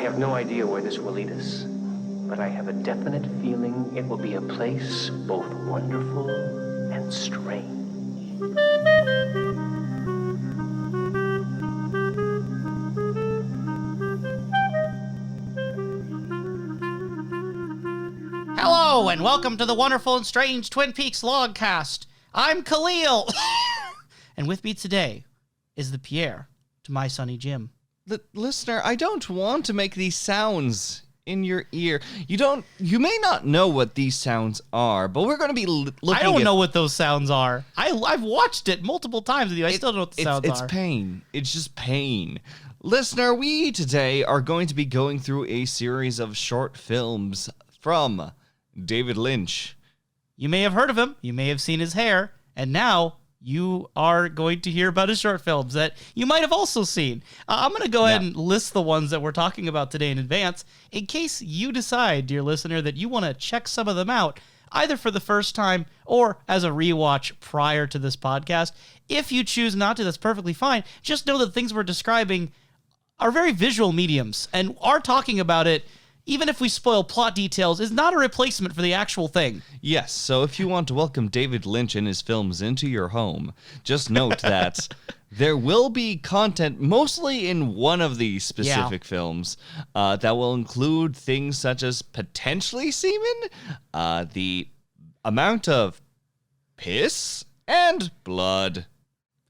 have no idea where this will lead us, but I have a definite feeling it will be a place both wonderful and strange. Hello, and welcome to the wonderful and strange Twin Peaks Logcast. I'm Kalil, and with me today is the Pierre to my Sonny Jim. Listener, I don't want to make these sounds in your ear. You may not know what these sounds are, but we're going to be looking I don't know what those sounds are. I've watched it multiple times with you. I still don't know what the sounds are. It's pain. It's just pain. Listener, we today are going to be going through a series of short films from David Lynch. You may have heard of him. You may have seen his hair. And now you are going to hear about his short films that you might have also seen. I'm going to go ahead and list the ones that we're talking about today in advance in case you decide, dear listener, that you want to check some of them out, either for the first time or as a rewatch prior to this podcast. If you choose not to, that's perfectly fine. Just know that the things we're describing are very visual mediums, and our talking about it, even if we spoil plot details, is not a replacement for the actual thing. Yes, so if you want to welcome David Lynch and his films into your home, just note that there will be content, mostly in one of these specific films, that will include things such as potentially semen, the amount of piss, and blood,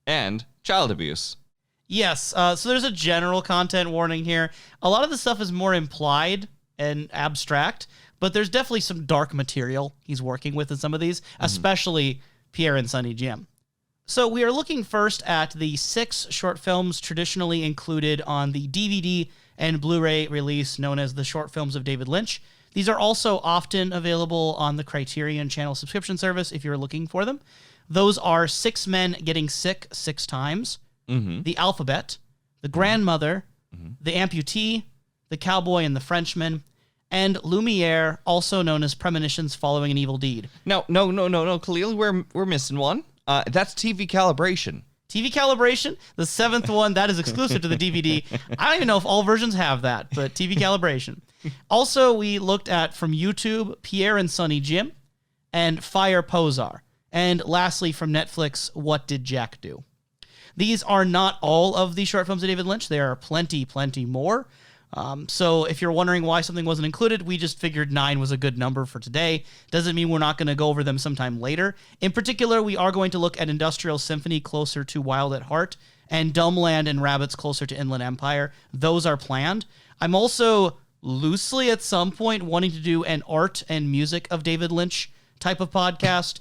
and child abuse. Yes, so there's a general content warning here. A lot of the stuff is more implied and abstract, but there's definitely some dark material he's working with in some of these, especially Pierre and Sonny Jim. So we are looking first at the 6 short films traditionally included on the DVD and Blu-ray release known as the Short Films of David Lynch. These are also often available on the Criterion Channel subscription service if you're looking for them. Those are 6 Men Getting Sick 6 Times, The Alphabet, The Grandmother, The Amputee, The Cowboy and the Frenchman, and Lumiere, also known as Premonitions Following an Evil Deed. No, Kalil, we're missing one. That's TV Calibration. TV Calibration, the 7th one, that is exclusive to the DVD. I don't even know if all versions have that, but TV Calibration. Also, we looked at, from YouTube, Pierre and Sonny Jim, and Fire Pozar. And lastly, from Netflix, What Did Jack Do? These are not all of the short films of David Lynch. There are plenty more. So if you're wondering why something wasn't included, we just figured 9 was a good number for today. Doesn't mean we're not going to go over them sometime later. In particular, we are going to look at Industrial Symphony closer to Wild at Heart and Dumbland and Rabbits closer to Inland Empire. Those are planned. I'm also loosely at some point wanting to do an art and music of David Lynch type of podcast.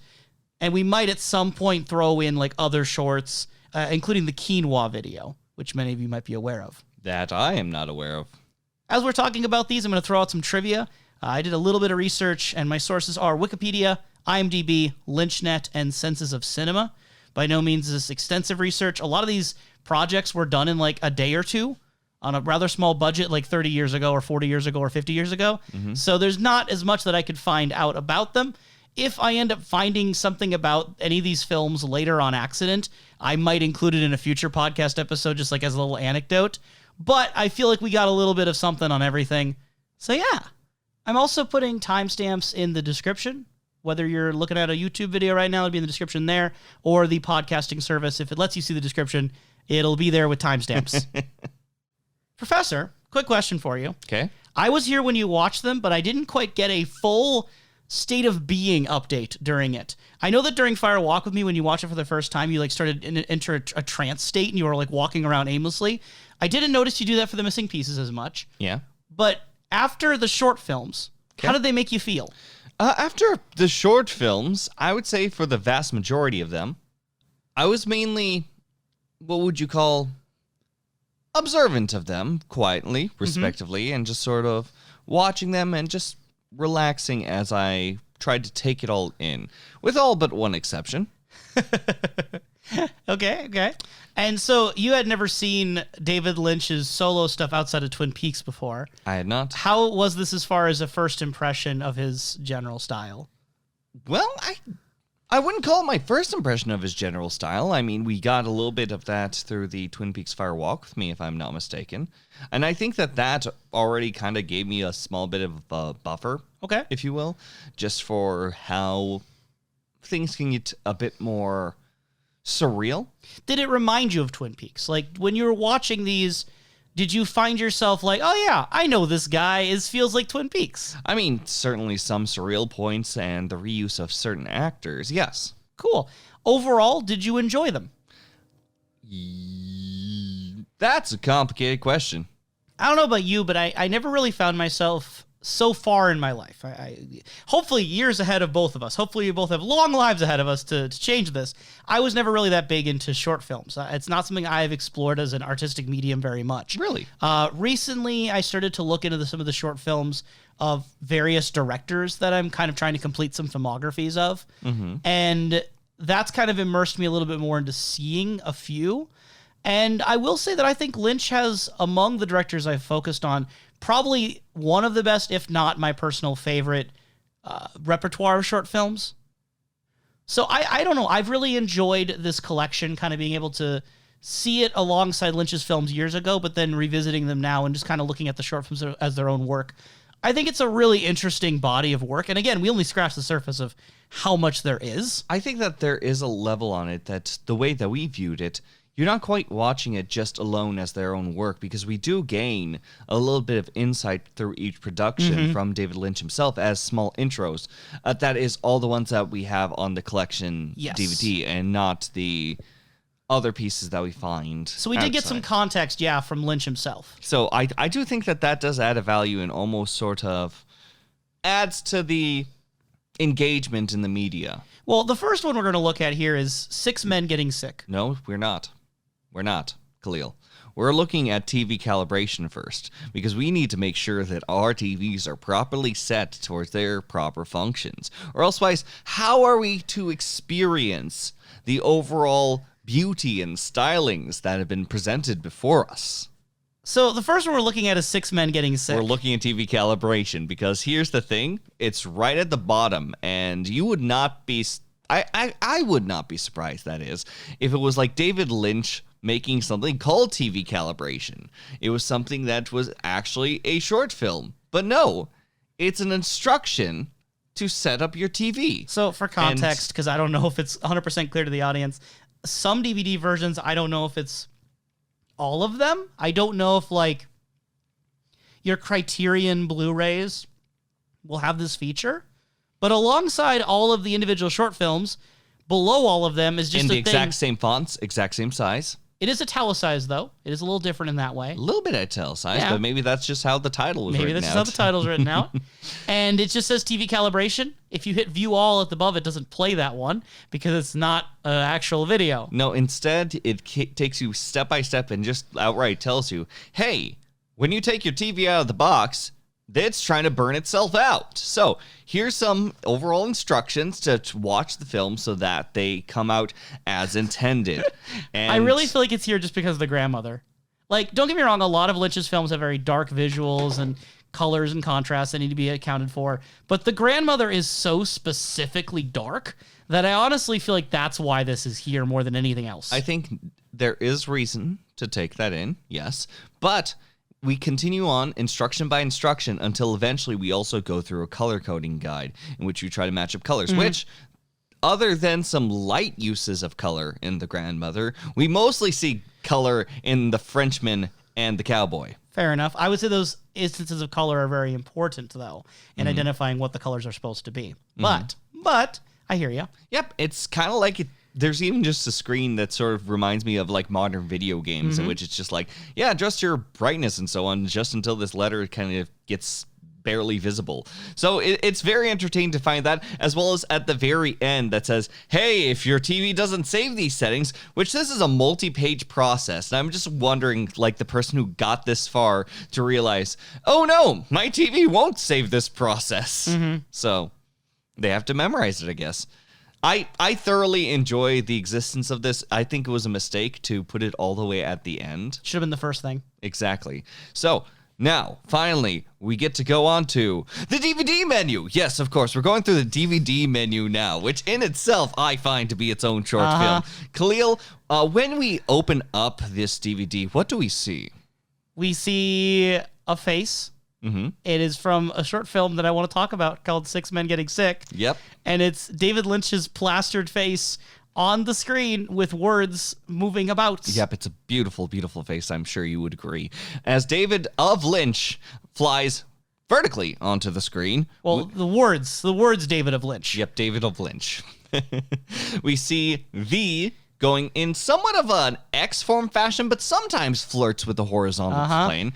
And we might at some point throw in like other shorts, including the Quinoa video, which many of you might be aware of. That I am not aware of. As we're talking about these, I'm going to throw out some trivia. I did a little bit of research, and my sources are Wikipedia, IMDb, LynchNet, and Census of Cinema. By no means is this extensive research. A lot of these projects were done in like a day or two on a rather small budget, like 30 years ago or 40 years ago or 50 years ago. So there's not as much that I could find out about them. If I end up finding something about any of these films later on accident, I might include it in a future podcast episode just like as a little anecdote. But I feel like we got a little bit of something on everything. So yeah, I'm also putting timestamps in the description. Whether you're looking at a YouTube video right now, it'll be in the description there, or the podcasting service. If it lets you see the description, it'll be there with timestamps. Professor, quick question for you. Okay. I was here when you watched them, but I didn't quite get a full state of being update during it. I know that during Fire Walk With Me, when you watch it for the first time, you like started enter a trance state and you were like walking around aimlessly. I didn't notice you do that for the missing pieces as much. Yeah. But after the short films, how did they make you feel? After the short films, I would say for the vast majority of them, I was mainly, what would you call, observant of them, quietly, respectively, and just sort of watching them and just relaxing as I tried to take it all in, with all but one exception. Okay. And so you had never seen David Lynch's solo stuff outside of Twin Peaks before. I had not. How was this as far as a first impression of his general style? Well, I wouldn't call it my first impression of his general style. I mean, we got a little bit of that through the Twin Peaks Fire Walk with Me, if I'm not mistaken. And I think that already kind of gave me a small bit of a buffer, Okay. if you will, just for how things can get a bit more surreal. Did it remind you of Twin Peaks? Like, when you were watching these, did you find yourself like, oh yeah, I know this guy feels like Twin Peaks? I mean, certainly some surreal points and the reuse of certain actors, yes. Cool. Overall, did you enjoy them? That's a complicated question. I don't know about you, but I never really found myself so far in my life. Hopefully years ahead of both of us. Hopefully we both have long lives ahead of us to change this. I was never really that big into short films. It's not something I've explored as an artistic medium very much. Really? Recently, I started to look into some of the short films of various directors that I'm kind of trying to complete some filmographies of. Mm-hmm. And that's kind of immersed me a little bit more into seeing a few. And I will say that I think Lynch has, among the directors I've focused on, probably one of the best, if not my personal favorite, repertoire of short films. So I don't know. I've really enjoyed this collection, kind of being able to see it alongside Lynch's films years ago, but then revisiting them now and just kind of looking at the short films as their own work. I think it's a really interesting body of work. And again, we only scratched the surface of how much there is. I think that there is a level on it that the way that we viewed it, you're not quite watching it just alone as their own work, because we do gain a little bit of insight through each production from David Lynch himself as small intros. That is all the ones that we have on the collection DVD and not the other pieces that we find. So we did get some context, from Lynch himself. So I do think that does add a value and almost sort of adds to the engagement in the media. Well, the first one we're going to look at here is 6 Men Getting Sick. No, we're not. We're not, Kalil. We're looking at TV calibration first, because we need to make sure that our TVs are properly set towards their proper functions. Or elsewise, how are we to experience the overall beauty and stylings that have been presented before us? So the first one we're looking at is 6 Men Getting Sick. We're looking at TV calibration, because here's the thing. It's right at the bottom, and you would not be... I would not be surprised, that is, if it was like David Lynch making something called TV calibration. It was something that was actually a short film. But no, it's an instruction to set up your TV. So for context, because I don't know if it's 100% clear to the audience, some DVD versions, I don't know if it's all of them. I don't know if, like, your Criterion Blu-rays will have this feature. But alongside all of the individual short films, below all of them is just in the thing. Exact same fonts, exact same size. It is italicized, though. It is a little different in that way. A little bit italicized, but maybe that's just how the title was written out. Maybe that's just how the title's written out. And it just says TV calibration. If you hit view all at the above, it doesn't play that one because it's not an actual video. No, instead, it takes you step by step and just outright tells you, hey, when you take your TV out of the box, it's trying to burn itself out. So here's some overall instructions to watch the film so that they come out as intended. And I really feel like it's here just because of the grandmother. Like, don't get me wrong, a lot of Lynch's films have very dark visuals and colors and contrasts that need to be accounted for. But the grandmother is so specifically dark that I honestly feel like that's why this is here more than anything else. I think there is reason to take that in, yes. But we continue on instruction by instruction until eventually we also go through a color coding guide in which you try to match up colors, which, other than some light uses of color in The Grandmother, we mostly see color in The Frenchman and The Cowboy. Fair enough. I would say those instances of color are very important, though, in identifying what the colors are supposed to be. But I hear you. Yep, it's kind of like there's even just a screen that sort of reminds me of like modern video games in which it's just like, yeah, adjust your brightness and so on just until this letter kind of gets barely visible. So it's very entertaining to find that, as well as at the very end that says, hey, if your TV doesn't save these settings, which this is a multi-page process, and I'm just wondering, like, the person who got this far to realize, oh no, my TV won't save this process. So they have to memorize it, I guess. I thoroughly enjoy the existence of this. I think it was a mistake to put it all the way at the end. Should have been the first thing. Exactly. So Now, finally, we get to go on to the DVD menu. Yes, of course, we're going through the DVD menu now, which in itself I find to be its own short film. Kalil, when we open up this DVD, what do we see? We see a face. Mm-hmm. It is from a short film that I want to talk about called Six Men Getting Sick. Yep. And it's David Lynch's plastered face on the screen with words moving about. Yep, it's a beautiful, beautiful face. I'm sure you would agree. As David of Lynch flies vertically onto the screen. Well, the words David of Lynch. Yep, David of Lynch. We see V going in somewhat of an X form fashion, but sometimes flirts with the horizontal plane.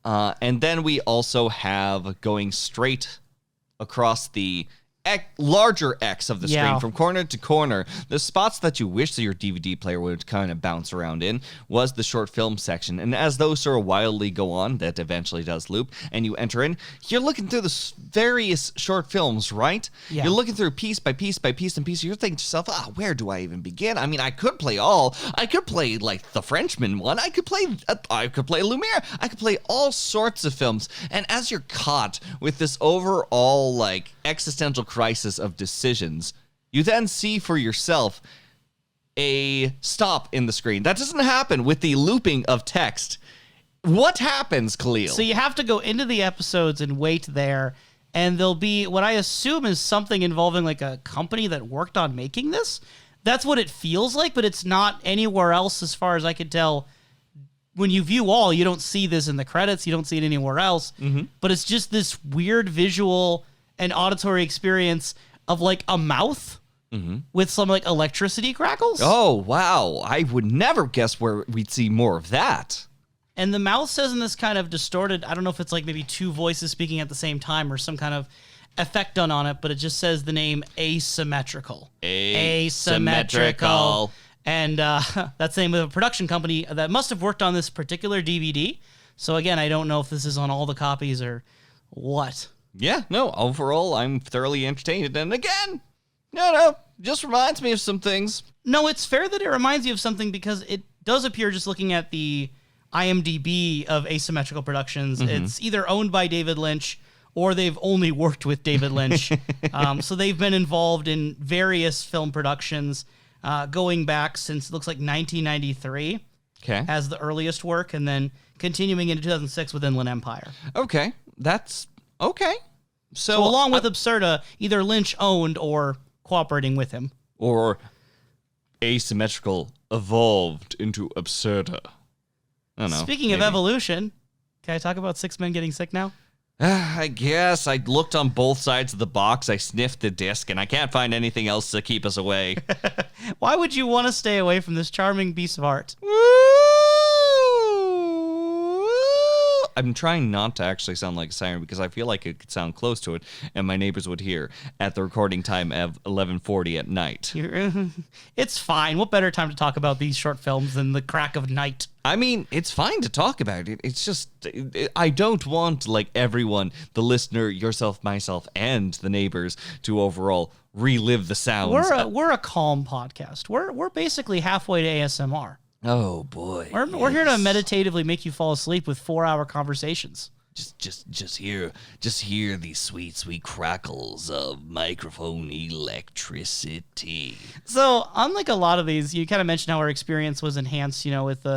And then we also have going straight across the larger X of the screen from corner to corner. The spots that you wish that your DVD player would kind of bounce around in was the short film section. And as those sort of wildly go on, that eventually does loop, and you enter in, you're looking through the various short films, right? Yeah. You're looking through piece by piece by piece and piece. You're thinking to yourself, where do I even begin? I mean, I could play all. I could play like the Frenchman one. I could play Lumiere. I could play all sorts of films. And as you're caught with this overall like existential crisis of decisions, you then see for yourself a stop in the screen. That doesn't happen with the looping of text. What happens, Kalil? So you have to go into the episodes and wait there, and there'll be what I assume is something involving like a company that worked on making this. That's what it feels like, but it's not anywhere else as far as I could tell. When you view all, you don't see this in the credits. You don't see it anywhere else. Mm-hmm. But it's just this weird visual and auditory experience of like a mouth with some like electricity crackles. Oh, wow. I would never guess where we'd see more of that. And the mouth says in this kind of distorted, I don't know if it's like maybe two voices speaking at the same time or some kind of effect done on it, but it just says the name asymmetrical. Asymmetrical. And that's the name of a production company that must have worked on this particular DVD. So again, I don't know if this is on all the copies or what. Yeah, no, overall, I'm thoroughly entertained. And again, no, just reminds me of some things. No, it's fair that it reminds you of something because it does appear, just looking at the IMDb of Asymmetrical Productions, it's either owned by David Lynch or they've only worked with David Lynch. So they've been involved in various film productions going back since it looks like 1993 as the earliest work, and then continuing into 2006 with Inland Empire. Okay, that's okay. So along with Absurda, either Lynch owned or cooperating with him. Or Asymmetrical evolved into Absurda. I don't know. Speaking of evolution, can I talk about Six Men Getting Sick now? I guess. I looked on both sides of the box, I sniffed the disc, and I can't find anything else to keep us away. Why would you want to stay away from this charming piece of art? I'm trying not to actually sound like a siren because I feel like it could sound close to it and my neighbors would hear at the recording time of 11:40 at night. It's fine. What better time to talk about these short films than the crack of night? I mean, it's fine to talk about it. It's just, I don't want, like, everyone, the listener, yourself, myself, and the neighbors to overall relive the sounds. We're a calm podcast. We're basically halfway to ASMR. Oh boy. We're here to meditatively make you fall asleep with 4-hour conversations. Just hear these sweet crackles of microphone electricity. So, unlike a lot of these, you kind of mentioned how our experience was enhanced, with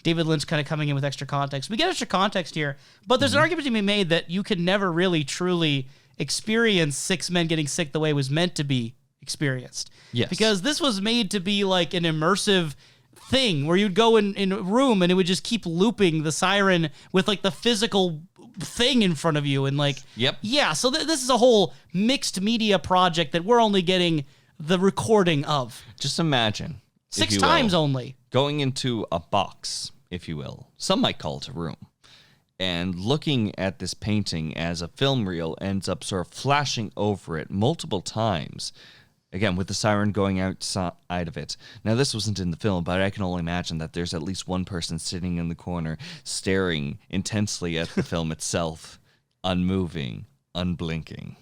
David Lynch kind of coming in with extra context. We get extra context here, but there's an argument to be made that you could never really truly experience Six Men Getting Sick the way it was meant to be experienced. Yes. Because this was made to be like an immersive thing where you'd go in a room and it would just keep looping the siren with like the physical thing in front of you and like so this is a whole mixed media project that we're only getting the recording of. Just imagine 6 times only going into a box, if you will, some might call it a room, and looking at this painting as a film reel ends up sort of flashing over it multiple times. Again, with the siren going outside of it. Now, this wasn't in the film, but I can only imagine that there's at least one person sitting in the corner staring intensely at the film itself, unmoving, unblinking.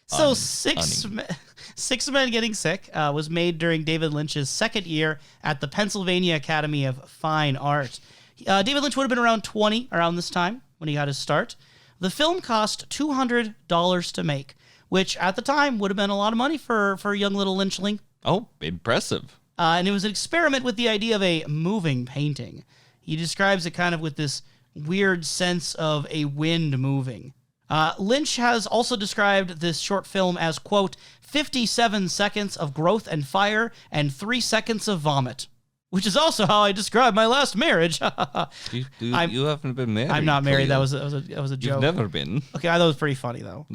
So Six Men Getting Sick was made during David Lynch's second year at the Pennsylvania Academy of Fine Art. David Lynch would have been around 20 around this time when he got his start. The film cost $200 to make, which at the time would have been a lot of money for a young little Lynchling. Oh, impressive. And it was an experiment with the idea of a moving painting. He describes it kind of with this weird sense of a wind moving. Lynch has also described this short film as, quote, 57 seconds of growth and fire and 3 seconds of vomit, which is also how I described my last marriage. You haven't been married. I'm not married. Kalil. That was a joke. You've never been. Okay, I thought it was pretty funny, though.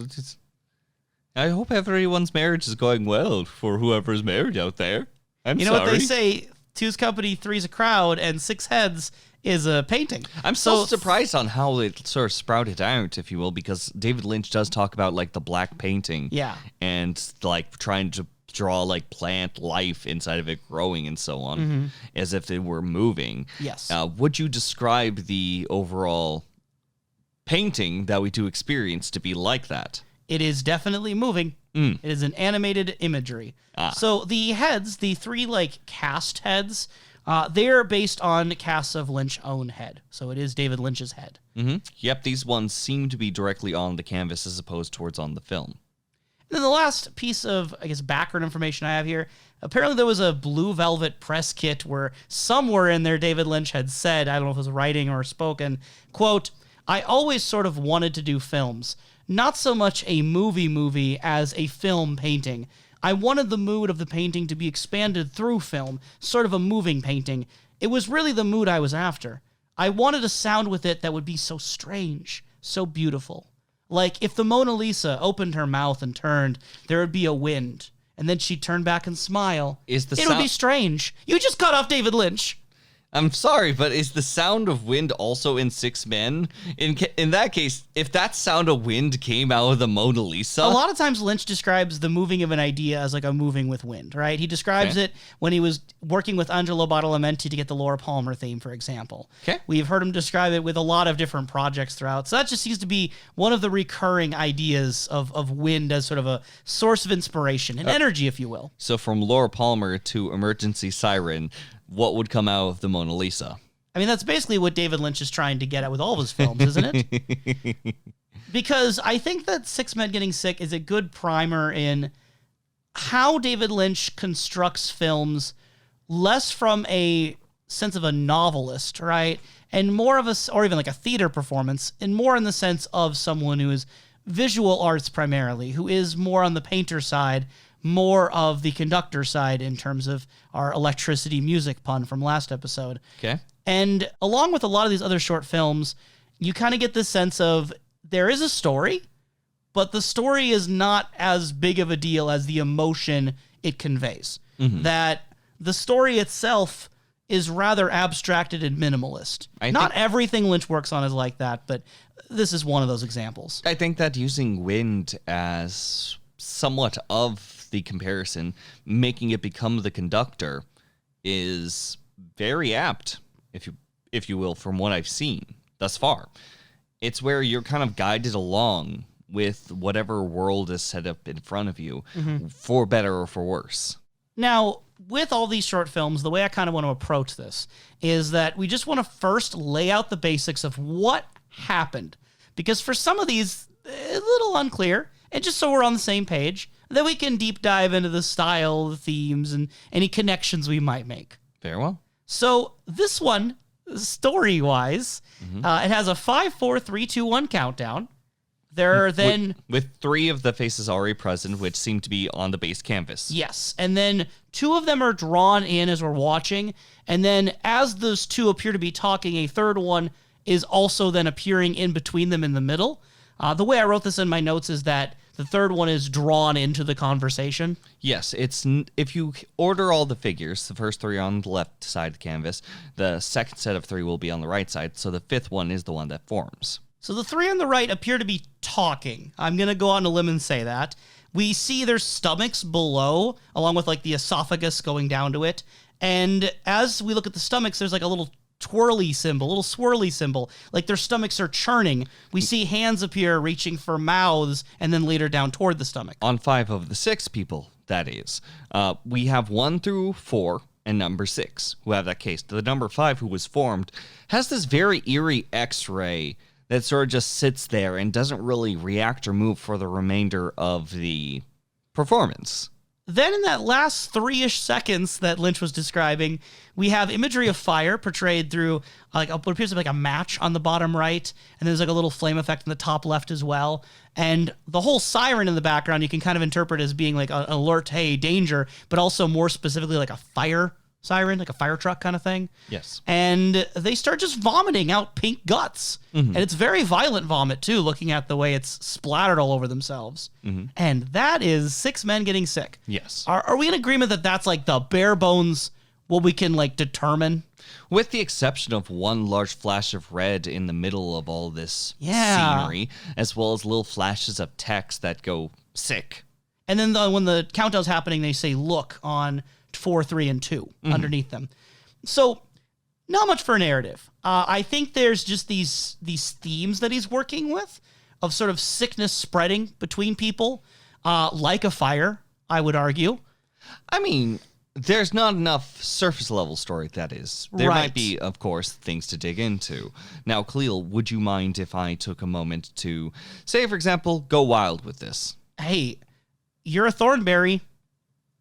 I hope everyone's marriage is going well for whoever's married out there. I'm You know sorry. what they say? Two's company, three's a crowd, and six heads is a painting. I'm so surprised on how it sort of sprouted out, if you will, because David Lynch does talk about like the black painting. Yeah. And like trying to draw like plant life inside of it growing and so on, as if it were moving. Yes. Would you describe the overall painting that we do experience to be like that? It is definitely moving. It is an animated imagery. So the heads, the three like cast heads, they're based on casts of Lynch's own head. So it is David Lynch's head. Mm-hmm. Yep, these ones seem to be directly on the canvas as opposed towards on the film. And then the last piece of, I guess, background information I have here, apparently there was a Blue Velvet press kit where somewhere in there David Lynch had said, I don't know if it was writing or spoken, quote, I always sort of wanted to do films. Not so much a movie as a film painting. I wanted the mood of the painting to be expanded through film, sort of a moving painting. It was really the mood I was after. I wanted a sound with it that would be so strange, so beautiful. Like if the Mona Lisa opened her mouth and turned, there would be a wind, and then she'd turn back and smile. It would be strange. You just cut off David Lynch. I'm sorry, but is the sound of wind also in Six Men? In that case, if that sound of wind came out of the Mona Lisa... A lot of times Lynch describes the moving of an idea as like a moving with wind, right? He describes it when he was working with Angelo Badalamenti to get the Laura Palmer theme, for example. Okay. We've heard him describe it with a lot of different projects throughout. So that just seems to be one of the recurring ideas of wind as sort of a source of inspiration and energy, if you will. So from Laura Palmer to Emergency Siren, what would come out of the Mona Lisa? I mean, that's basically what David Lynch is trying to get at with all of his films, isn't it? Because I think that Six Men Getting Sick is a good primer in how David Lynch constructs films less from a sense of a novelist, right? And more of or even like a theater performance, and more in the sense of someone who is visual arts primarily, who is more on the painter side, more of the conductor side in terms of our electricity music pun from last episode. Okay. And along with a lot of these other short films, you kind of get this sense of there is a story, but the story is not as big of a deal as the emotion it conveys. That the story itself is rather abstracted and minimalist. Not everything Lynch works on is like that, but this is one of those examples. I think that using wind as somewhat of the comparison, making it become the conductor, is very apt, if you will, from what I've seen thus far. It's where you're kind of guided along with whatever world is set up in front of you, for better or for worse. Now, with all these short films, the way I kind of want to approach this is that we just want to first lay out the basics of what happened. Because for some of these, a little unclear, and just so we're on the same page, then we can deep dive into the style, the themes, and any connections we might make. Very well. So this one, story-wise, it has a 5, 4, 3, 2, 1 countdown. There are then... With 3 of the faces already present, which seem to be on the base canvas. Yes, and then 2 of them are drawn in as we're watching, and then as those 2 appear to be talking, a third one is also then appearing in between them in the middle. The way I wrote this in my notes is that the third one is drawn into the conversation. Yes, it's if you order all the figures, the first 3 on the left side of the canvas, the second set of 3 will be on the right side, so the 5th one is the one that forms. So the 3 on the right appear to be talking. I'm going to go on a limb and say that. We see their stomachs below, along with like the esophagus going down to it. And as we look at the stomachs, there's like a little twirly symbol, a little swirly symbol, like their stomachs are churning. We see hands appear reaching for mouths and then later down toward the stomach. On 5 of the 6 people, that is. We have 1 through 4 and number 6, who have that case. The number 5, who was formed, has this very eerie X-ray that sort of just sits there and doesn't really react or move for the remainder of the performance. Then in that last 3-ish seconds that Lynch was describing, we have imagery of fire portrayed through what appears to be like a match on the bottom right, and there's like a little flame effect in the top left as well. And the whole siren in the background you can kind of interpret as being like an alert, hey, danger, but also more specifically like a fire siren, like a fire truck kind of thing. Yes. And they start just vomiting out pink guts. And it's very violent vomit, too, looking at the way it's splattered all over themselves. And that is 6 men getting sick. Yes. Are we in agreement that that's like the bare bones, what we can like determine? With the exception of one large flash of red in the middle of all this scenery, as well as little flashes of text that go sick. And then when the countdown's happening, they say look on 4, 3, and 2 underneath them. So not much for a narrative. I think there's just these themes that he's working with of sort of sickness spreading between people, like a fire, I would argue. I mean, there's not enough surface level story, that is. There might be, of course, things to dig into. Now, Kalil, would you mind if I took a moment to, say, for example, go wild with this? Hey, you're a Thornberry.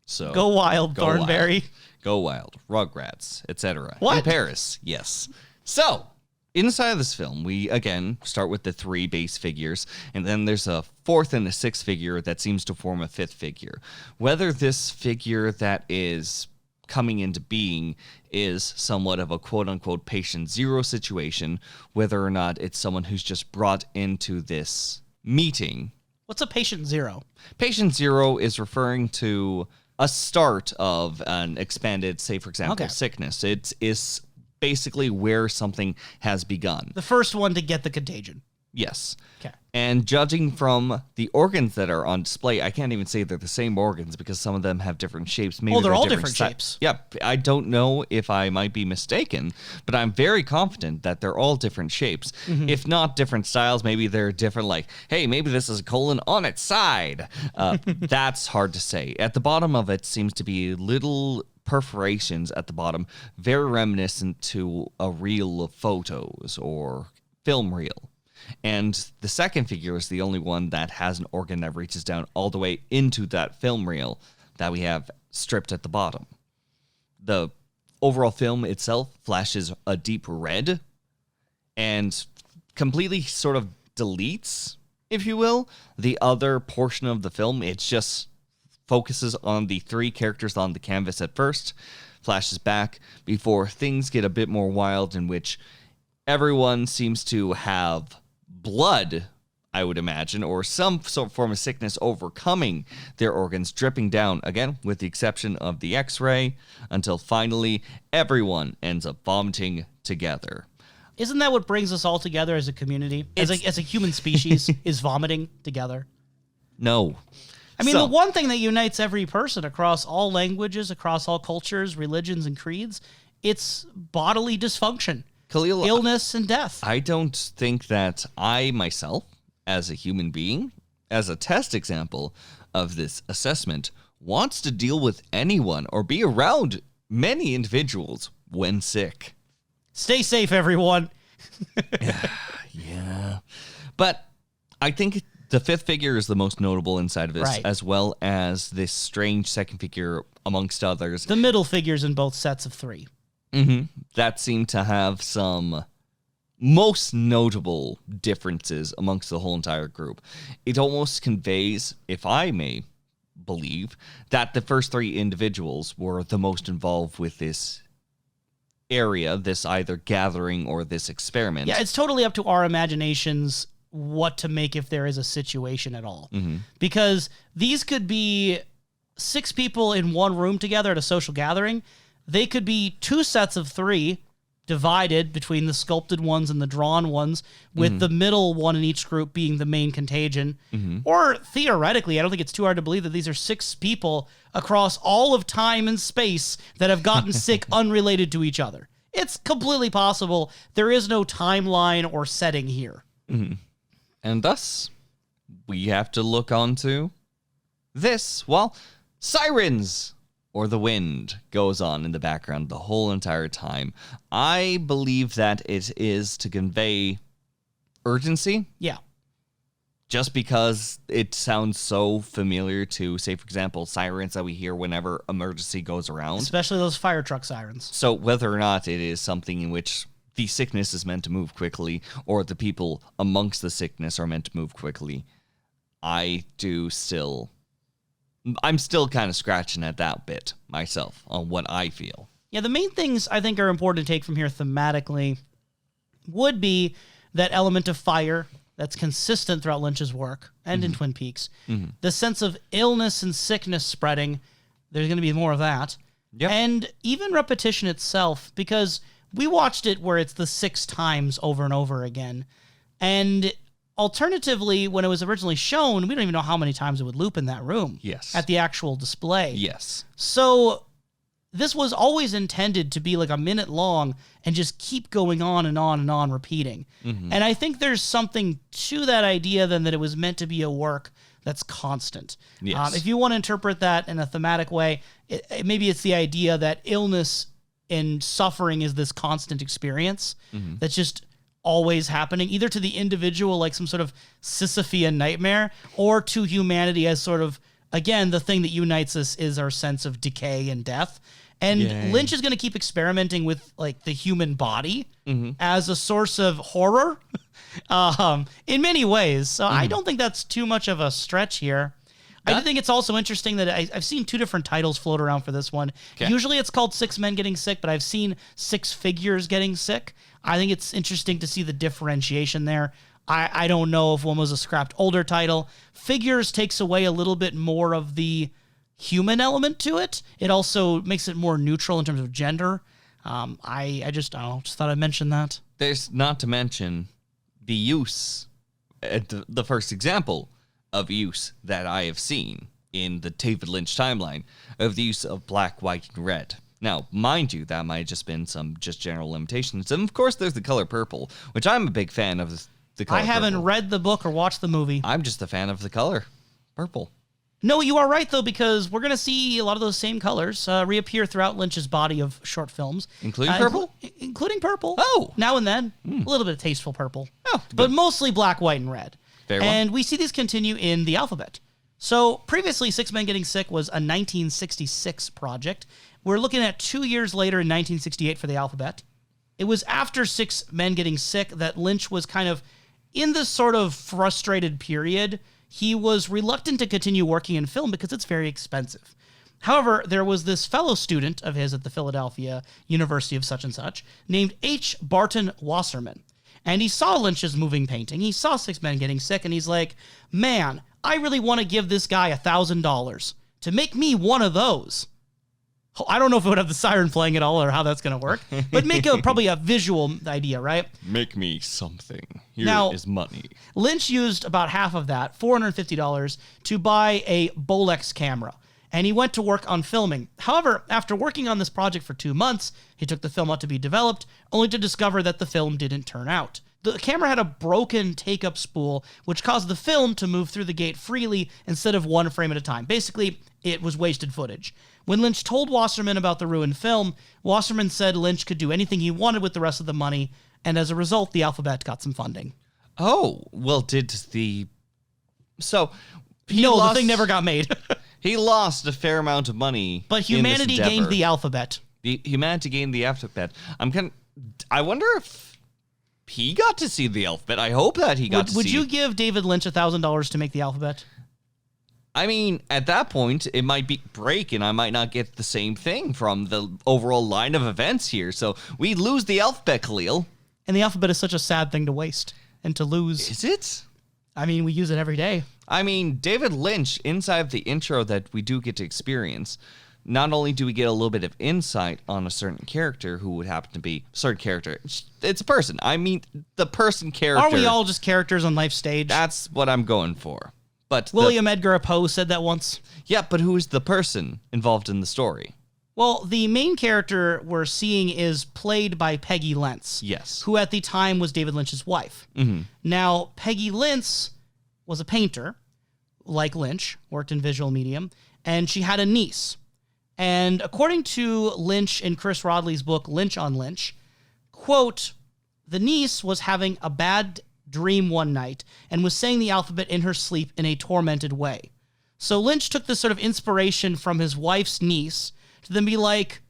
So Go wild, Thornberry. Go wild. Rugrats, etc. What? In Paris, yes. So, inside of this film, we, again, start with the 3 base figures, and then there's a 4th and a 6th figure that seems to form a 5th figure. Whether this figure that is coming into being is somewhat of a quote-unquote patient zero situation, whether or not it's someone who's just brought into this meeting. What's a patient zero? Patient zero is referring to a start of an expanded, say, for example, sickness. It is basically where something has begun. The first one to get the contagion. Yes. Okay. And judging from the organs that are on display, I can't even say they're the same organs because some of them have different shapes. Maybe they're all different shapes. Yep. I don't know if I might be mistaken, but I'm very confident that they're all different shapes. If not different styles, maybe they're different, like, hey, maybe this is a colon on its side. That's hard to say. At the bottom of it seems to be little perforations at the bottom, very reminiscent to a reel of photos or film reel. And the second figure is the only one that has an organ that reaches down all the way into that film reel that we have stripped at the bottom. The overall film itself flashes a deep red and completely sort of deletes, if you will, the other portion of the film. It just focuses on the 3 characters on the canvas at first, flashes back before things get a bit more wild, in which everyone seems to have blood, I would imagine, or some sort of form of sickness overcoming their organs, dripping down, again, with the exception of the X-ray, until finally everyone ends up vomiting together. Isn't that what brings us all together as a community? As a human species, is vomiting together? No. I mean, the one thing that unites every person across all languages, across all cultures, religions, and creeds, it's bodily dysfunction. Kalil, illness and death. I don't think that I myself, as a human being, as a test example of this assessment, wants to deal with anyone or be around many individuals when sick. Stay safe, everyone. Yeah. But I think the 5th figure is the most notable inside of this, as well as this strange second figure amongst others. The middle figures in both sets of 3. That seem to have some most notable differences amongst the whole entire group. It almost conveys, if I may believe, that the first 3 individuals were the most involved with this area, this either gathering or this experiment. Yeah, it's totally up to our imaginations what to make if there is a situation at all. Because these could be 6 people in one room together at a social gathering. They could be 2 sets of 3 divided between the sculpted ones and the drawn ones, with the middle one in each group being the main contagion. Or theoretically, I don't think it's too hard to believe that these are 6 people across all of time and space that have gotten sick unrelated to each other. It's completely possible. There is no timeline or setting here. And thus, we have to look onto this. Well, sirens! or the wind goes on in the background the whole entire time. I believe that it is to convey urgency. Yeah. Just because it sounds so familiar to, say, for example, sirens that we hear whenever emergency goes around. Especially those fire truck sirens. So whether or not it is something in which the sickness is meant to move quickly, or the people amongst the sickness are meant to move quickly, I'm still kind of scratching at that bit myself on what I feel. Yeah, the main things I think are important to take from here thematically would be that element of fire that's consistent throughout Lynch's work and in Twin Peaks. The sense of illness and sickness spreading, there's going to be more of that. Yep. And even repetition itself, because we watched it where it's the 6 times over and over again. And alternatively, when it was originally shown, we don't even know how many times it would loop in that room. Yes. At the actual display. Yes. So this was always intended to be like a minute long and just keep going on and on and on repeating. And I think there's something to that idea then that it was meant to be a work that's constant. Yes. If you want to interpret that in a thematic way, maybe it's the idea that illness and suffering is this constant experience that's just always happening, either to the individual like some sort of Sisyphean nightmare, or to humanity as sort of, again, the thing that unites us is our sense of decay and death. And Yay. Lynch is going to keep experimenting with like the human body as a source of horror in many ways. So I don't think that's too much of a stretch here. I do think it's also interesting that I've seen 2 different titles float around for this one. Okay. Usually it's called 6 Men Getting Sick, but I've seen 6 Figures Getting Sick. I think it's interesting to see the differentiation there. I don't know if one was a scrapped older title. Figures takes away a little bit more of the human element to it. It also makes it more neutral in terms of gender. I just thought I'd mention that. There's not to mention the use, the first example of use that I have seen in the David Lynch timeline of the use of black, white, and red. Now, mind you, that might have just been some just general limitations. And of course, there's the color purple, which I'm a big fan of the color I haven't purple. read the book or watched the movie. I'm just a fan of the color purple. No, you are right, though, because we're going to see a lot of those same colors reappear throughout Lynch's body of short films. Including purple? Including purple. Oh. Now and then. A little bit of tasteful purple. Oh, but good. mostly black, white, and red. Very well. And we see these continue in the alphabet. So previously, 6 Men Getting Sick was a 1966 project. We're looking at 2 years later in 1968 for the alphabet. It was after 6 Men Getting Sick that Lynch was kind of in this sort of frustrated period. He was reluctant to continue working in film because it's very expensive. However, there was this fellow student of his at the Philadelphia University of such and such named H. Barton Wasserman. And he saw Lynch's moving painting. He saw 6 Men Getting Sick, and he's like, man, I really want to give this guy $1,000 to make me one of those. I don't know if it would have the siren playing at all or how that's going to work, but make probably a visual idea, right? Make me something. Here Now- is money. Lynch used about half of that, $450, to buy a Bolex camera, and he went to work on filming. However, after working on this project for 2 months, he took the film out to be developed, only to discover that the film didn't turn out. The camera had a broken take-up spool, which caused the film to move through the gate freely instead of 1 frame at a time. Basically, it was wasted footage. When Lynch told Wasserman about the ruined film, Wasserman said Lynch could do anything he wanted with the rest of the money, and as a result, the alphabet got some funding. Oh, well, did the... So, The thing never got made. He lost a fair amount of money. But humanity gained the alphabet. Humanity gained the alphabet. I wonder if he got to see the alphabet. I hope that he got to see. Would you give David Lynch $1,000 to make the alphabet? I mean, at that point, it might break, and I might not get the same thing from the overall line of events here. So we lose the alphabet, Kalil. And the alphabet is such a sad thing to waste and to lose. Is it? I mean, we use it every day. I mean, David Lynch, inside the intro that we do get to experience, not only do we get a little bit of insight on a certain character who would happen to be certain character. It's a person. I mean, the person character. Aren't we all just characters on life's stage? That's what I'm going for. But William Edgar Poe said that once. Yeah, but who's the person involved in the story? Well, the main character we're seeing is played by Peggy Lentz. Yes. Who at the time was David Lynch's wife. Mm-hmm. Now, Peggy Lentz was a painter, like Lynch, worked in visual medium, and she had a niece. And according to Lynch in Chris Rodley's book, Lynch on Lynch, quote, the niece was having a bad dream one night and was saying the alphabet in her sleep in a tormented way. So Lynch took this sort of inspiration from his wife's niece to then be like,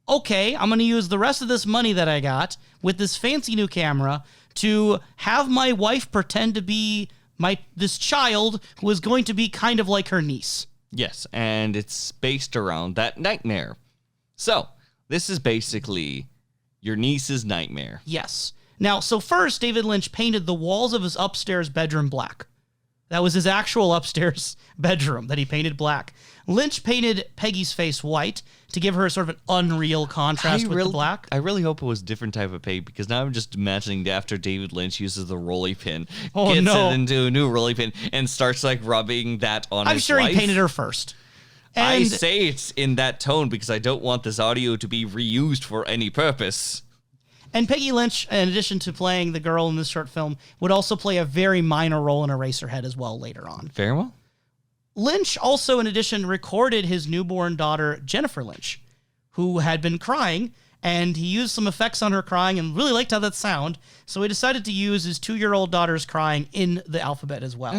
okay, I'm going to use the rest of this money that I got with this fancy new camera to have my wife pretend to be this child who is going to be kind of like her niece. Yes, and it's based around that nightmare. So, this is basically your niece's nightmare. Yes. Now, so first, David Lynch painted the walls of his upstairs bedroom black. That was his actual upstairs bedroom that he painted black. Lynch painted Peggy's face white to give her sort of an unreal contrast with the black. I really hope it was a different type of paint, because now I'm just imagining after David Lynch uses the rolly pin, gets it into a new rolly pin, and starts like rubbing that on his wife. I'm sure he painted her first. And I say it's in that tone because I don't want this audio to be reused for any purpose. And Peggy Lynch, in addition to playing the girl in this short film, would also play a very minor role in Eraserhead as well later on. Very well. Lynch also, in addition, recorded his newborn daughter, Jennifer Lynch, who had been crying, and he used some effects on her crying and really liked how that sounded, so he decided to use his 2-year-old daughter's crying in the alphabet as well.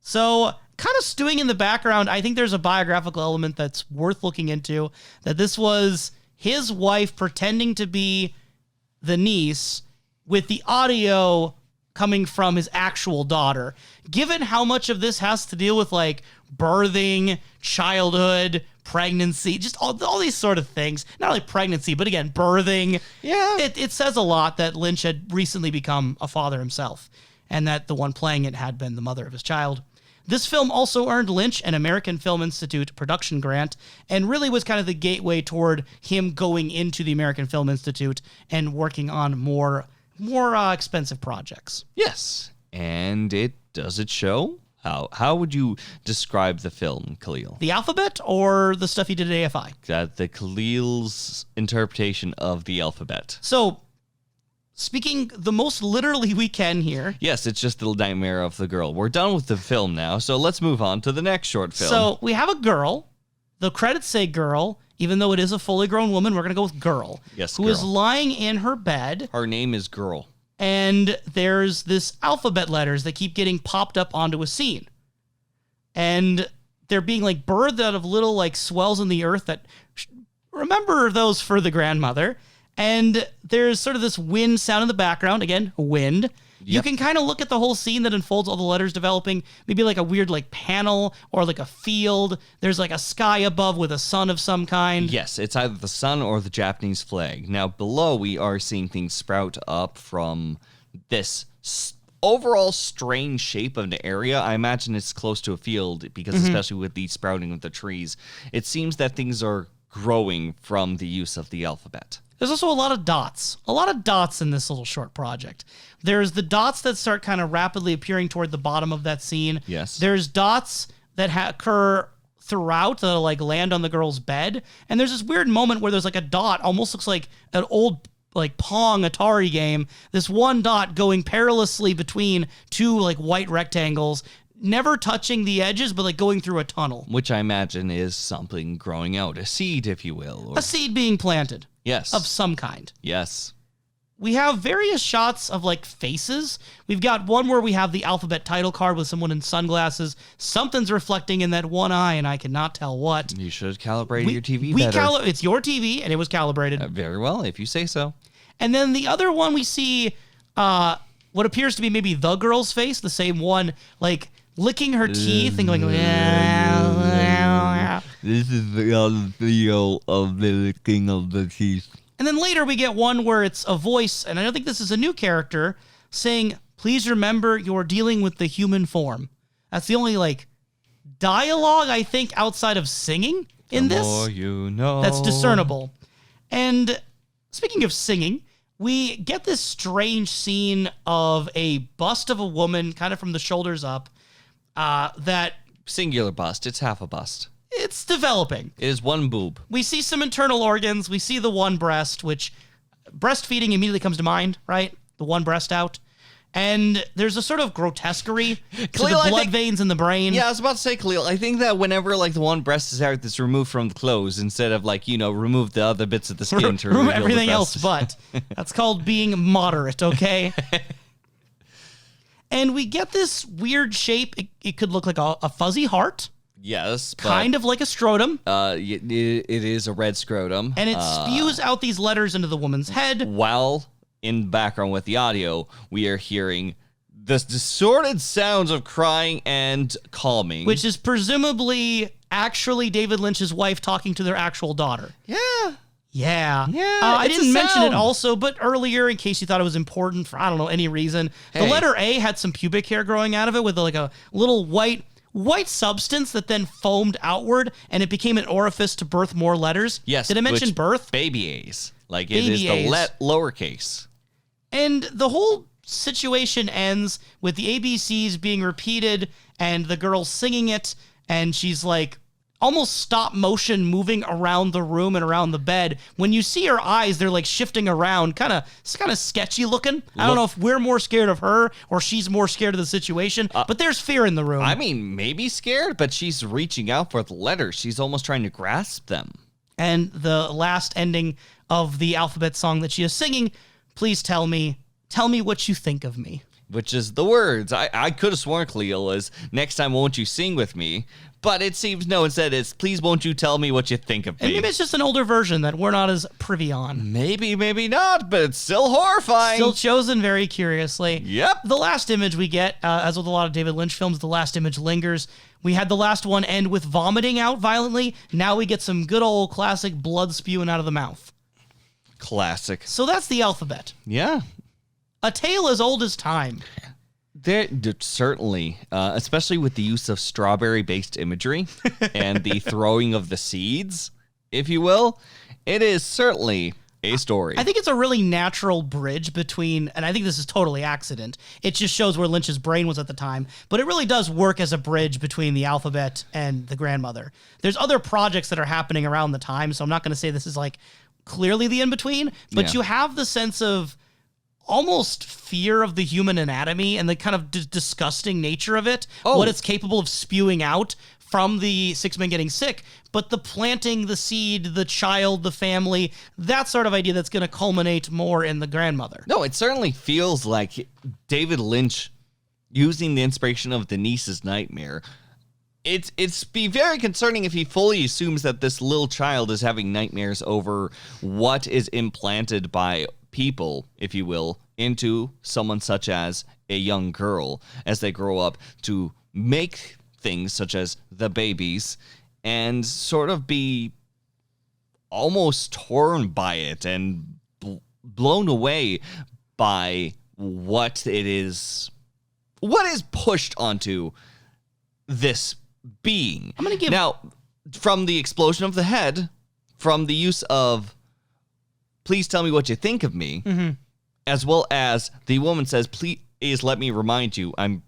So, kind of stewing in the background, I think there's a biographical element that's worth looking into, that this was his wife pretending to be the niece with the audio coming from his actual daughter. Given how much of this has to deal with like birthing, childhood, pregnancy, just all these sort of things. Not only pregnancy, but again, birthing. Yeah. It says a lot that Lynch had recently become a father himself, and that the one playing it had been the mother of his child. This film also earned Lynch an American Film Institute production grant, and really was kind of the gateway toward him going into the American Film Institute and working on more expensive projects. Yes, and does it show? How would you describe the film, Kalil? The alphabet or the stuff he did at AFI? The Kalil's interpretation of the alphabet. So, speaking the most literally we can here. Yes, it's just the nightmare of the girl. We're done with the film now, so let's move on to the next short film. So, we have a girl. The credits say girl. Even though it is a fully grown woman, we're going to go with girl. Yes, who girl. is lying in her bed. Her name is Girl. And there's this alphabet letters that keep getting popped up onto a scene. And they're being like birthed out of little like swells in the earth that, remember those for the grandmother. And there's sort of this wind sound in the background. Again, wind. You can kind of look at the whole scene that unfolds, all the letters developing, maybe like a weird like panel or like a field. There's like a sky above with a sun of some kind. Yes, it's either the sun or the Japanese flag. Now below we are seeing things sprout up from this overall strange shape of an area. I imagine it's close to a field because especially with the sprouting of the trees, it seems that things are growing from the use of the alphabet. There's also a lot of dots in this little short project. There's the dots that start kind of rapidly appearing toward the bottom of that scene. Yes. There's dots that occur throughout that like land on the girl's bed. And there's this weird moment where there's like a dot, almost looks like an old like Pong Atari game. This one dot going perilously between two like white rectangles, never touching the edges, but like going through a tunnel. Which I imagine is something growing out, a seed, if you will. Or... a seed being planted. Yes. Of some kind. Yes. We have various shots of like faces. We've got one where we have the alphabet title card with someone in sunglasses. Something's reflecting in that one eye, and I cannot tell what. You should calibrate your TV better. It's your TV, and it was calibrated. Very well, if you say so. And then the other one we see what appears to be maybe the girl's face, the same one, like licking her teeth and going, This is the video of the licking of the teeth. And then later we get one where it's a voice, and I don't think this is a new character, saying, please remember you're dealing with the human form. That's the only, like, dialogue, I think, outside of singing in this. The more you know. That's discernible. And speaking of singing, we get this strange scene of a bust of a woman, kind of from the shoulders up, that... singular bust. It's half a bust. It's developing. It is one boob. We see some internal organs. We see the one breast, which breastfeeding immediately comes to mind, right? The one breast out. And there's a sort of grotesquerie to Kalil, the blood veins in the brain. Yeah, I was about to say, Kalil, I think that whenever like the one breast is out that's removed from the clothes, instead of like, remove the other bits of the skin to Remove reveal everything the else breast. but. That's called being moderate, okay? And we get this weird shape. It could look like a fuzzy heart. Yes, but, Kind of like a scrotum. it is a red scrotum. And it spews out these letters into the woman's head. While in background with the audio, we are hearing the distorted sounds of crying and calming. Which is presumably actually David Lynch's wife talking to their actual daughter. Yeah. Yeah. I it's didn't a mention it sound. also, but earlier, in case you thought it was important for, I don't know, any reason, the Hey. letter A had some pubic hair growing out of it with like a little white substance that then foamed outward, and it became an orifice to birth more letters. Yes. Did I mention which birth? Baby A's. Like it Baby is the A's. lowercase. And the whole situation ends with the ABCs being repeated and the girl singing it, and she's like almost stop motion moving around the room and around the bed. When you see her eyes, they're like shifting around, kind of sketchy looking. I don't know if we're more scared of her or she's more scared of the situation, but there's fear in the room. I mean, maybe scared, but she's reaching out for the letters. She's almost trying to grasp them. And the last ending of the alphabet song that she is singing, please tell me what you think of me. Which is the words. I could have sworn Kalil is, next time won't you sing with me? But it seems no, instead it's, please won't you tell me what you think of And me? maybe it's just an older version that we're not as privy on. Maybe, maybe not, but it's still horrifying. Still chosen very curiously. Yep. The last image we get, as with a lot of David Lynch films, the last image lingers. We had the last one end with vomiting out violently. Now we get some good old classic blood spewing out of the mouth. Classic. So that's the alphabet. Yeah. A tale as old as time. There certainly, especially with the use of strawberry-based imagery and the throwing of the seeds, if you will, it is certainly a story. I think it's a really natural bridge between, and I think this is totally accident. It just shows where Lynch's brain was at the time, but it really does work as a bridge between the alphabet and the grandmother. There's other projects that are happening around the time, so I'm not going to say this is like clearly the in-between, but Yeah. you have the sense of almost fear of the human anatomy and the kind of disgusting nature of it, what it's capable of spewing out from the six men getting sick, but the planting, the seed, the child, the family, that sort of idea that's going to culminate more in the grandmother. No, it certainly feels like David Lynch using the inspiration of the niece's nightmare. It's be very concerning if he fully assumes that this little child is having nightmares over what is implanted by people, if you will, into someone such as a young girl as they grow up to make things such as the babies and sort of be almost torn by it and blown away by what is pushed onto this being. I'm going to give... Now, from the explosion of the head, from the use of please tell me what you think of me, as well as the woman says, please let me remind you, I'm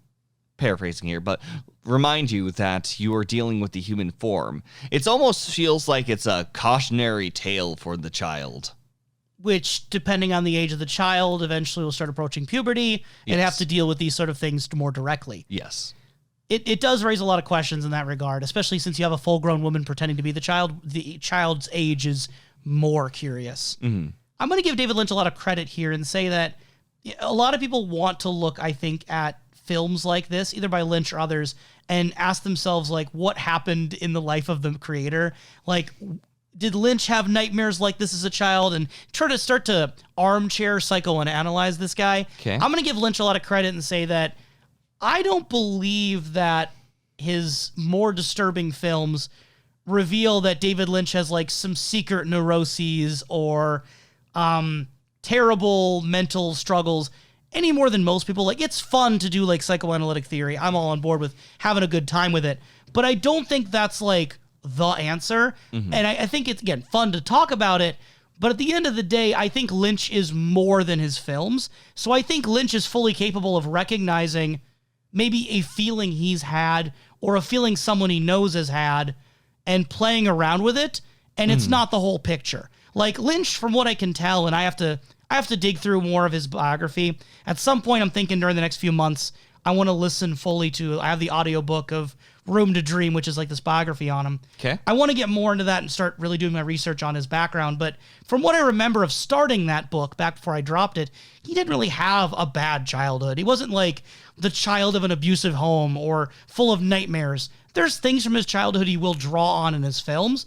paraphrasing here, but remind you that you are dealing with the human form. It almost feels like it's a cautionary tale for the child. Which, depending on the age of the child, eventually will start approaching puberty and have to deal with these sort of things more directly. Yes. It does raise a lot of questions in that regard, especially since you have a full-grown woman pretending to be the child. The child's age is more curious. Mm-hmm. I'm going to give David Lynch a lot of credit here and say that a lot of people want to look, I think, at films like this, either by Lynch or others, and ask themselves, like, what happened in the life of the creator? Like, did Lynch have nightmares like this as a child? And try to start to armchair psychoanalyze this guy. Okay. I'm going to give Lynch a lot of credit and say that I don't believe that his more disturbing films reveal that David Lynch has like some secret neuroses or terrible mental struggles any more than most people. Like, it's fun to do like psychoanalytic theory. I'm all on board with having a good time with it, but I don't think that's like the answer. And I think it's, again, fun to talk about it, but at the end of the day, I think Lynch is more than his films. So I think Lynch is fully capable of recognizing maybe a feeling he's had or a feeling someone he knows has had and playing around with it. And it's not the whole picture. Like Lynch, from what I can tell, and I have to I have to dig through more of his biography. At some point, I'm thinking during the next few months, I want to listen fully to, I have the audiobook of Room to Dream, which is like this biography on him. Okay. I want to get more into that and start really doing my research on his background. But from what I remember of starting that book back before I dropped it, he didn't really have a bad childhood. He wasn't like the child of an abusive home or full of nightmares. There's things from his childhood he will draw on in his films.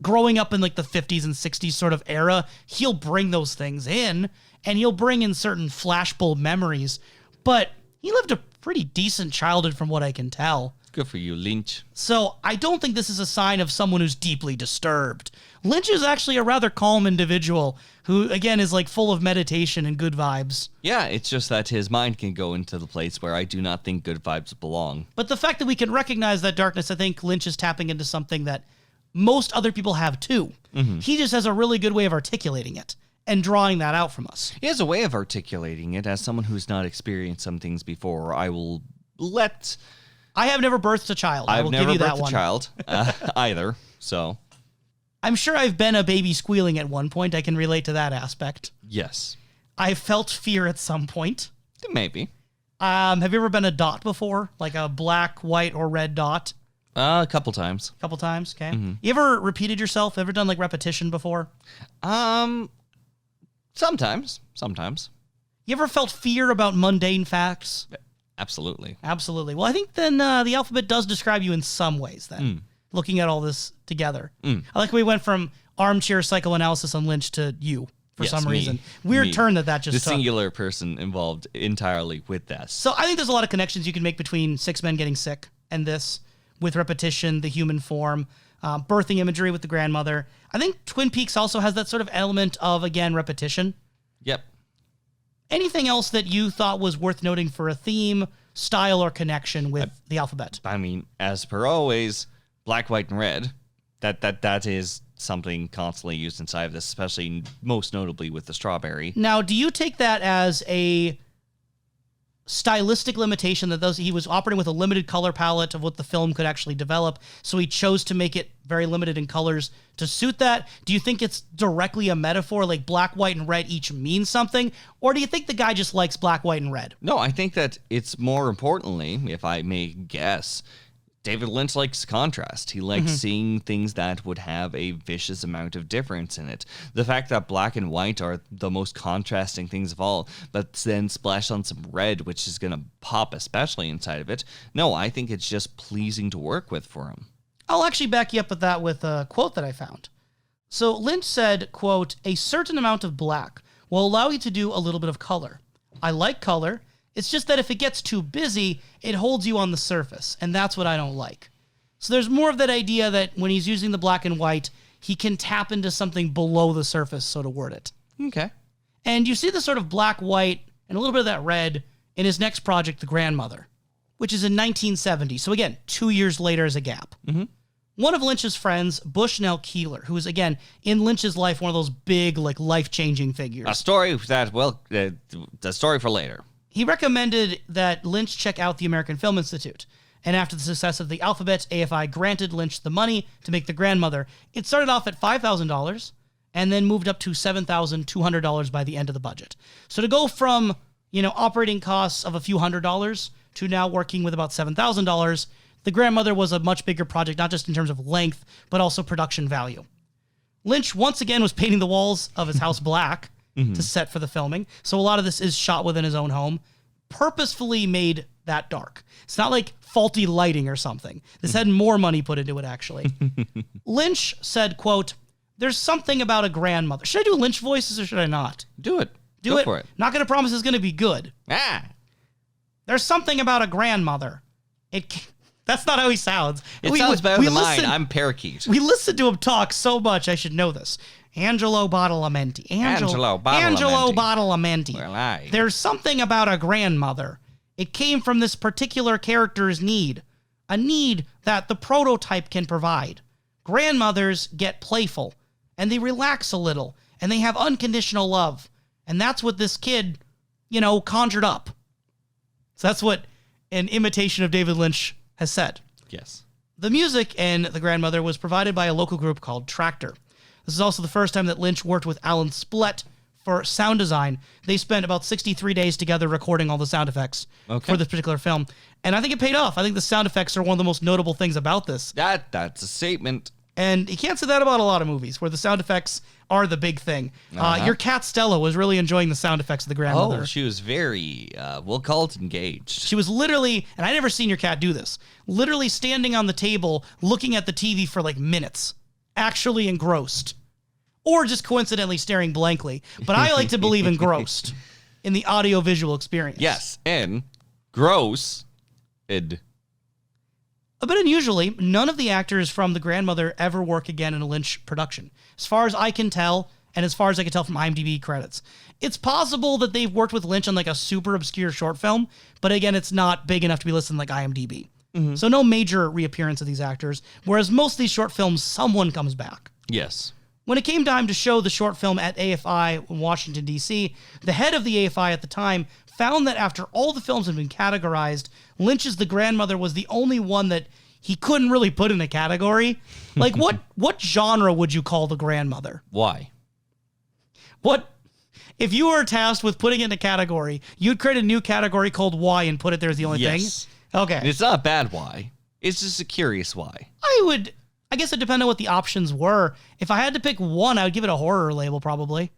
Growing up in like the 50s and 60s sort of era, he'll bring those things in, and he'll bring in certain flashbulb memories. But he lived a pretty decent childhood from what I can tell. Good for you, Lynch. So I don't think this is a sign of someone who's deeply disturbed. Lynch is actually a rather calm individual who, again, is like full of meditation and good vibes. Yeah, it's just that his mind can go into the place where I do not think good vibes belong. But the fact that we can recognize that darkness, I think Lynch is tapping into something that most other people have too. Mm-hmm. He just has a really good way of articulating it and drawing that out from us. He has a way of articulating it. As someone who's not experienced some things before, I will let... I have never birthed a child. I I've will never give you that birthed a one. child either, so... I'm sure I've been a baby squealing at one point. I can relate to that aspect. Yes. I felt fear at some point. Maybe. Have you ever been a dot before? Like a black, white, or red dot? A couple times. A couple times, okay. Mm-hmm. You ever repeated yourself? Ever done like repetition before? Sometimes. You ever felt fear about mundane facts? Absolutely. Absolutely. Well, I think then the alphabet does describe you in some ways then, looking at all this together. I like we went from armchair psychoanalysis on Lynch to you for some reason. Weird turn that just the took. singular person involved entirely with that. So I think there's a lot of connections you can make between Six Men Getting Sick and this, with repetition, the human form, birthing imagery with the grandmother. I think Twin Peaks also has that sort of element of, again, repetition. Yep. Anything else that you thought was worth noting for a theme, style, or connection with the alphabet? I mean, as per always, black, white, and red. That is something constantly used inside of this, especially most notably with the strawberry. Now, do you take that as a stylistic limitation that he was operating with a limited color palette of what the film could actually develop, so he chose to make it very limited in colors to suit that? Do you think it's directly a metaphor, like black, white, and red each mean something? Or do you think the guy just likes black, white, and red? No, I think that it's more importantly, if I may guess, David Lynch likes contrast. He likes seeing things that would have a vicious amount of difference in it. The fact that black and white are the most contrasting things of all, but then splash on some red, which is going to pop especially inside of it. No, I think it's just pleasing to work with for him. I'll actually back you up with that with a quote that I found. So Lynch said, quote, "A certain amount of black will allow you to do a little bit of color. I like color. It's just that if it gets too busy, it holds you on the surface, and that's what I don't like." So there's more of that idea that when he's using the black and white, he can tap into something below the surface, so to word it. Okay. And you see the sort of black, white, and a little bit of that red in his next project, The Grandmother, which is in 1970. So again, 2 years later as a gap. One of Lynch's friends, Bushnell Keeler, who is, again, in Lynch's life, one of those big, like, life-changing figures. A story that, the story for later. He recommended that Lynch check out the American Film Institute. And after the success of the alphabet, AFI granted Lynch the money to make The Grandmother. It started off at $5,000 and then moved up to $7,200 by the end of the budget. So to go from, operating costs of a few $100s to now working with about $7,000, The Grandmother was a much bigger project, not just in terms of length, but also production value. Lynch once again was painting the walls of his house black to set for the filming. So a lot of this is shot within his own home, purposefully made that dark. It's not like faulty lighting or something. This had more money put into it, actually. Lynch said, quote, "There's something about a grandmother." Should I do Lynch voices or should I not? Do it. Do Go it. for it. Not going to promise it's going to be good. There's There's something about a grandmother. That's not how he sounds. It sounds better than mine. I'm parakeet. We listened to him talk so much, I should know this. Angelo Badalamenti. Angelo Badalamenti. Well, There's something about a grandmother. It came from this particular character's need. A need that the prototype can provide. Grandmothers get playful, and they relax a little, and they have unconditional love. And that's what this kid, conjured up. So that's what an imitation of David Lynch has said. Yes. The music in The Grandmother was provided by a local group called Tractor. This is also the first time that Lynch worked with Alan Splett for sound design, they spent about 63 days together recording all the sound effects for this particular film. And I think it paid off. I think the sound effects are one of the most notable things about this. That's a statement. And you can't say that about a lot of movies where the sound effects are the big thing. Your cat Stella was really enjoying the sound effects of the grandmother. Oh, she was very, we'll call it engaged. She was literally, and I never seen your cat do this, literally standing on the table looking at the TV for like minutes, actually engrossed. Or just coincidentally staring blankly. But I like to believe engrossed in the audio-visual experience. Yes, and gross. A bit unusually, none of the actors from The Grandmother ever work again in a Lynch production. As far as I can tell, and as far as I can tell from IMDb credits. It's possible that they've worked with Lynch on like a super obscure short film, but again, it's not big enough to be listed in like IMDb. So no major reappearance of these actors, whereas most of these short films, someone comes back. Yes. When it came time to show the short film at AFI in Washington, D.C., the head of the AFI at the time found that after all the films had been categorized, Lynch's The Grandmother was the only one that he couldn't really put in a category. Like, what genre would you call The Grandmother? Why? What? If you were tasked with putting it in a category, you'd create a new category called Why and put it there as the only thing? Okay. And it's not a bad why. It's just a curious why. I guess it depended on what the options were. If I had to pick one, I would give it a horror label, probably.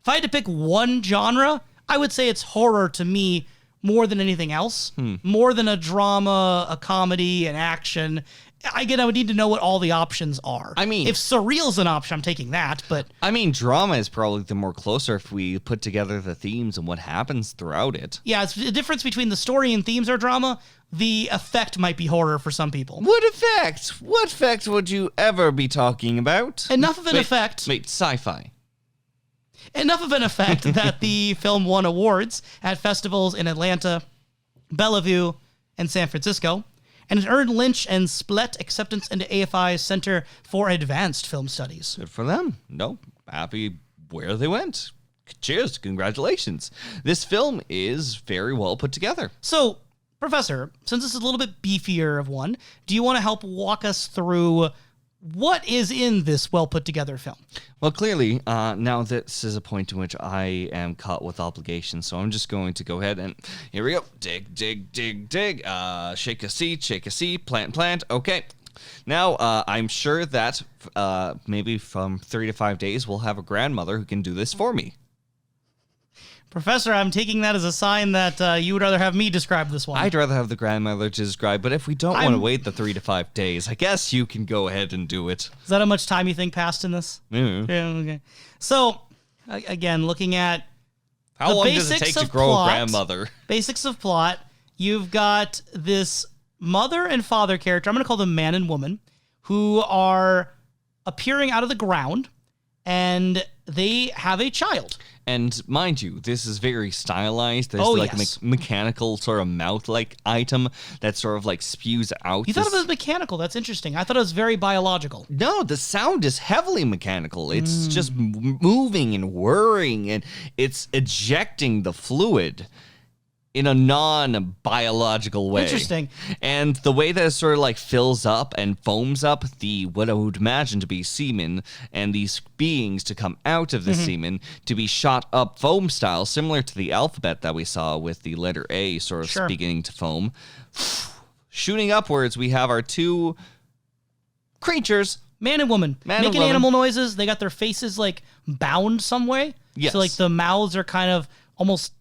If I had to pick one genre, I would say it's horror to me more than anything else. More than a drama, a comedy, an action. Again, I would need to know what all the options are. I mean, if surreal's an option, I'm taking that, but... I mean, drama is probably the more closer if we put together the themes and what happens throughout it. Yeah, it's the difference between the story and themes are drama. The effect might be horror for some people. What effect? What effect would you ever be talking about? Enough of an effect. Wait, sci-fi. Enough of an effect that the film won awards at festivals in Atlanta, Bellevue, and San Francisco, and it earned Lynch and Splet acceptance into AFI's Center for Advanced Film Studies. Good for them. No, happy where they went. Cheers, congratulations. This film is very well put together. So, Professor, since this is a little bit beefier of one, do you want to help walk us through what is in this well-put-together film? Well, clearly, now this is a point in which I am caught with obligations, so I'm just going to go ahead and here we go. Dig, dig, dig, dig. Shake a seed, plant. Okay. Now, I'm sure that maybe from 3 to 5 days, we'll have a grandmother who can do this for me. Professor, I'm taking that as a sign that you would rather have me describe this one. I'd rather have the grandmother to describe, but if we don't want to wait the 3 to 5 days, I guess you can go ahead and do it. Is that how much time you think passed in this? Mm-hmm. Yeah, okay. So, again, looking at how long does it take to grow a grandmother? Basics of plot. You've got this mother and father character, I'm going to call them man and woman, who are appearing out of the ground, and they have a child. And mind you, this is very stylized. There's a mechanical sort of mouth-like item that sort of like spews out. You thought it was mechanical. That's interesting. I thought it was very biological. No, the sound is heavily mechanical. It's just moving and whirring, and it's ejecting the fluid in a non-biological way. Interesting. And the way that it sort of like fills up and foams up the what I would imagine to be semen and these beings to come out of the semen to be shot up foam style, similar to the alphabet that we saw with the letter A sort of beginning to foam. Shooting upwards, we have our two creatures. Man and woman. Making animal noises. They got their faces like bound some way. Yes. So like the mouths are kind of almost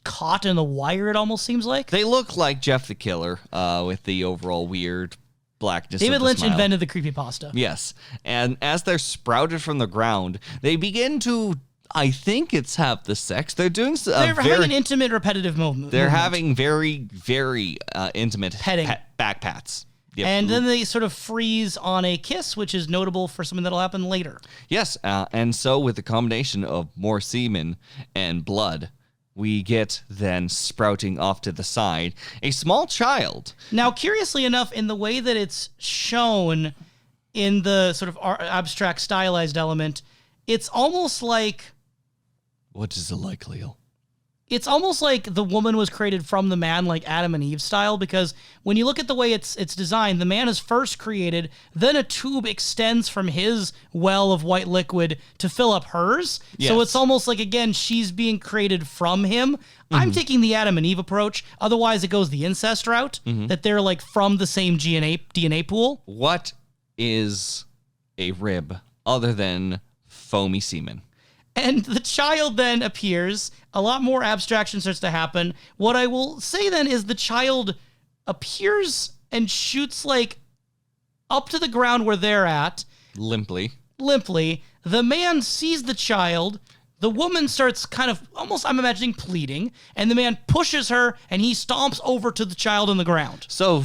caught in the wire, it almost seems like. They look like Jeff the Killer with the overall weird blackness. David Lynch smile. invented the creepypasta. Yes. And as they're sprouted from the ground, they begin to, I think it's have the sex. They're doing they're having an intimate, repetitive movement. They're having very, very intimate petting. Back pats. Yep. And then they sort of freeze on a kiss, which is notable for something that'll happen later. Yes. And so with the combination of more semen and blood, we get then sprouting off to the side a small child. Now, curiously enough, in the way that it's shown in the sort of abstract stylized element, it's almost like... What is it like, Kalil? it's almost like the woman was created from the man, like Adam and Eve style, because when you look at the way it's designed, the man is first created, then a tube extends from his well of white liquid to fill up hers. Yes. So it's almost like, again, she's being created from him. I'm taking the Adam and Eve approach. Otherwise, it goes the incest route, that they're like from the same DNA pool. What is a rib other than foamy semen? And the child then appears. A lot more abstraction starts to happen. What I will say then is the child appears and shoots like up to the ground where they're at. Limply. The man sees the child. The woman starts kind of almost, I'm imagining, pleading. And the man pushes her and he stomps over to the child on the ground. So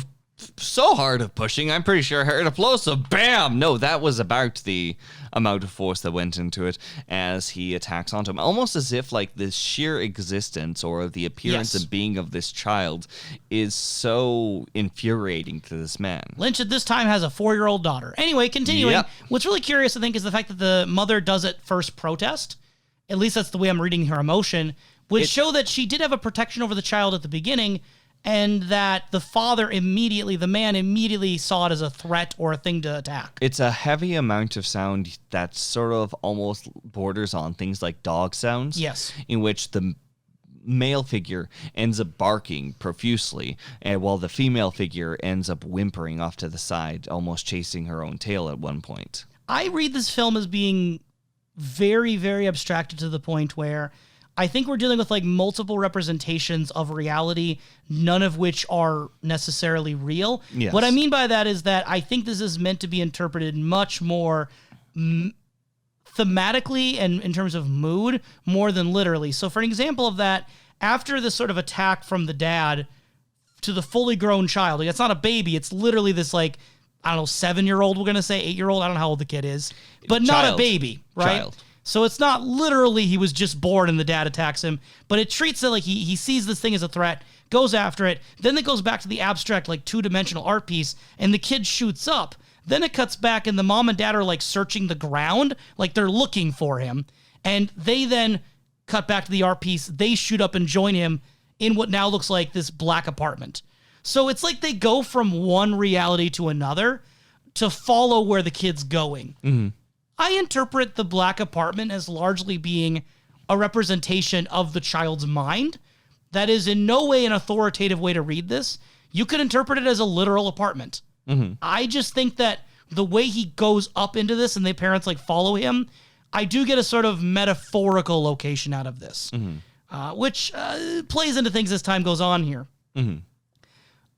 hard of pushing, I'm pretty sure I heard a plosive bam. No, that was about the amount of force that went into it as he attacks onto him. Almost as if like the sheer existence or the appearance and being of this child is so infuriating to this man. Lynch at this time has a 4-year-old daughter. Anyway, continuing. Yep. What's really curious, I think, is the fact that the mother does at first protest. At least that's the way I'm reading her emotion, which show that she did have a protection over the child at the beginning, and that the man immediately saw it as a threat or a thing to attack. It's a heavy amount of sound that sort of almost borders on things like dog sounds. Yes. In which the male figure ends up barking profusely, and while the female figure ends up whimpering off to the side, almost chasing her own tail at one point. I read this film as being very, very abstracted to the point where I think we're dealing with like multiple representations of reality, none of which are necessarily real. Yes. What I mean by that is that I think this is meant to be interpreted much more thematically and in terms of mood more than literally. So for an example of that, after this sort of attack from the dad to the fully grown child, like, it's not a baby, it's literally this like, I don't know, 7-year-old, we're going to say 8-year-old. I don't know how old the kid is, but not a baby, right? Child. So it's not literally he was just bored and the dad attacks him, but it treats it like he sees this thing as a threat, goes after it. Then it goes back to the abstract, like 2-dimensional art piece, and the kid shoots up. Then it cuts back and the mom and dad are like searching the ground, like they're looking for him. And they then cut back to the art piece. They shoot up and join him in what now looks like this black apartment. So it's like they go from one reality to another to follow where the kid's going. Mm-hmm. I interpret the black apartment as largely being a representation of the child's mind. That is in no way an authoritative way to read this. You could interpret it as a literal apartment. Mm-hmm. I just think that the way he goes up into this and the parents like follow him, I do get a sort of metaphorical location out of this, which plays into things as time goes on here. Mm-hmm.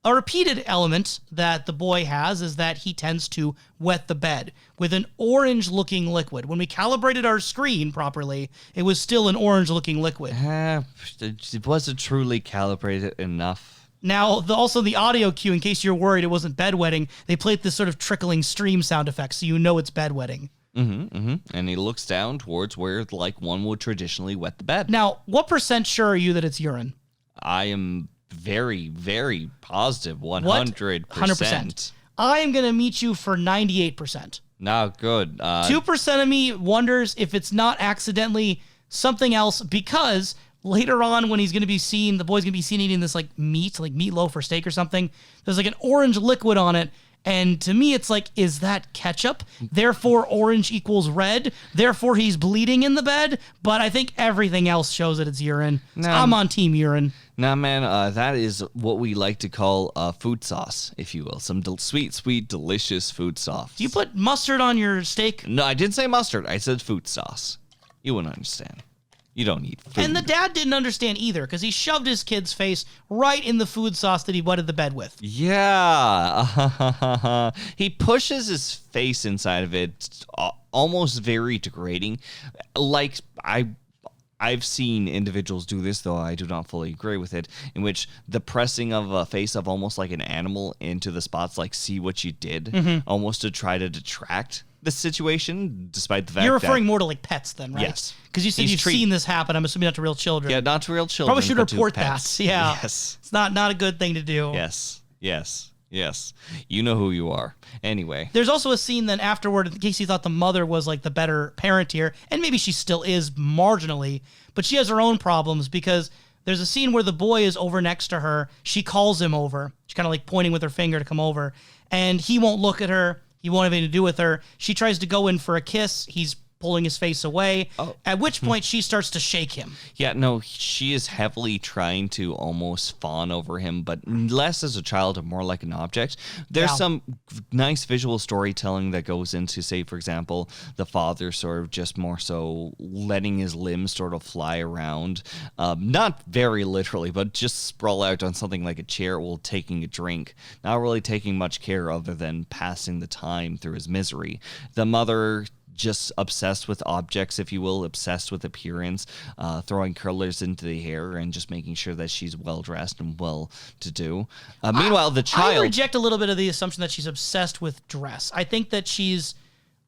A repeated element that the boy has is that he tends to wet the bed with an orange-looking liquid. When we calibrated our screen properly, it was still an orange-looking liquid. It wasn't truly calibrated enough. Now, also the audio cue, in case you're worried it wasn't bedwetting, they played this sort of trickling stream sound effect, so you know it's bedwetting. And he looks down towards where like one would traditionally wet the bed. Now, what % sure are you that it's urine? I am very, very positive, 100%. 100%. I am going to meet you for 98%. No, good. 2% of me wonders if it's not accidentally something else, because later on when he's going to be seen, the boy's going to be seen eating this like meat, like meatloaf or steak or something. There's like an orange liquid on it. And to me, it's like, is that ketchup? Therefore, orange equals red. Therefore, he's bleeding in the bed. But I think everything else shows that it's urine. So I'm on team urine. Nah, man, that is what we like to call food sauce, if you will. Some sweet, delicious food sauce. Do you put mustard on your steak? No, I didn't say mustard. I said food sauce. You wouldn't understand. You don't eat food. And the dad didn't understand either, because he shoved his kid's face right in the food sauce that he wetted the bed with. Yeah. He pushes his face inside of it, almost very degrading. Like, I've seen individuals do this, though I do not fully agree with it, in which the pressing of a face of almost like an animal into the spots, like, see what you did, almost to try to detract the situation, despite the fact that... You're referring more to, like, pets then, right? Yes. Because you said you've seen this happen. I'm assuming not to real children. Yeah, not to real children. Probably should but to report pets. that. Yeah. Yes. It's not a good thing to do. Yes. You know who you are. Anyway. There's also a scene then afterward, in case you thought the mother was like the better parent here, and maybe she still is marginally, but she has her own problems because There's a scene where the boy is over next to her. She calls him over. She's kind of like pointing with her finger to come over. And he won't look at her. He won't have anything to do with her. She tries to go in for a kiss. He's pulling his face away, at which point she starts to shake him. Yeah, no, she is heavily trying to almost fawn over him, but less as a child and more like an object. There's some nice visual storytelling that goes into, say, for example, the father sort of just more so letting his limbs sort of fly around, not very literally, but just sprawl out on something like a chair while taking a drink, not really taking much care other than passing the time through his misery. The mother just obsessed with objects, if you will, obsessed with appearance, throwing curlers into the hair and just making sure that she's well-dressed and well-to-do. Meanwhile, the child... I reject a little bit of the assumption that she's obsessed with dress. I think that she's...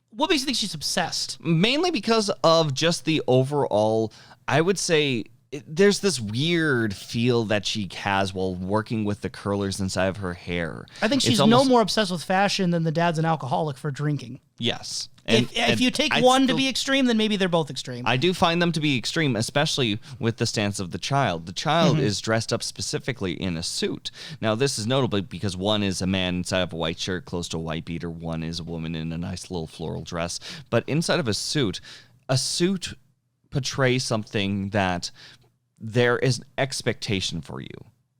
What makes you think she's obsessed? Mainly because of just the overall, I would say... There's this weird feel that she has while working with the curlers inside of her hair. I think she's no more obsessed with fashion than the dad's an alcoholic for drinking. Yes. If you take one to be extreme, then maybe they're both extreme. I do find them to be extreme, especially with the stance of the child. The child is dressed up specifically in a suit. Now, this is notable because one is a man inside of a white shirt close to a white beater. One is a woman in a nice little floral dress. But inside of a suit portrays something that there is an expectation for you.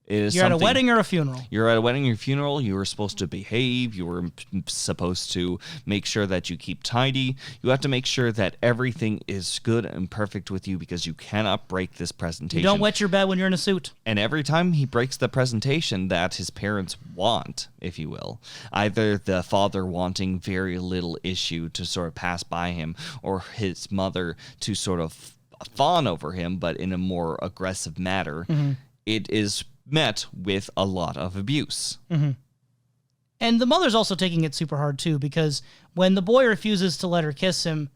You're at a wedding or a funeral. You're at a wedding or a funeral. You were supposed to behave. You were supposed to make sure that you keep tidy. You have to make sure that everything is good and perfect with you because you cannot break this presentation. You don't wet your bed when you're in a suit. And every time he breaks the presentation that his parents want, if you will, either the father wanting very little issue to sort of pass by him or his mother to sort of fawn over him, but in a more aggressive manner, it is met with a lot of abuse. And the mother's also taking it super hard too, because when the boy refuses to let her kiss him,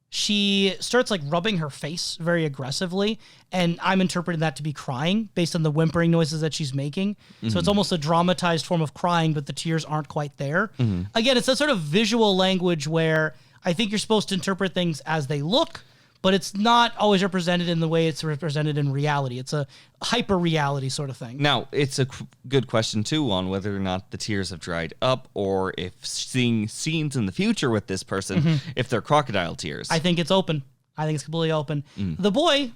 she starts like rubbing her face very aggressively, and I'm interpreting that to be crying based on the whimpering noises that she's making. So it's almost a dramatized form of crying, but the tears aren't quite there. Again, it's that sort of visual language where I think you're supposed to interpret things as they look, but it's not always represented in the way it's represented in reality. It's a hyper-reality sort of thing. Now, it's a good question, too, on whether or not the tears have dried up or if seeing scenes in the future with this person, if they're crocodile tears. I think it's open. I think it's completely open. The boy,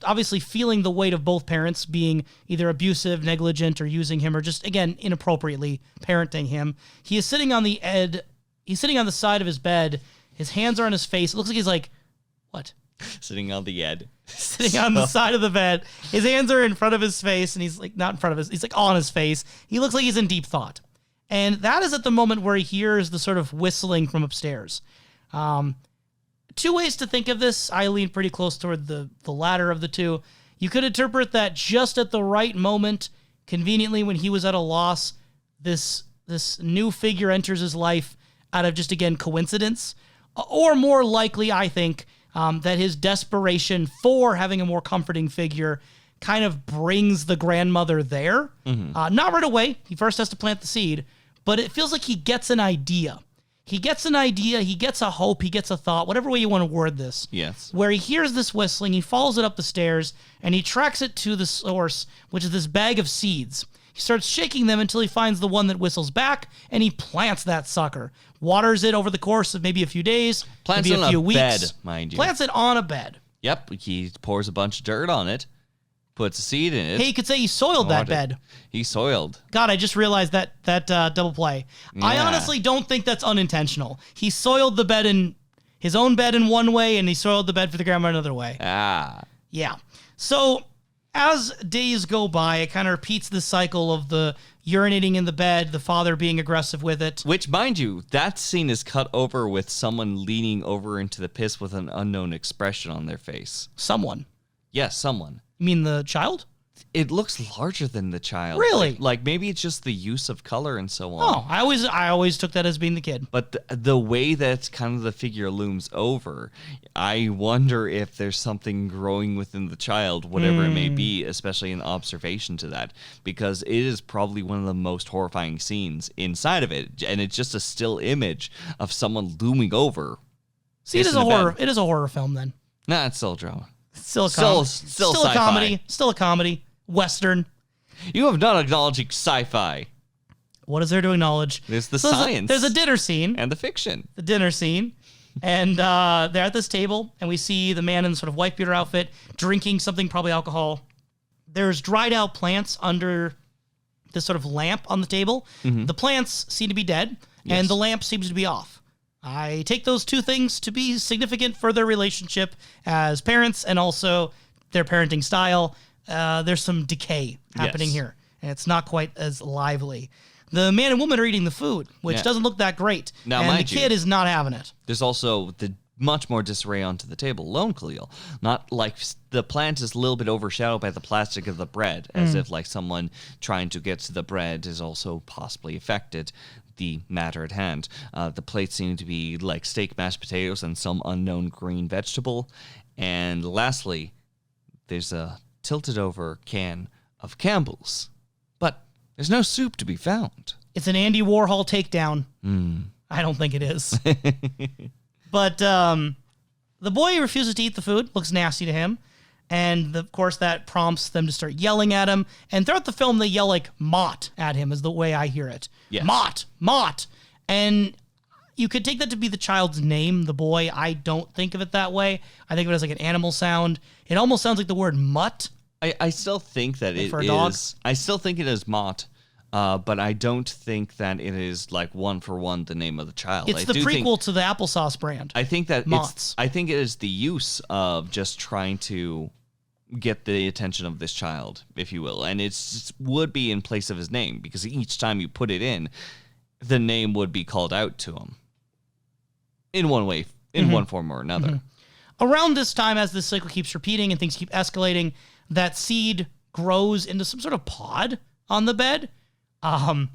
obviously feeling the weight of both parents being either abusive, negligent, or using him, or just, again, inappropriately parenting him, he is sitting on the side of his bed. His hands are on his face. It looks like he's like, what? Sitting on the ed. Sitting on the side of the bed. His hands are in front of his face, and he's like not in front of his, he's like on his face. He looks like he's in deep thought. And that is at the moment where he hears the sort of whistling from upstairs. Two ways to think of this. I lean pretty close toward the latter of the two. You could interpret that just at the right moment, conveniently when he was at a loss, this new figure enters his life out of just, again, coincidence. Or more likely, I think, that his desperation for having a more comforting figure kind of brings the grandmother there. Not right away. He first has to plant the seed, but it feels like he gets an idea. He gets an idea, he gets a hope, he gets a thought, whatever way you want to word this. Yes. Where he hears this whistling, he follows it up the stairs, and he tracks it to the source, which is this bag of seeds. He starts shaking them until he finds the one that whistles back, and he plants that sucker. Waters it over the course of maybe a few days, plants maybe a few weeks. Bed, mind you. Plants it on a bed. Yep, he pours a bunch of dirt on it, puts a seed in it. Hey, you could say he soiled that bed. He soiled. God, I just realized that double play. Yeah. I honestly don't think that's unintentional. He soiled the bed in his own bed in one way, and he soiled the bed for the grandma another way. Yeah. So as days go by, it kind of repeats the cycle of the urinating in the bed, the father being aggressive with it. Which, mind you, that scene is cut over with someone leaning over into the piss with an unknown expression on their face. Someone? Yes, someone. You mean the child? It looks larger than the child. Really? Like maybe it's just the use of color and so on. Oh, I always took that as being the kid. But the way that kind of the figure looms over, I wonder if there's something growing within the child, whatever it may be, especially in observation to that, because it is probably one of the most horrifying scenes inside of it, and it's just a still image of someone looming over. See, it is a horror film then. Nah, it's still drama. Still a Still still a comedy. Still a comedy. Western. You have not acknowledged sci-fi. What is there to acknowledge? There's the So science. There's a dinner scene. And the fiction. The dinner scene. And they're at this table, and we see the man in the sort of wife beater outfit drinking something, probably alcohol. There's dried out plants under this sort of lamp on the table. Mm-hmm. The plants seem to be dead, and the lamp seems to be off. I take those two things to be significant for their relationship as parents and also their parenting style. There's some decay happening here, and it's not quite as lively. The man and woman are eating the food, which doesn't look that great. Now, and the mind you, kid is not having it. There's also the much more disarray onto the table alone, Kalil. Not like the plant is a little bit overshadowed by the plastic of the bread, as if like someone trying to get to the bread is also possibly affected the matter at hand. The plates seem to be like steak, mashed potatoes, and some unknown green vegetable. And lastly, there's a tilted over can of Campbell's. But there's no soup to be found. It's an Andy Warhol takedown. I don't think it is. But the boy refuses to eat the food, looks nasty to him. And of course, that prompts them to start yelling at him. And throughout the film, they yell like "Mott" at him, is the way I hear it. Yes. Mott, Mott. And you could take that to be the child's name, the boy. I don't think of it that way. I think of it as like an animal sound. It almost sounds like the word mutt. I still think that it for a dog? is. I still think it is Mott, but I don't think that it is like one for one the name of the child. It's the prequel to the applesauce brand. I think that Mott's. I think it is the use of just trying to get the attention of this child, if you will, and it would be in place of his name because each time you put it in, the name would be called out to him in one way, in one form or another. Around this time, as this cycle keeps repeating and things keep escalating, that seed grows into some sort of pod on the bed. And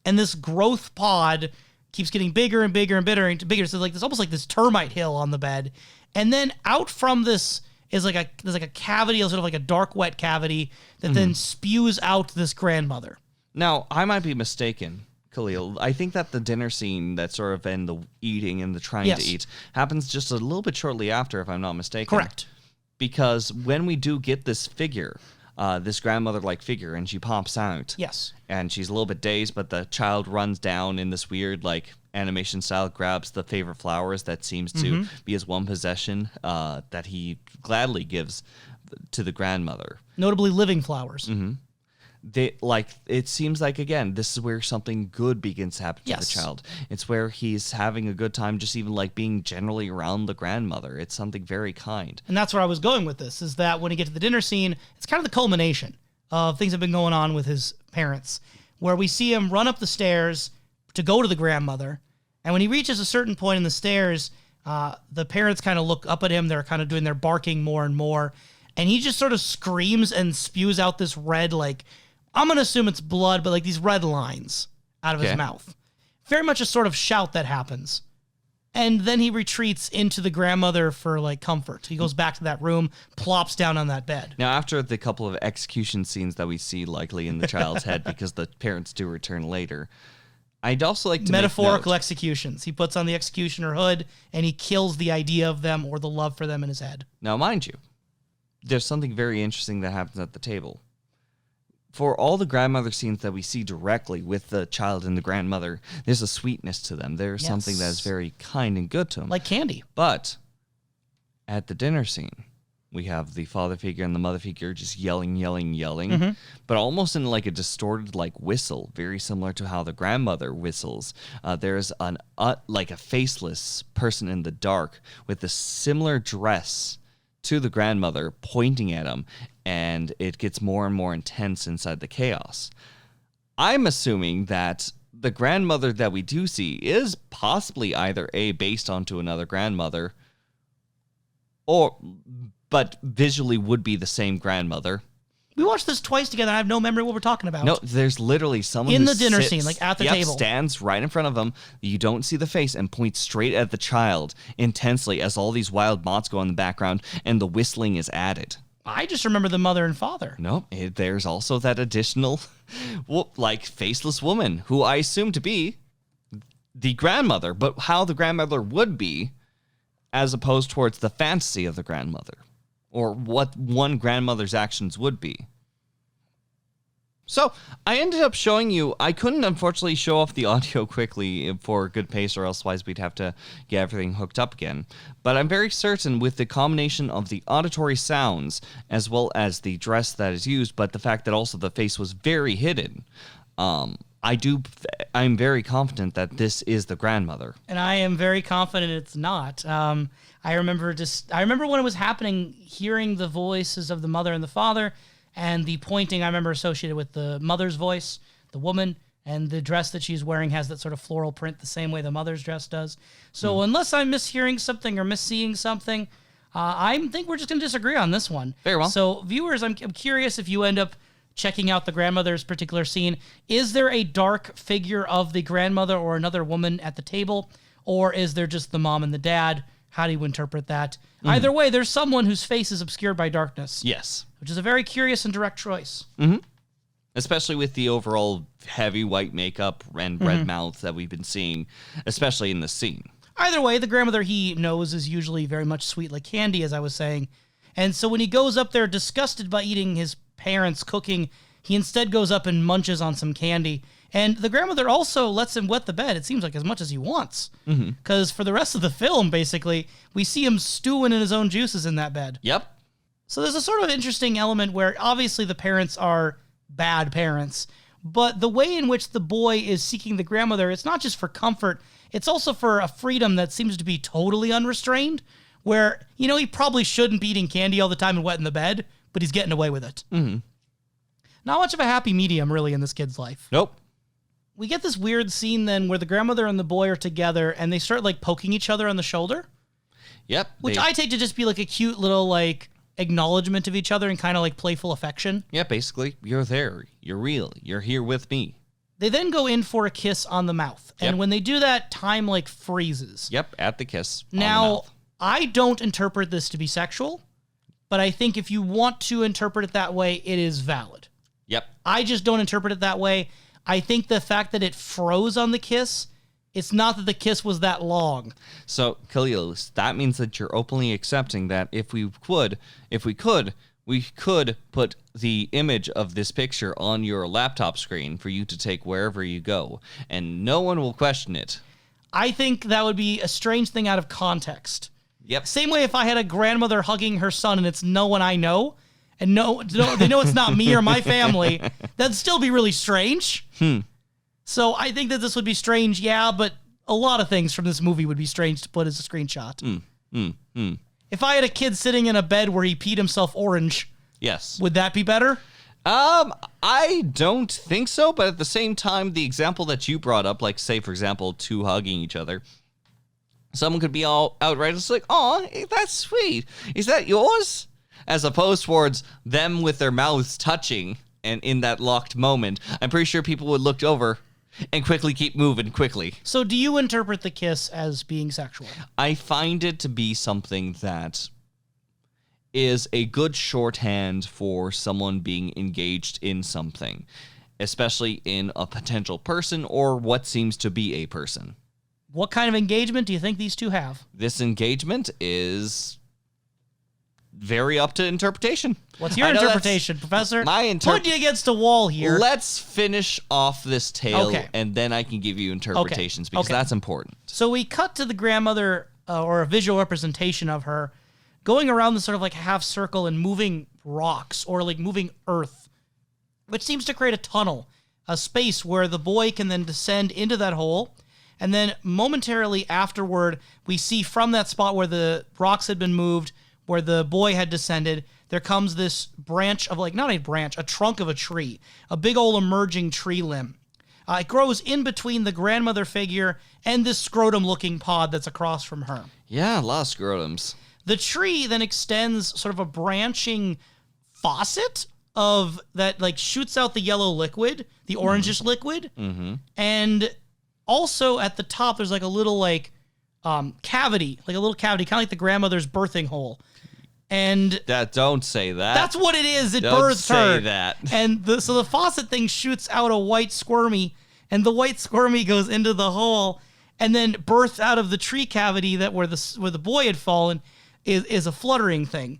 this growth pod keeps getting bigger and bigger and bigger. So like there's almost like this termite hill on the bed. And then out from this is there's like a cavity, sort of like a dark, wet cavity that then spews out this grandmother. Now, I might be mistaken, Kalil. I think that the dinner scene that sort of and the eating and the trying to eat happens just a little bit shortly after, if I'm not mistaken. Correct. Because when we do get this figure, this grandmother-like figure, and she pops out. Yes. And she's a little bit dazed, but the child runs down in this weird, like, animation style, grabs the favorite flowers that seems to be his one possession that he gladly gives to the grandmother. Notably living flowers. It seems like, again, this is where something good begins to happen to the child. It's where he's having a good time, just even like being generally around the grandmother. It's something very kind. And that's where I was going with this, is that when you get to the dinner scene, it's kind of the culmination of things that have been going on with his parents, where we see him run up the stairs to go to the grandmother. And when he reaches a certain point in the stairs, the parents kind of look up at him. They're kind of doing their barking more and more. And he just sort of screams and spews out this red, like, I'm going to assume it's blood, but like these red lines out of his mouth. Very much a sort of shout that happens. And then he retreats into the grandmother for like comfort. He goes back to that room, plops down on that bed. Now, after the couple of execution scenes that we see likely in the child's head, because the parents do return later, I'd also like to metaphorical executions. He puts on the executioner hood and he kills the idea of them or the love for them in his head. Now, mind you, there's something very interesting that happens at the table. For all the grandmother scenes that we see directly with the child and the grandmother, there's a sweetness to them. There's something that is very kind and good to them. Like candy. But at the dinner scene, we have the father figure and the mother figure just yelling, but almost in like a distorted like whistle, very similar to how the grandmother whistles. There's like a faceless person in the dark with a similar dress to the grandmother pointing at him, and it gets more and more intense inside the chaos. I'm assuming that the grandmother that we do see is possibly either based onto another grandmother, but visually would be the same grandmother. We watched this twice together. I have no memory of what we're talking about. No, there's literally someone in who the dinner sits, scene, like at the table, stands right in front of him. You don't see the face and points straight at the child intensely as all these wild moths go in the background and the whistling is added. I just remember the mother and father. No, there's also that additional, like, faceless woman who I assume to be the grandmother, but how the grandmother would be as opposed towards the fantasy of the grandmother. or what one grandmother's actions would be. So I ended up showing you, I couldn't unfortunately show off the audio quickly for good pace, or elsewise we'd have to get everything hooked up again. But I'm very certain with the combination of the auditory sounds as well as the dress that is used, but the fact that also the face was very hidden, I'm very confident that this is the grandmother. And I am very confident it's not. I remember when it was happening, hearing the voices of the mother and the father, and the pointing I remember associated with the mother's voice, the woman, and the dress that she's wearing has that sort of floral print the same way the mother's dress does. So unless I'm mishearing something or misseeing something, I think we're just going to disagree on this one. Very well. So viewers, I'm curious if you end up checking out the grandmother's particular scene. Is there a dark figure of the grandmother or another woman at the table? Or is there just the mom and the dad? How do you interpret that? Either way, there's someone whose face is obscured by darkness. Yes. Which is a very curious and direct choice. Especially with the overall heavy white makeup and red mouth that we've been seeing, especially in the scene. Either way, the grandmother he knows is usually very much sweet like candy, as I was saying. And so when he goes up there disgusted by eating his parents' cooking, he instead goes up and munches on some candy. And the grandmother also lets him wet the bed, it seems like, as much as he wants. Because for the rest of the film, basically, we see him stewing in his own juices in that bed. Yep. So there's a sort of interesting element where obviously the parents are bad parents, but the way in which the boy is seeking the grandmother, it's not just for comfort, it's also for a freedom that seems to be totally unrestrained, where, you know, he probably shouldn't be eating candy all the time and wetting the bed, but he's getting away with it. Not much of a happy medium, really, in this kid's life. Nope. We get this weird scene then where the grandmother and the boy are together and they start like poking each other on the shoulder. Yep. Which I take to just be like a cute little like acknowledgement of each other and kind of like playful affection. Yeah, basically, you're there. You're real. You're here with me. They then go in for a kiss on the mouth. And when they do that, time like freezes. Yep, at the kiss. On Now, the mouth. I don't interpret this to be sexual, but I think if you want to interpret it that way, it is valid. Yep. I just don't interpret it that way. I think the fact that it froze on the kiss, it's not that the kiss was that long. So, Kalil, that means that you're openly accepting that if we could put the image of this picture on your laptop screen for you to take wherever you go, and no one will question it. I think that would be a strange thing out of context. Yep. Same way if I had a grandmother hugging her son and it's no one I know, and they know it's not me or my family, that'd still be really strange. So I think that this would be strange, yeah, but a lot of things from this movie would be strange to put as a screenshot. If I had a kid sitting in a bed where he peed himself orange, Yes. would that be better? I don't think so, but at the same time, the example that you brought up, like, say, for example, two hugging each other, someone could be all outright just like, "Aw, that's sweet. Is that yours?" As opposed towards them with their mouths touching, and in that locked moment, I'm pretty sure people would look over and quickly keep moving quickly. So do you interpret the kiss as being sexual? I find it to be something that is a good shorthand for someone being engaged in something, especially in a potential person or what seems to be a person. What kind of engagement do you think these two have? This engagement is very up to interpretation. What's your interpretation, Professor? Put you against a wall here. Let's finish off this tale, Okay. and then I can give you interpretations, because that's important. So we cut to the grandmother, or a visual representation of her, going around the sort of like half circle and moving rocks or like moving earth, which seems to create a tunnel, a space where the boy can then descend into that hole. And then momentarily afterward, we see from that spot where the rocks had been moved, where the boy had descended, there comes this branch of like, not a branch, a trunk of a tree, a big old emerging tree limb. It grows in between the grandmother figure and this scrotum-looking pod that's across from her. Yeah, a lot of scrotums. The tree then extends sort of a branching faucet of that like shoots out the yellow liquid, the orangish liquid. And also at the top, there's like a little like cavity, kind of like the grandmother's birthing hole. And Don't say that. that's what it is. It Don't birthed her. say that. And so the faucet thing shoots out a white squirmy, and the white squirmy goes into the hole, and then birthed out of the tree cavity that where the boy had fallen is a fluttering thing.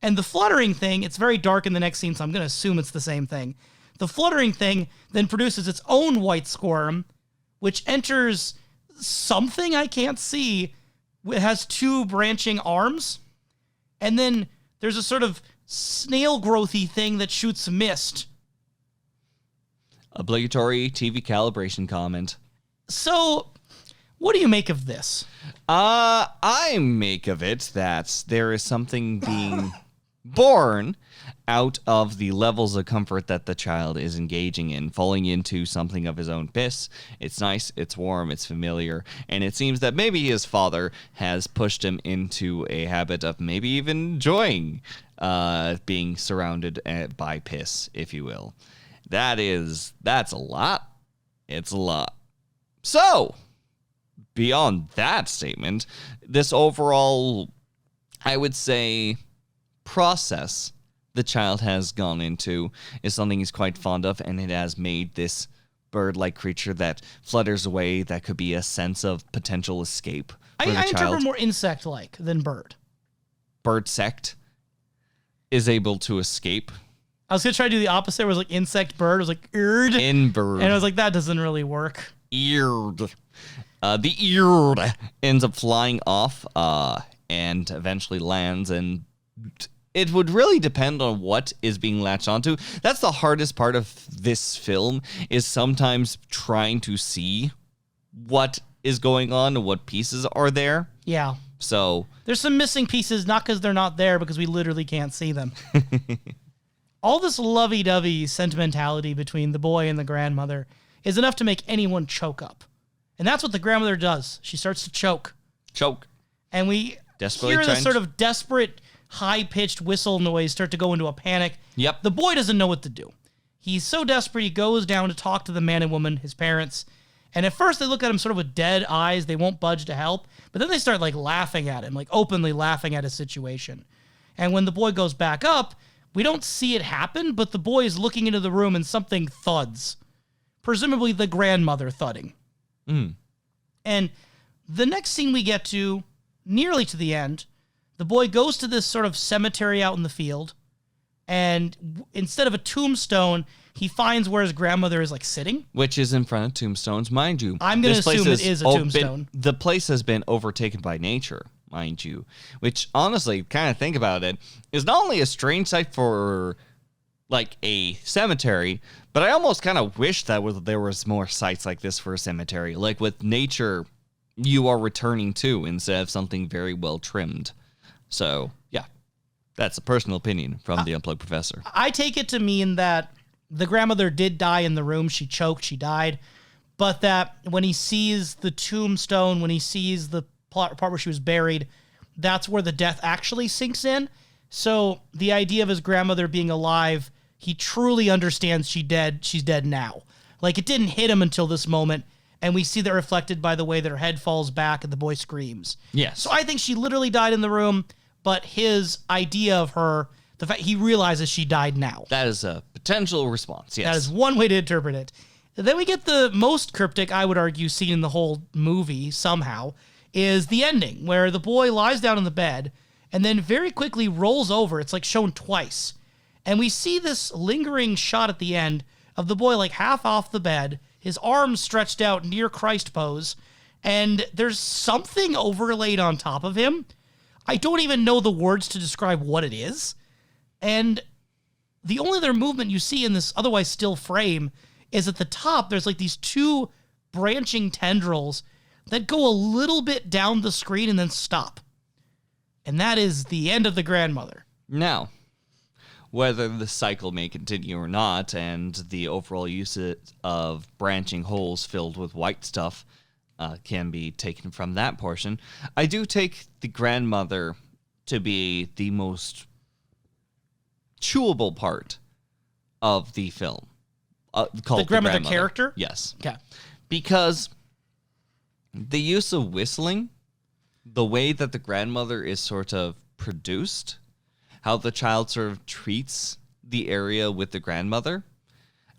And the fluttering thing, it's very dark in the next scene, so I'm going to assume it's the same thing. The fluttering thing then produces its own white squirm, which enters something I can't see. It has 2 branching arms. And then there's a sort of snail growthy thing that shoots mist. Obligatory TV calibration comment. So, what do you make of this? I make of it that there is something being born out of the levels of comfort that the child is engaging in, falling into something of his own piss. It's nice, it's warm, it's familiar, and it seems that maybe his father has pushed him into a habit of maybe even enjoying being surrounded by piss, if you will. That's a lot. It's a lot. So, beyond that statement, this overall, I would say, process the child has gone into is something he's quite fond of, and it has made this bird-like creature that flutters away that could be a sense of potential escape for the I child. interpret more insect-like than bird. Bird sect is able to escape. I was going to try to do the opposite, where it was like insect bird. It was like eared. In bird. And I was like, that doesn't really work. Eared. The eared ends up flying off and eventually lands, and it would really depend on what is being latched onto. That's the hardest part of this film, is sometimes trying to see what is going on and what pieces are there. Yeah. So there's some missing pieces, not because they're not there, because we literally can't see them. All this lovey-dovey sentimentality between the boy and the grandmother is enough to make anyone choke up. And that's what the grandmother does. She starts to choke. And we hear this sort of desperate, high-pitched whistle noise start to go into a panic. Yep. The boy doesn't know what to do. He's so desperate, he goes down to talk to the man and woman, his parents. And at first they look at him sort of with dead eyes. They won't budge to help. But then they start like laughing at him, like openly laughing at his situation. And when the boy goes back up, we don't see it happen, but the boy is looking into the room and something thuds. Presumably the grandmother thudding. And the next scene we get to, nearly to the end, the boy goes to this sort of cemetery out in the field, and instead of a tombstone, he finds where his grandmother is like sitting. Which is in front of tombstones, mind you. I'm going to assume it is a tombstone. The place has been overtaken by nature, mind you. Which, honestly, kind of think about it, is not only a strange sight for like a cemetery, but I almost kind of wish that there was more sites like this for a cemetery. Like with nature, you are returning to instead of something very well trimmed. So, yeah, that's a personal opinion from the Unplugged Professor. I take it to mean that the grandmother did die in the room. She choked, she died. But that when he sees the tombstone, when he sees the part where she was buried, that's where the death actually sinks in. So the idea of his grandmother being alive, he truly understands she's dead now. Like, it didn't hit him until this moment, and we see that reflected by the way that her head falls back and the boy screams. Yes. So I think she literally died in the room, but his idea of her, the fact he realizes she died now. That is a potential response, yes. That is one way to interpret it. Then we get the most cryptic, I would argue, scene in the whole movie, somehow, is the ending, where the boy lies down in the bed and then very quickly rolls over. It's like shown twice. And we see this lingering shot at the end of the boy like half off the bed, his arms stretched out near Christ pose, and there's something overlaid on top of him. I don't even know the words to describe what it is. And the only other movement you see in this otherwise still frame is at the top, there's like these 2 branching tendrils that go a little bit down the screen and then stop. And that is the end of the grandmother. Now, whether the cycle may continue or not, and the overall use of branching holes filled with white stuff can be taken from that portion, I do take the grandmother to be the most chewable part of the film. Called The grandmother character? Yes. Okay. Because the use of whistling, the way that the grandmother is sort of produced, how the child sort of treats the area with the grandmother,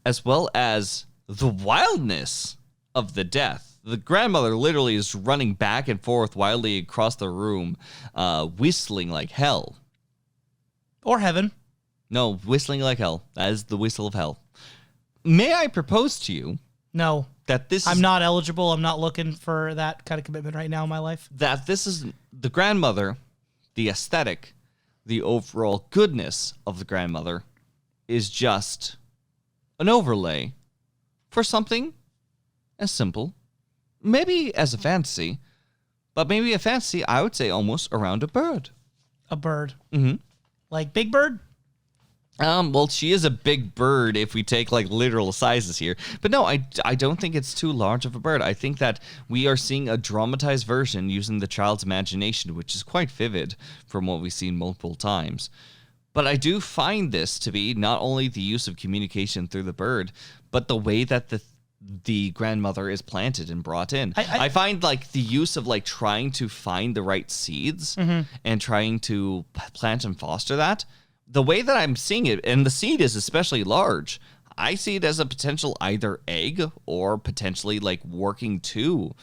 as well as the wildness of the death. The grandmother literally is running back and forth wildly across the room, whistling like hell. Or heaven. No, whistling like hell. That is the whistle of hell. May I propose to you No. that I'm not eligible. I'm not looking for that kind of commitment right now in my life. That this is the grandmother, the aesthetic, the overall goodness of the grandmother is just an overlay for something as simple, maybe as a fantasy, but maybe a fantasy, I would say almost around a bird. A bird. Mm-hmm. Like Big Bird? Well, she is a big bird if we take like literal sizes here. But no, I don't think it's too large of a bird. I think that we are seeing a dramatized version using the child's imagination, which is quite vivid from what we've seen multiple times. But I do find this to be not only the use of communication through the bird, but the way that the grandmother is planted and brought in. I find like the use of like trying to find the right seeds and trying to plant and foster that. The way that I'm seeing it, and the seed is especially large, I see it as a potential either egg or potentially like working to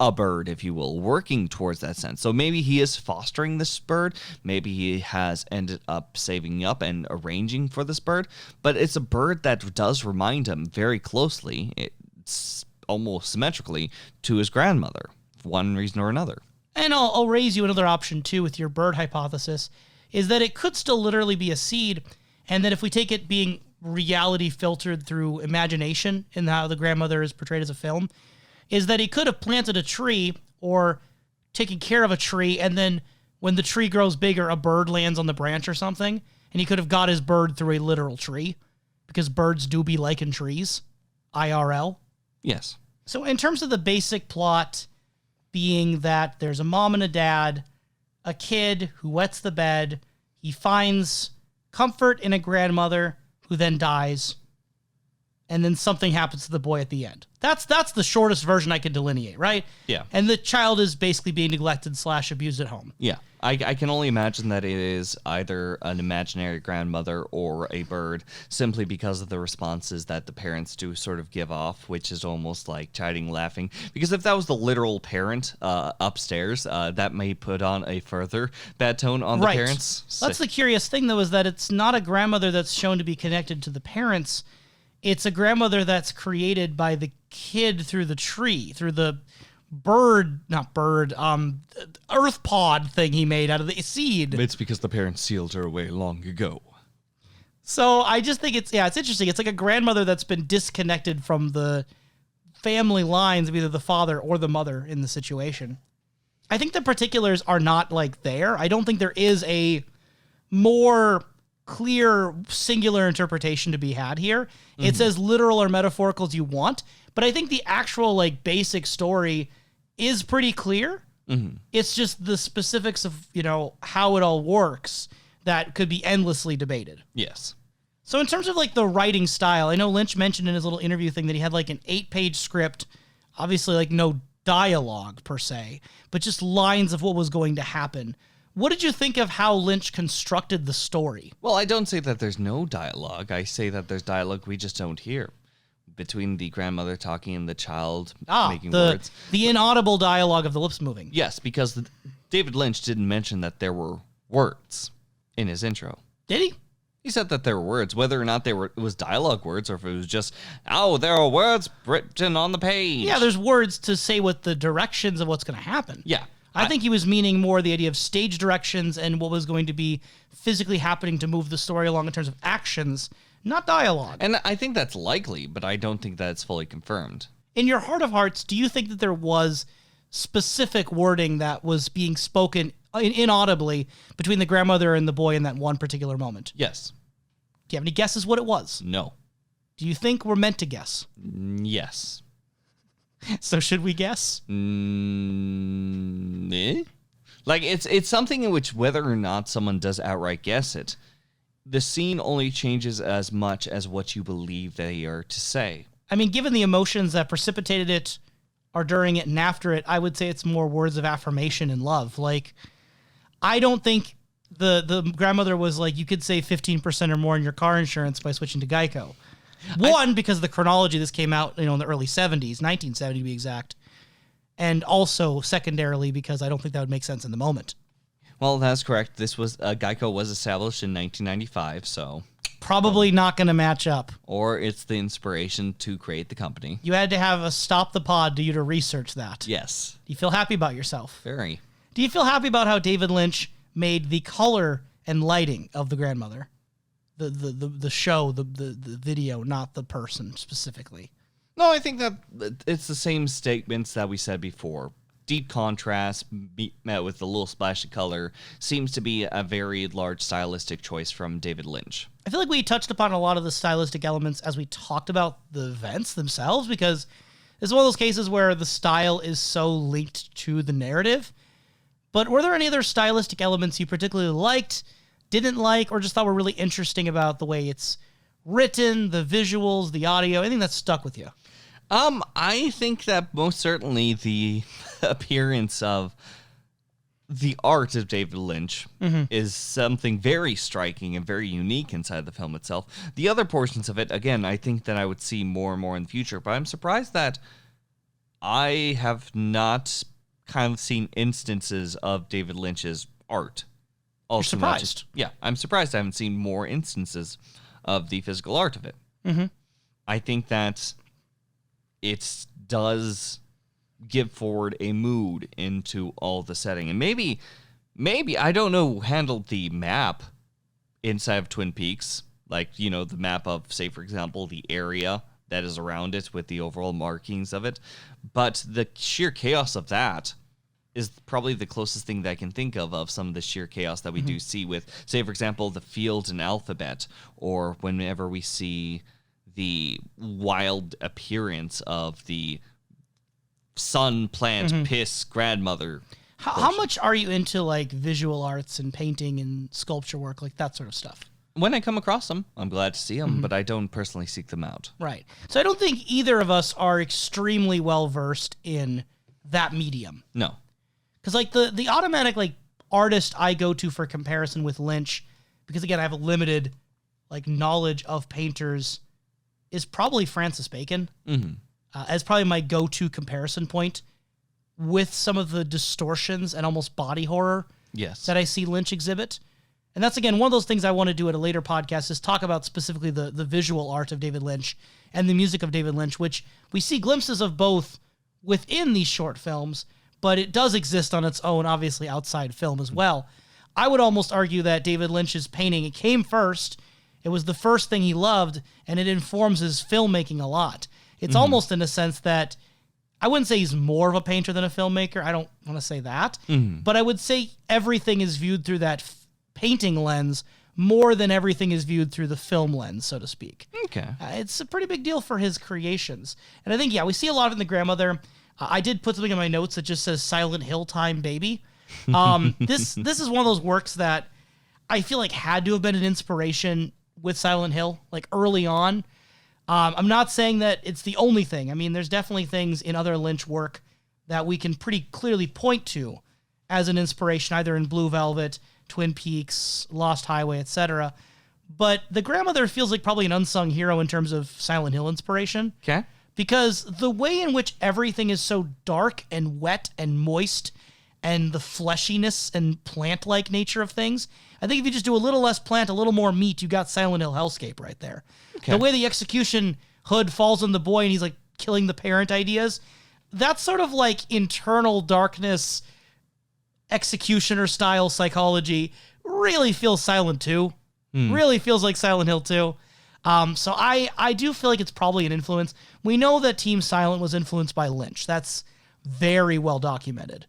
a bird, if you will, working towards that sense. So maybe he is fostering this bird. Maybe he has ended up saving up and arranging for this bird. But it's a bird that does remind him very closely, it's almost symmetrically, to his grandmother, for one reason or another. And I'll raise you another option, too, with your bird hypothesis, is that it could still literally be a seed, and that if we take it being reality filtered through imagination in how the grandmother is portrayed as a film, is that he could have planted a tree or taken care of a tree, and then when the tree grows bigger, a bird lands on the branch or something, and he could have got his bird through a literal tree, because birds do be liking trees, IRL. Yes. So in terms of the basic plot being that there's a mom and a dad, a kid who wets the bed, he finds comfort in a grandmother who then dies, and then something happens to the boy at the end. That's the shortest version I can delineate, right? Yeah. And the child is basically being neglected / abused at home. Yeah. I can only imagine that it is either an imaginary grandmother or a bird, simply because of the responses that the parents do sort of give off, which is almost like chiding, laughing. Because if that was the literal parent upstairs, that may put on a further bad tone on the parents. That's the curious thing, though, is that it's not a grandmother that's shown to be connected to the parents. It's a grandmother that's created by the kid through the tree, through the earth pod thing he made out of the seed. It's because the parents sealed her away long ago. So I just think it's interesting. It's like a grandmother that's been disconnected from the family lines of either the father or the mother in the situation. I think the particulars are not like there. I don't think there is a more clear singular interpretation to be had here. Mm-hmm. It's as literal or metaphorical as you want, but I think the actual like basic story is pretty clear. Mm-hmm. It's just the specifics of, how it all works that could be endlessly debated. Yes. So in terms of like the writing style, I know Lynch mentioned in his little interview thing that he had like an 8-page script, obviously like no dialogue per se, but just lines of what was going to happen. What did you think of how Lynch constructed the story? Well, I don't say that there's no dialogue. I say that there's dialogue we just don't hear between the grandmother talking and the child making words. The inaudible dialogue of the lips moving. Yes, because David Lynch didn't mention that there were words in his intro. Did he? He said that there were words, whether or not it was dialogue words or if it was just, there are words written on the page. Yeah, there's words to say what the directions of what's going to happen. Yeah. I think he was meaning more the idea of stage directions and what was going to be physically happening to move the story along in terms of actions, not dialogue. And I think that's likely, but I don't think that's fully confirmed. In your heart of hearts, do you think that there was specific wording that was being spoken inaudibly between the grandmother and the boy in that one particular moment? Yes. Do you have any guesses what it was? No. Do you think we're meant to guess? Yes. So should we guess? Like, it's something in which whether or not someone does outright guess it, the scene only changes as much as what you believe they are to say. I mean, given the emotions that precipitated it, or during it and after it, I would say it's more words of affirmation and love. Like, I don't think the grandmother was like, you could save 15% or more in your car insurance by switching to Geico. One, because of the chronology, this came out, in the early 70s, 1970 to be exact. And also, secondarily, because I don't think that would make sense in the moment. Well, that's correct. This was Geico was established in 1995, so Probably not going to match up. or it's the inspiration to create the company. You had to have a stop the pod to you to research that. Yes, Do you feel happy about yourself? very. Do you feel happy about how David Lynch made the color and lighting of the grandmother? The show, the video, not the person specifically. No, I think that it's the same statements that we said before. Deep contrast met with a little splash of color seems to be a very large stylistic choice from David Lynch. I feel like we touched upon a lot of the stylistic elements as we talked about the events themselves, because it's one of those cases where the style is so linked to the narrative. But were there any other stylistic elements you particularly liked, didn't like, or just thought were really interesting about the way it's written, the visuals, the audio, anything that stuck with you? I think that most certainly the appearance of the art of David Lynch is something very striking and very unique inside the film itself. The other portions of it, again, I think that I would see more and more in the future, but I'm surprised that I have not kind of seen instances of David Lynch's art. Also, You're not surprised? Yeah, I'm surprised I haven't seen more instances of the physical art of it. I think that it does give forward a mood into all the setting. And maybe, I don't know, handled the map inside of Twin Peaks, like, the map of, say, for example, the area that is around it with the overall markings of it. But the sheer chaos of that is probably the closest thing that I can think of some of the sheer chaos that we do see with, say, for example, the field and alphabet, or whenever we see the wild appearance of the sun, plant, piss, grandmother. How much are you into like visual arts and painting and sculpture work, like that sort of stuff? When I come across them, I'm glad to see them, but I don't personally seek them out. Right. So I don't think either of us are extremely well versed in that medium. No. Because like the automatic like artist I go to for comparison with Lynch, because again I have a limited like knowledge of painters, is probably Francis Bacon. As probably my go-to comparison point with some of the distortions and almost body horror that I see Lynch exhibit. And that's, again, one of those things I want to do at a later podcast is talk about specifically the visual art of David Lynch and the music of David Lynch, which we see glimpses of both within these short films, but it does exist on its own, obviously, outside film as well. I would almost argue that David Lynch's painting, it came first, it was the first thing he loved, and it informs his filmmaking a lot. It's almost in a sense that I wouldn't say he's more of a painter than a filmmaker. I don't want to say that. But I would say everything is viewed through that painting lens more than everything is viewed through the film lens, so to speak. Okay. It's a pretty big deal for his creations. And I think, we see a lot of it in The Grandmother. I did put something in my notes that just says Silent Hill time, baby. This is one of those works that I feel like had to have been an inspiration with Silent Hill, like early on. I'm not saying that it's the only thing. I mean, there's definitely things in other Lynch work that we can pretty clearly point to as an inspiration, either in Blue Velvet, Twin Peaks, Lost Highway, etc. But The Grandmother feels like probably an unsung hero in terms of Silent Hill inspiration. Okay. Because the way in which everything is so dark and wet and moist, and the fleshiness and plant-like nature of things, I think if you just do a little less plant, a little more meat, you got Silent Hill hellscape right there. Okay. The way the execution hood falls on the boy and he's like killing the parent ideas, that's sort of like internal darkness, executioner style psychology. Really feels Silent 2. Really feels like Silent Hill 2. So I do feel like it's probably an influence. We know that Team Silent was influenced by Lynch. That's very well documented.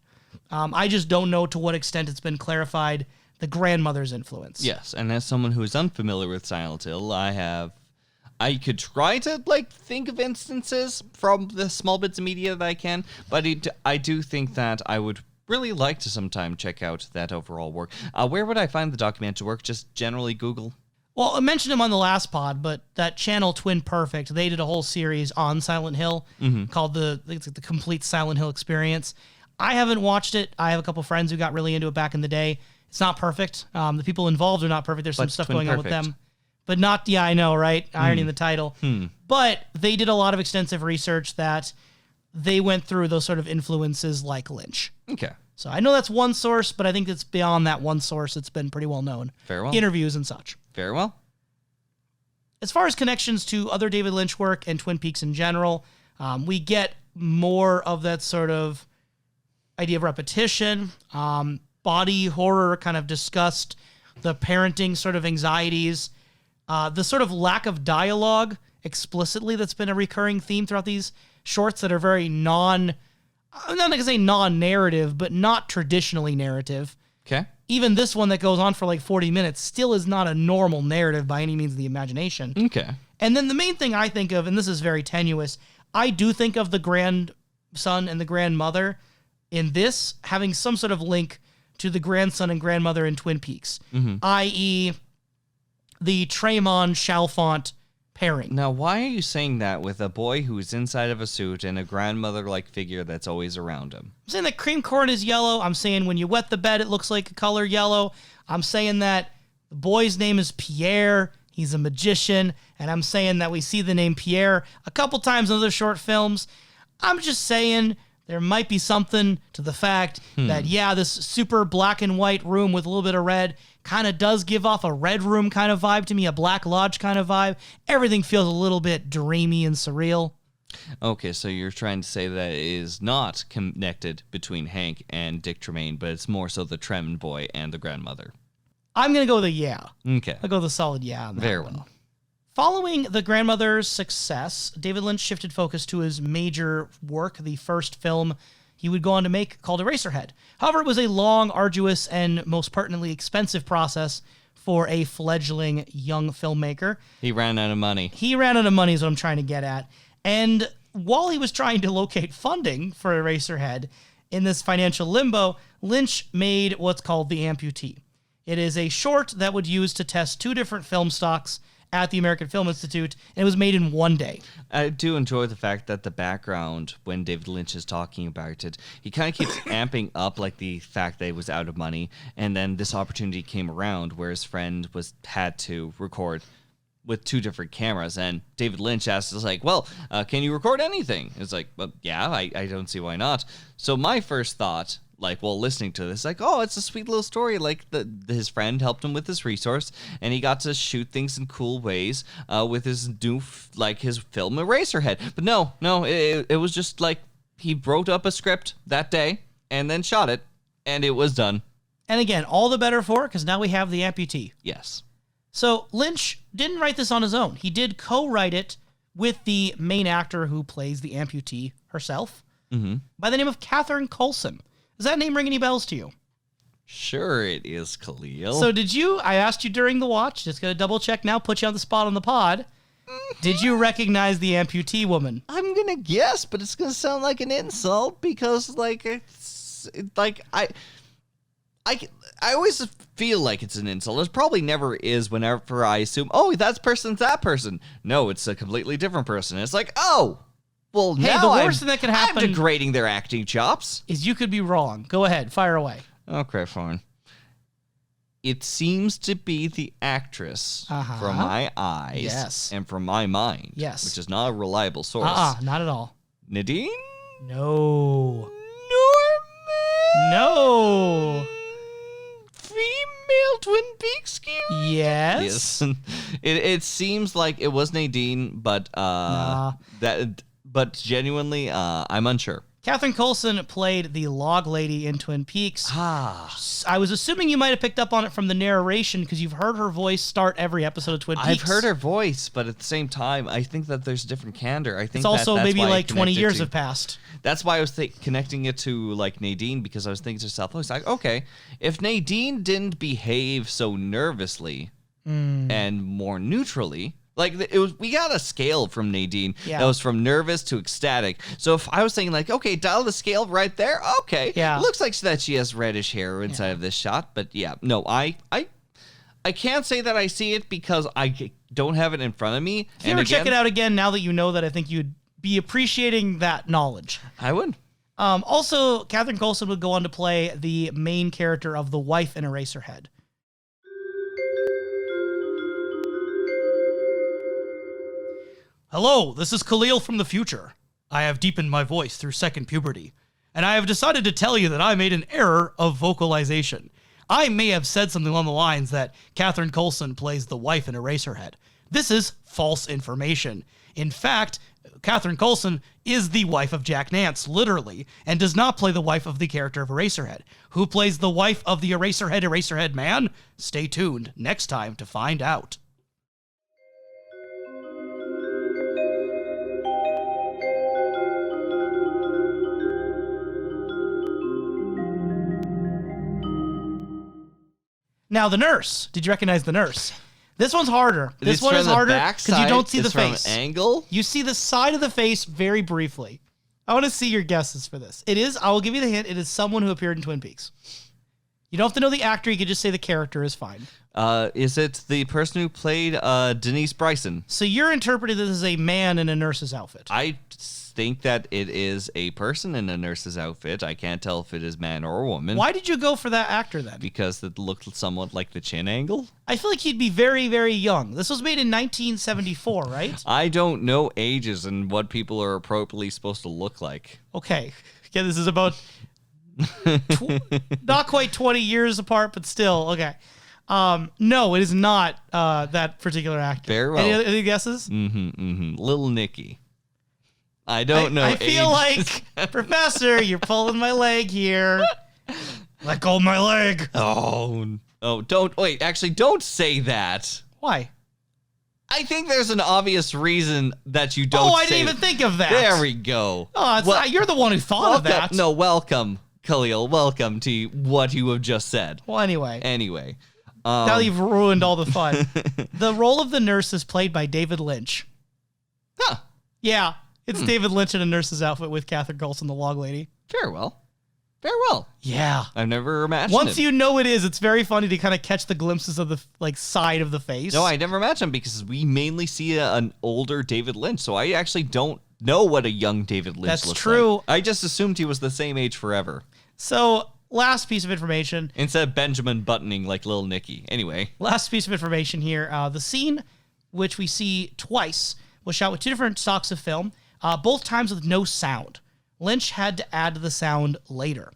I just don't know to what extent it's been clarified the grandmother's influence. Yes, and as someone who is unfamiliar with Silent Hill, I could try to think of instances from the small bits of media that I can, but I do think that I would really like to sometime check out that overall work. Where would I find the documentary work? Just generally Google? Well, I mentioned him on the last pod, but that channel Twin Perfect, they did a whole series on Silent Hill called the Complete Silent Hill Experience. I haven't watched it. I have a couple friends who got really into it back in the day. It's not perfect. The people involved are not perfect. There's some stuff going on with them. But not, I know, right? Irony in the title. But they did a lot of extensive research that they went through those sort of influences like Lynch. Okay. So I know that's one source, but I think it's beyond that one source. It's been pretty well known. Very well. Interviews and such. Very well. As far as connections to other David Lynch work and Twin Peaks in general, we get more of that sort of idea of repetition, body horror kind of discussed, the parenting sort of anxieties, the sort of lack of dialogue explicitly that's been a recurring theme throughout these shorts that are very I'm not going to say non-narrative, but not traditionally narrative. Okay. Even this one that goes on for like 40 minutes still is not a normal narrative by any means of the imagination. Okay. And then the main thing I think of, and this is very tenuous, I do think of the grandson and the grandmother in this having some sort of link to the grandson and grandmother in Twin Peaks, i.e. the Tremont Chalfont pairing. Now, why are you saying that with a boy who's inside of a suit and a grandmother-like figure that's always around him? I'm saying that cream corn is yellow. I'm saying when you wet the bed, it looks like a color yellow. I'm saying that the boy's name is Pierre. He's a magician. And I'm saying that we see the name Pierre a couple times in other short films. I'm just saying there might be something to the fact that, yeah, this super black and white room with a little bit of red kind of does give off a red room kind of vibe to me, a Black Lodge kind of vibe. Everything feels a little bit dreamy and surreal. Okay, so you're trying to say that it is not connected between Hank and Dick Tremaine, but it's more so the Trem boy and the grandmother. I'm going to go with a yeah. Okay. I'll go with a solid yeah on that Very one. well. Following the grandmother's success, David Lynch shifted focus to his major work, the first film he would go on to make, called Eraserhead. However, it was a long, arduous, and most pertinently expensive process for a fledgling young filmmaker. He ran out of money. He ran out of money is what I'm trying to get at. And while he was trying to locate funding for Eraserhead in this financial limbo, Lynch made what's called the Amputee. It is a short that would use to test two different film stocks at the American Film Institute, and it was made in one day. I do enjoy the fact that the background, when David Lynch is talking about it, he kind of keeps amping up like the fact that he was out of money, and then this opportunity came around where his friend had to record with two different cameras, and David Lynch asks us like, well, can you record anything? It's like, well, yeah, I don't see why not. So my first thought, like, while listening to this, like, oh, it's a sweet little story. Like, his friend helped him with this resource, and he got to shoot things in cool ways with his new, his film Eraserhead. But no, it was just like he wrote up a script that day and then shot it, and it was done. And again, all the better for it, because now we have the Amputee. Yes. So Lynch didn't write this on his own. He did co-write it with the main actor who plays the Amputee herself, by the name of Catherine Coulson. Does that name ring any bells to you? Sure it is, Kalil. So I asked you during the watch, just going to double check now, put you on the spot on the pod. Did you recognize the Amputee woman? I'm going to guess, but it's going to sound like an insult because, I always feel like it's an insult. It probably never is whenever I assume, oh, that person's that person. No, it's a completely different person. It's like, oh, well, hey, now the worst thing that can happen I'm degrading their acting chops. Is you could be wrong. Go ahead, fire away. Okay, fine. It seems to be the actress from my eyes and from my mind, which is not a reliable source. Not at all. Nadine? No. Norman? No. Female Twin Peaks gear? Yes. It seems like it was Nadine, but but genuinely, I'm unsure. Catherine Coulson played the log lady in Twin Peaks. I was assuming you might have picked up on it from the narration because you've heard her voice start every episode of Twin Peaks. I've heard her voice, but at the same time, I think that there's a different candor. I think it's also that's maybe why like 20 years have passed. That's why I was connecting it to like Nadine, because I was thinking to myself, I was like, okay, if Nadine didn't behave so nervously and more neutrally. Like, we got a scale from Nadine that was from nervous to ecstatic. So if I was saying, like, okay, dial the scale right there, okay. Yeah. Looks like that she has reddish hair inside of this shot. But, yeah, no, I can't say that I see it because I don't have it in front of me. If you ever check it out again, now that you know that, I think you'd be appreciating that knowledge. I would. Also, Catherine Coulson would go on to play the main character of the wife in Eraserhead. Hello, this is Kalil from the future. I have deepened my voice through second puberty, and I have decided to tell you that I made an error of vocalization. I may have said something along the lines that Catherine Coulson plays the wife in Eraserhead. This is false information. In fact, Catherine Coulson is the wife of Jack Nance, literally, and does not play the wife of the character of Eraserhead. Who plays the wife of the Eraserhead man? Stay tuned next time to find out. Now, the nurse. Did you recognize the nurse? This one's harder. This one is harder because you don't see the face. From an angle? You see the side of the face very briefly. I want to see your guesses for this. It is, I will give you the hint, it is someone who appeared in Twin Peaks. You don't have to know the actor, you can just say the character is fine. Is it the person who played Denise Bryson? So you're interpreting this as a man in a nurse's outfit. I think that it is a person in a nurse's outfit. I can't tell if it is man or woman. Why did you go for that actor then? Because it looked somewhat like the chin angle. I feel like he'd be very, very young. This was made in 1974, right? I don't know ages and what people are appropriately supposed to look like. Okay. Yeah, this is about not quite 20 years apart, but still, okay. No, it is not that particular actor. Very well. Any guesses? Little Nicky. I don't know. I feel like, Professor, you're pulling my leg here. Let go of my leg. Oh, don't wait. Actually, don't say that. Why? I think there's an obvious reason that you don't. Oh, I didn't even think of that. There we go. Oh, you're the one who thought of that. No, welcome, Kalil. Welcome to what you have just said. Well, anyway. Now you've ruined all the fun. The role of the nurse is played by David Lynch. Huh. Yeah. It's David Lynch in a nurse's outfit with Catherine Coulson, the log lady. Very well. Yeah. I've never imagined Once it. you know it is, it's very funny to kind of catch the glimpses of the side of the face. No, I never imagined because we mainly see an older David Lynch, so I actually don't know what a young David Lynch looks like. That's true. I just assumed he was the same age forever. So, last piece of information. Instead of Benjamin buttoning like Lil Nicky. Anyway. Last piece of information here. The scene, which we see twice, was shot with two different stocks of film. Both times with no sound. Lynch had to add the sound later.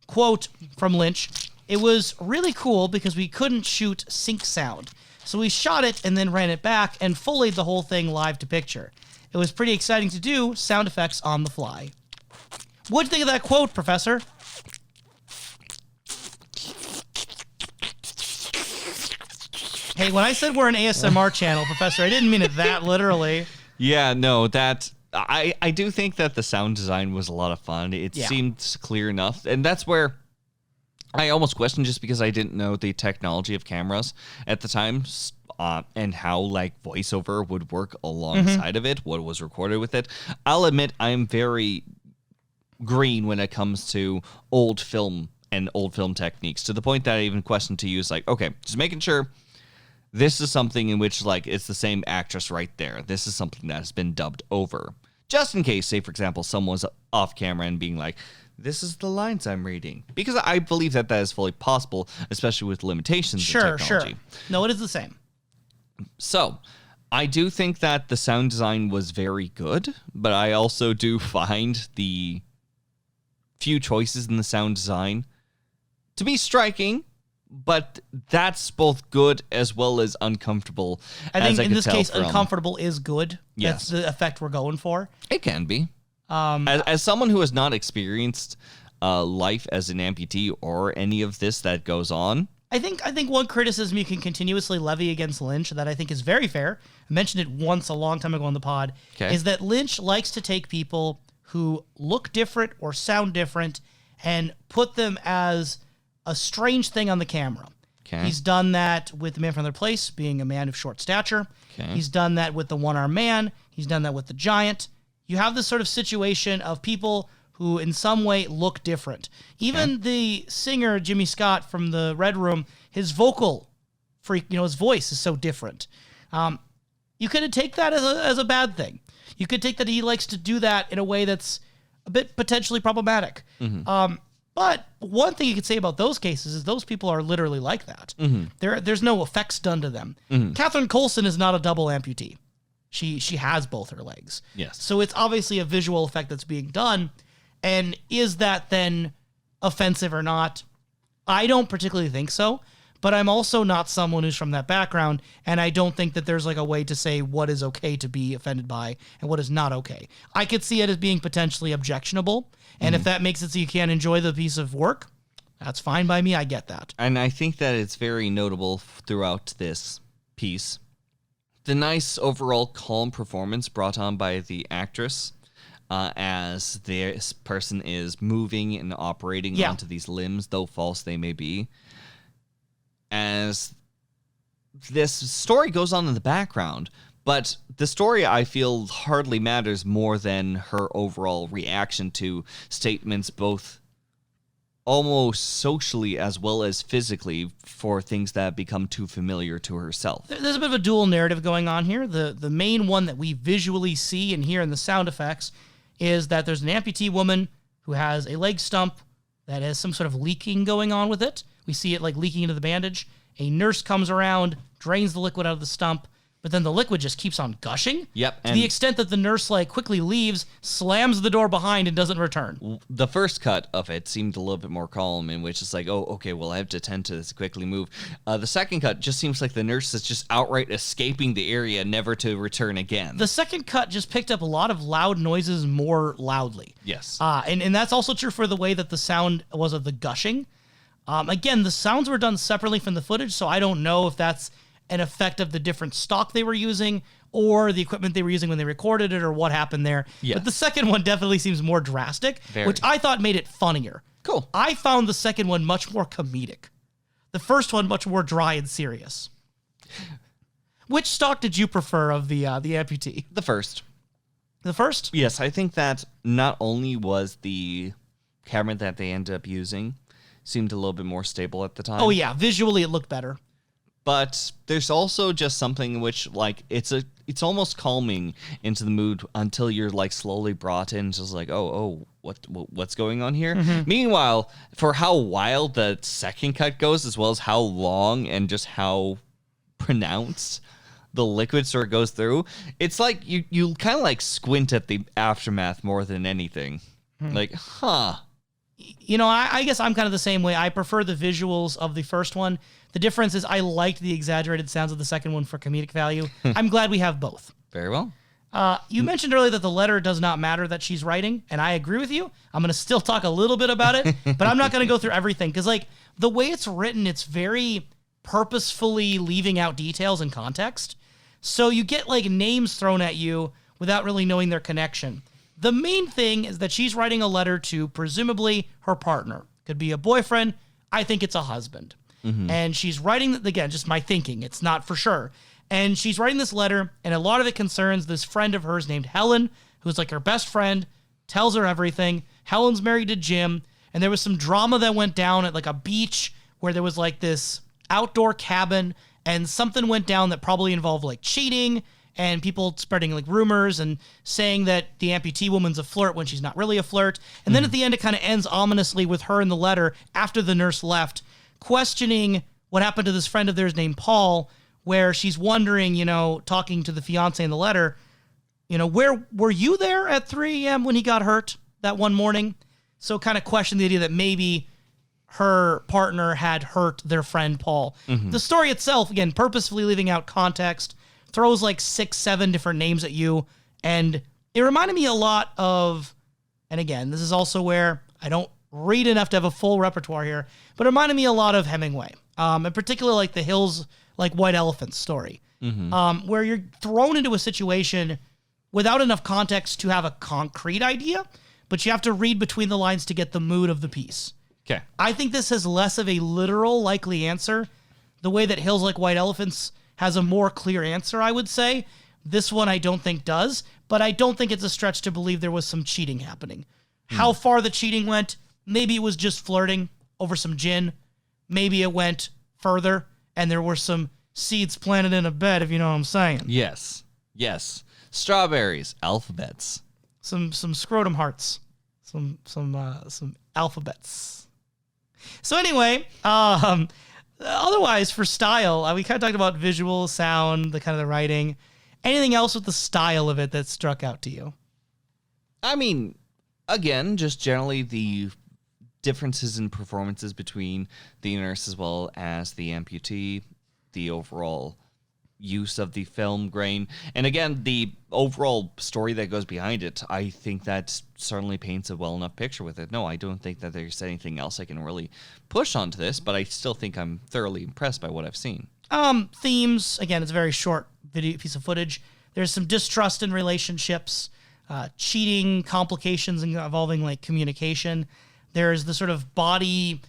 Quote from Lynch, "It was really cool because we couldn't shoot sync sound. So we shot it and then ran it back and fully the whole thing live to picture. It was pretty exciting to do sound effects on the fly." What'd you think of that quote, Professor? Hey, when I said we're an ASMR channel, Professor, I didn't mean it that literally. Yeah, no, I do think that the sound design was a lot of fun. It seemed clear enough. And that's where I almost questioned, just because I didn't know the technology of cameras at the time and how like voiceover would work alongside of it, what was recorded with it. I'll admit I'm very green when it comes to old film and old film techniques, to the point that I even questioned to use like, okay, just making sure this is something in which, like, it's the same actress right there. This is something that has been dubbed over. Just in case, say, for example, someone's off camera and being like, this is the lines I'm reading. Because I believe that is fully possible, especially with limitations of technology. Sure. No, it is the same. So, I do think that the sound design was very good, but I also do find the few choices in the sound design to be striking. But that's both good as well as uncomfortable. I think in this case, uncomfortable is good. Yes. That's the effect we're going for. It can be. As someone who has not experienced life as an amputee or any of this that goes on, I think one criticism you can continuously levy against Lynch that I think is very fair, I mentioned it once a long time ago on the pod, is that Lynch likes to take people who look different or sound different and put them as a strange thing on the camera. Okay. He's done that with The Man from Another Place, being a man of short stature. Okay. He's done that with The One-Armed Man. He's done that with The Giant. You have this sort of situation of people who in some way look different. Even the singer, Jimmy Scott from the Red Room, his vocal freak, his voice is so different. You could take that as a bad thing. You could take that he likes to do that in a way that's a bit potentially problematic. But one thing you could say about those cases is those people are literally like that. There's no effects done to them. Catherine Coulson is not a double amputee. She has both her legs. Yes. So it's obviously a visual effect that's being done. And is that then offensive or not? I don't particularly think so, but I'm also not someone who's from that background, and I don't think that there's like a way to say what is okay to be offended by and what is not okay. I could see it as being potentially objectionable, and if that makes it so you can't enjoy the piece of work, that's fine by me. I get that. And I think that it's very notable throughout this piece. The nice overall calm performance brought on by the actress as this person is moving and operating onto these limbs, though false they may be. As this story goes on in the background, but the story, I feel, hardly matters more than her overall reaction to statements, both almost socially as well as physically, for things that become too familiar to herself. There's a bit of a dual narrative going on here. The main one that we visually see and hear in the sound effects is that there's an amputee woman who has a leg stump that has some sort of leaking going on with it. We see it like leaking into the bandage. A nurse comes around, drains the liquid out of the stump, but then the liquid just keeps on gushing. Yep. To the extent that the nurse like quickly leaves, slams the door behind, and doesn't return. The first cut of it seemed a little bit more calm, in which it's like, oh, okay, well, I have to tend to this, quickly move. The second cut just seems like the nurse is just outright escaping the area, never to return again. The second cut just picked up a lot of loud noises more loudly. Yes. And that's also true for the way that the sound was of the gushing. Again, the sounds were done separately from the footage, so I don't know if that's an effect of the different stock they were using or the equipment they were using when they recorded it or what happened there. Yeah. But the second one definitely seems more drastic, which I thought made it funnier. Cool. I found the second one much more comedic. The first one much more dry and serious. Which stock did you prefer of the amputee? The first. The first? Yes, I think that not only was the camera that they ended up using seemed a little bit more stable at the time. Oh yeah, visually it looked better. But there's also just something in which, like, it's almost calming into the mood until you're like slowly brought in, just like, what's going on here? Mm-hmm. Meanwhile, for how wild the second cut goes, as well as how long and just how pronounced the liquid sort of goes through, it's like you kind of like squint at the aftermath more than anything. Like, You know, I guess I'm kind of the same way. I prefer the visuals of the first one. The difference is I liked the exaggerated sounds of the second one for comedic value. I'm glad we have both. Very well. You mentioned earlier that the letter does not matter that she's writing, and I agree with you. I'm going to still talk a little bit about it, but I'm not going to go through everything, because like the way it's written, it's very purposefully leaving out details and context. So you get like names thrown at you without really knowing their connection. The main thing is that she's writing a letter to presumably her partner. Could be a boyfriend. I think it's a husband. Mm-hmm. And she's writing, again, just my thinking. It's not for sure. And she's writing this letter, and a lot of it concerns this friend of hers named Helen, who's like her best friend, tells her everything. Helen's married to Jim, and there was some drama that went down at like a beach where there was like this outdoor cabin, and something went down that probably involved like cheating and people spreading like rumors and saying that the amputee woman's a flirt when she's not really a flirt. And then at the end, it kind of ends ominously with her in the letter after the nurse left, questioning what happened to this friend of theirs named Paul, where she's wondering, you know, talking to the fiance in the letter, you know, where were you there at 3 a.m. when he got hurt that one morning? So kind of question the idea that maybe her partner had hurt their friend Paul. Mm-hmm. The story itself, again, purposefully leaving out context, throws like 6-7 different names at you. And it reminded me a lot of, and again, this is also where I don't read enough to have a full repertoire here, but it reminded me a lot of Hemingway. In particular, like the Hills, like White Elephants story, where you're thrown into a situation without enough context to have a concrete idea, but you have to read between the lines to get the mood of the piece. Okay. I think this has less of a literal likely answer. The way that Hills Like White Elephants has a more clear answer, I would say. This one I don't think does, but I don't think it's a stretch to believe there was some cheating happening. How far the cheating went, maybe it was just flirting over some gin. Maybe it went further and there were some seeds planted in a bed, if you know what I'm saying. Yes. Yes. Strawberries, alphabets. Some scrotum hearts. Some alphabets. So anyway, otherwise for style, we kind of talked about visual, sound, the kind of the writing. Anything else with the style of it that struck out to you? I mean, again, just generally the differences in performances between the nurse as well as the amputee, the overall use of the film grain, and again, the overall story that goes behind it. I think that certainly paints a well enough picture with it. No, I don't think that there's anything else I can really push onto this, but I still think I'm thoroughly impressed by what I've seen. Themes, again, it's a very short video piece of footage. There's some distrust in relationships, cheating, complications involving like communication. There's the sort of body,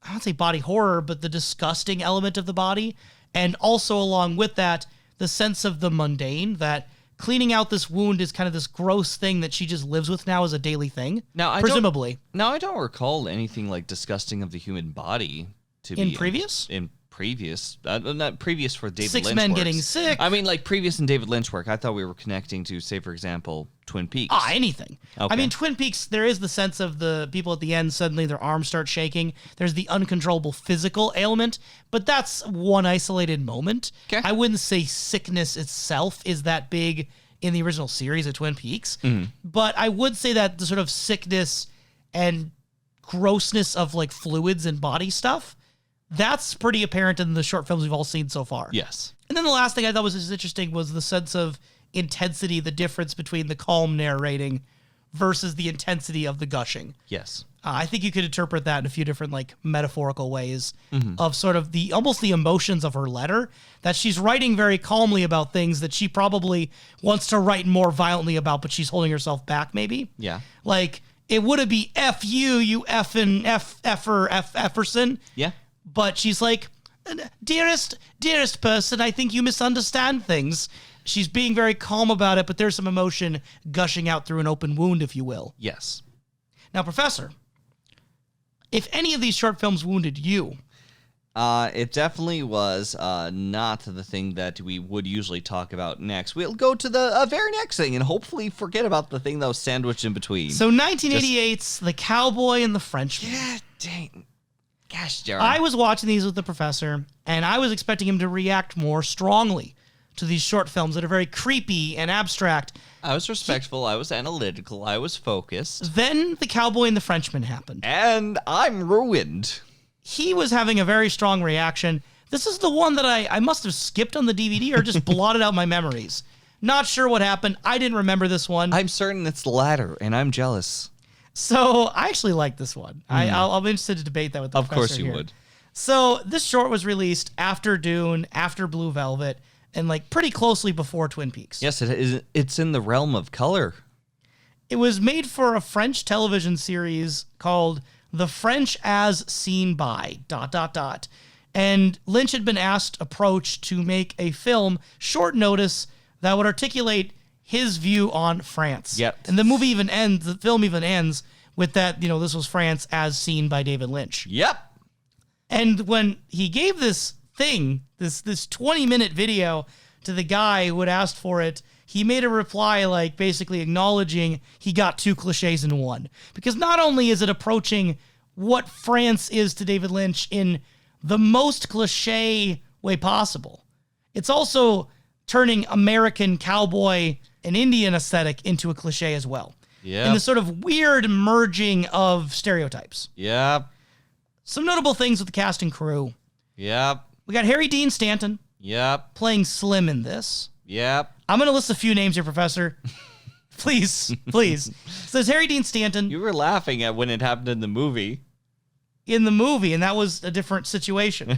I don't say body horror, but the disgusting element of the body. And also along with that, the sense of the mundane, that cleaning out this wound is kind of this gross thing that she just lives with now as a daily thing, presumably. I don't recall anything like disgusting of the human body to in be previous? In previous, not previous for David Lynch. 6 men works. getting sick. I mean, like previous in David Lynch work. I thought we were connecting to, say, for example, Twin Peaks. Anything. Okay. I mean, Twin Peaks, there is the sense of the people at the end, suddenly their arms start shaking. There's the uncontrollable physical ailment, but that's one isolated moment. Okay. I wouldn't say sickness itself is that big in the original series of Twin Peaks, but I would say that the sort of sickness and grossness of like fluids and body stuff, that's pretty apparent in the short films we've all seen so far. Yes. And then the last thing I thought was interesting was the sense of intensity, the difference between the calm narrating versus the intensity of the gushing. Yes. I think you could interpret that in a few different like metaphorical ways of sort of the almost the emotions of her letter, that she's writing very calmly about things that she probably wants to write more violently about, but she's holding herself back maybe. Yeah. Like it would be F you effing Efferson. Yeah. But she's like, dearest person, I think you misunderstand things. She's being very calm about it, but there's some emotion gushing out through an open wound, if you will. Yes. Now, Professor, if any of these short films wounded you... It definitely was not the thing that we would usually talk about next. We'll go to the very next thing and hopefully forget about the thing that was sandwiched in between. So 1988's The Cowboy and the Frenchman. Yeah, dang. Gosh darn. I was watching these with the Professor, and I was expecting him to react more strongly to these short films that are very creepy and abstract. I was respectful, I was analytical, I was focused. Then The Cowboy and the Frenchman happened. And I'm ruined. He was having a very strong reaction. This is the one that I must have skipped on the DVD or just blotted out my memories. Not sure what happened. I didn't remember this one. I'm certain it's the latter, and I'm jealous. So I actually like this one. I'll be interested to debate that with the Of Professor course you here. would. So this short was released after Dune, after Blue Velvet, and like pretty closely before Twin Peaks. Yes, it is. It's in the realm of color. It was made for a French television series called The French as Seen By... ... And Lynch had been approached to make a film, short notice, that would articulate his view on France. Yep. And the film even ends with that, this was France as seen by David Lynch. Yep. And when he gave this thing, this 20-minute video to the guy who had asked for it, he made a reply like basically acknowledging he got 2 cliches in one. Because not only is it approaching what France is to David Lynch in the most cliche way possible, it's also turning American cowboy and Indian aesthetic into a cliche as well. Yeah. In this sort of weird merging of stereotypes. Yep. Some notable things with the cast and crew. Yep. We got Harry Dean Stanton Yep. playing Slim in this. Yep. I'm going to list a few names here, Professor. Please. So there's Harry Dean Stanton You were laughing at when it happened in the movie. in the movie, and that was a different situation.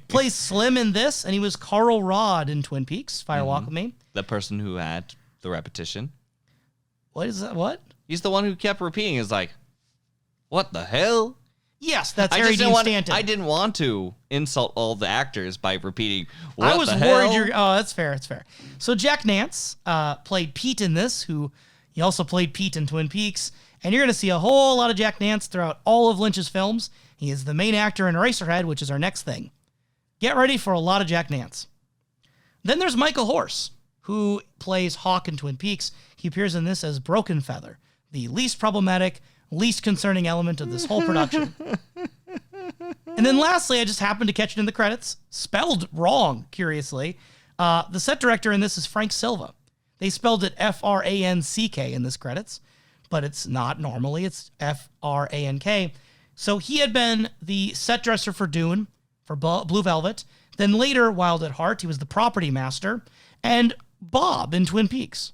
Plays Slim in this, and he was Carl Rod in Twin Peaks, Fire Walk with Me. The person who had the repetition. What is that? What? He's the one who kept repeating. Is like, what the hell? Yes, that's I Harry just Dean didn't want. Stanton. I didn't want to insult all the actors by repeating. What I was the worried hell? you're... Oh, that's fair. That's fair. So Jack Nance played Pete in this, he also played Pete in Twin Peaks. And you're going to see a whole lot of Jack Nance throughout all of Lynch's films. He is the main actor in Eraserhead, which is our next thing. Get ready for a lot of Jack Nance. Then there's Michael Horse, who plays Hawk in Twin Peaks. He appears in this as Broken Feather, the least problematic, least concerning element of this whole production. And then lastly, I just happened to catch it in the credits, spelled wrong, curiously. The set director in this is Frank Silva. They spelled it Franck in this credits. but it's not normally. It's Frank. So he had been the set dresser for Dune, for Blue Velvet. Then later, Wild at Heart, he was the property master. And Bob in Twin Peaks.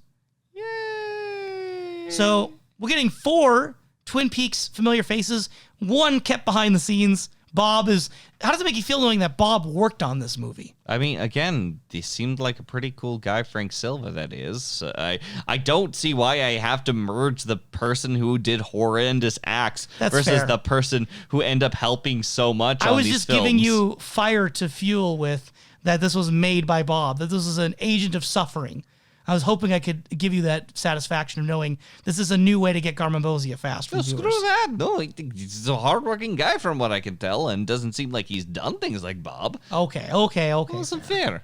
Yay! So we're getting 4 Twin Peaks familiar faces, 1 kept behind the scenes. Bob is... How does it make you feel knowing that Bob worked on this movie? I mean, again, he seemed like a pretty cool guy, Frank Silva, that is. I don't see why I have to merge the person who did horrendous acts versus fair. the person who ended up helping so much I on was these just films. giving you fire to fuel with that this was made by Bob, that this is an agent of suffering. I was hoping I could give you that satisfaction of knowing this is a new way to get Garmonbozia fast from No, viewers. screw that. No, he's a hardworking guy from what I can tell, and doesn't seem like he's done things like Bob. Okay. Wasn't fair.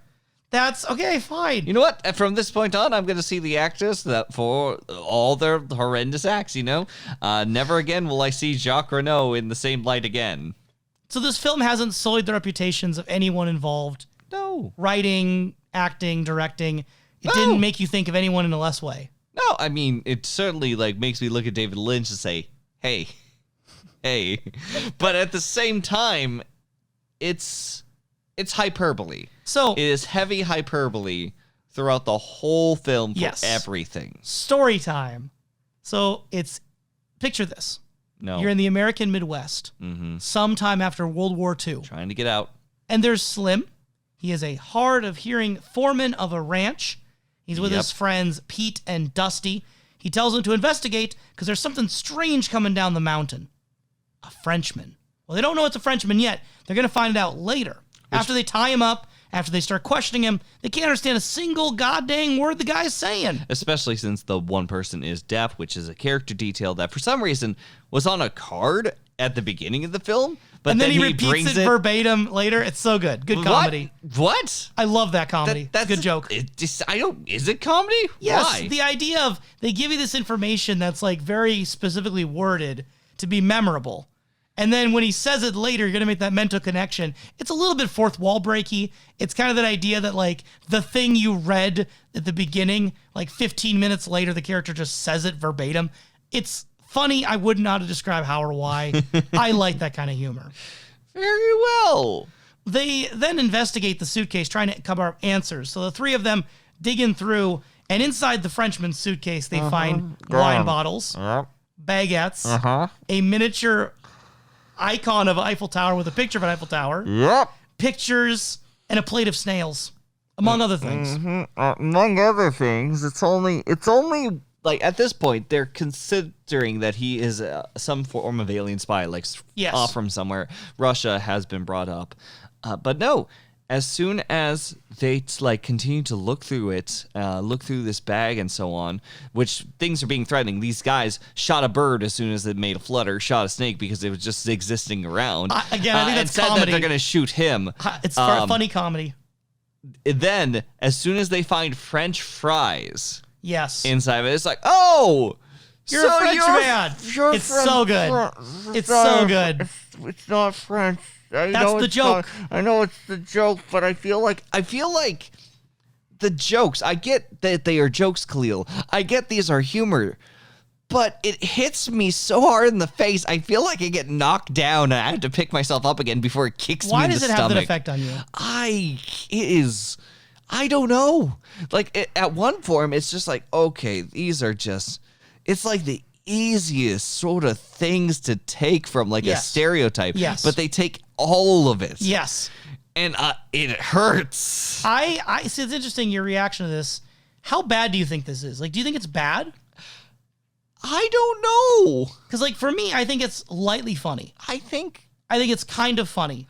That's okay, fine. You know what? From this point on, I'm going to see the actors that for all their horrendous acts, you know? Never again will I see Jacques Renault in the same light again. So this film hasn't sullied the reputations of anyone involved. No. Writing, acting, directing. It No. didn't make you think of anyone in a less way. No, I mean, it certainly makes me look at David Lynch and say, hey. But at the same time, it's hyperbole. So It is heavy hyperbole throughout the whole film for Yes. everything. story time. So it's, picture this. No. You're in the American Midwest, sometime after World War II. Trying to get out. And there's Slim. He is a hard of hearing foreman of a ranch. He's with Yep. his friends Pete and Dusty. He tells them to investigate because there's something strange coming down the mountain. A Frenchman. Well, they don't know it's a Frenchman yet. They're going to find it out later. After they tie him up, after they start questioning him, they can't understand a single goddamn word the guy's saying. Especially since the one person is deaf, which is a character detail that for some reason was on a card at the beginning of the film. But And then he brings repeats it verbatim later. It's so good. Good comedy. What? I love that comedy. It's a good joke. Is it comedy? Yes, Why? the idea of they give you this information that's like very specifically worded to be memorable. And then when he says it later, you're going to make that mental connection. It's a little bit fourth wall breaky. It's kind of that idea that like the thing you read at the beginning, like 15 minutes later, the character just says it verbatim. It's funny. I wouldn't know how to describe how or why. I like that kind of humor. Very well. They then investigate the suitcase, trying to cover up answers. So the 3 of them digging through, and inside the Frenchman's suitcase, they find wine bottles, baguettes, a miniature icon of Eiffel Tower with a picture of an Eiffel Tower, pictures, and a plate of snails, among other things. Among other things, it's only like at this point they're considering that he is some form of alien spy, like Yes. off from somewhere. Russia has been brought up, but no. As soon as they continue to look through it, look through this bag and so on, which things are being threatening. These guys shot a bird as soon as it made a flutter, shot a snake because it was just existing around. Again, I think and that's said comedy. that they're going to shoot him. It's funny comedy. Then, as soon as they find French fries Yes. inside of it, it's like, oh, You're a French man. It's so good. It's so good. It's not French. That's the joke. I know it's the joke, but I feel like the jokes. I get that they are jokes, Kalil. I get these are humor, but it hits me so hard in the face. I feel like I get knocked down and I have to pick myself up again before it kicks me Why in the does it stomach. have that effect on you? I don't know. At one form, it's just like, okay, these are just, it's like the easiest sort of things to take from a Yes. stereotype. Yes. But they take all of it. Yes. And it hurts. I see. It's interesting your reaction to this. How bad do you think this is? Like, do you think it's bad? I don't know. Because, like, for me, I think it's lightly funny. I think it's kind of funny.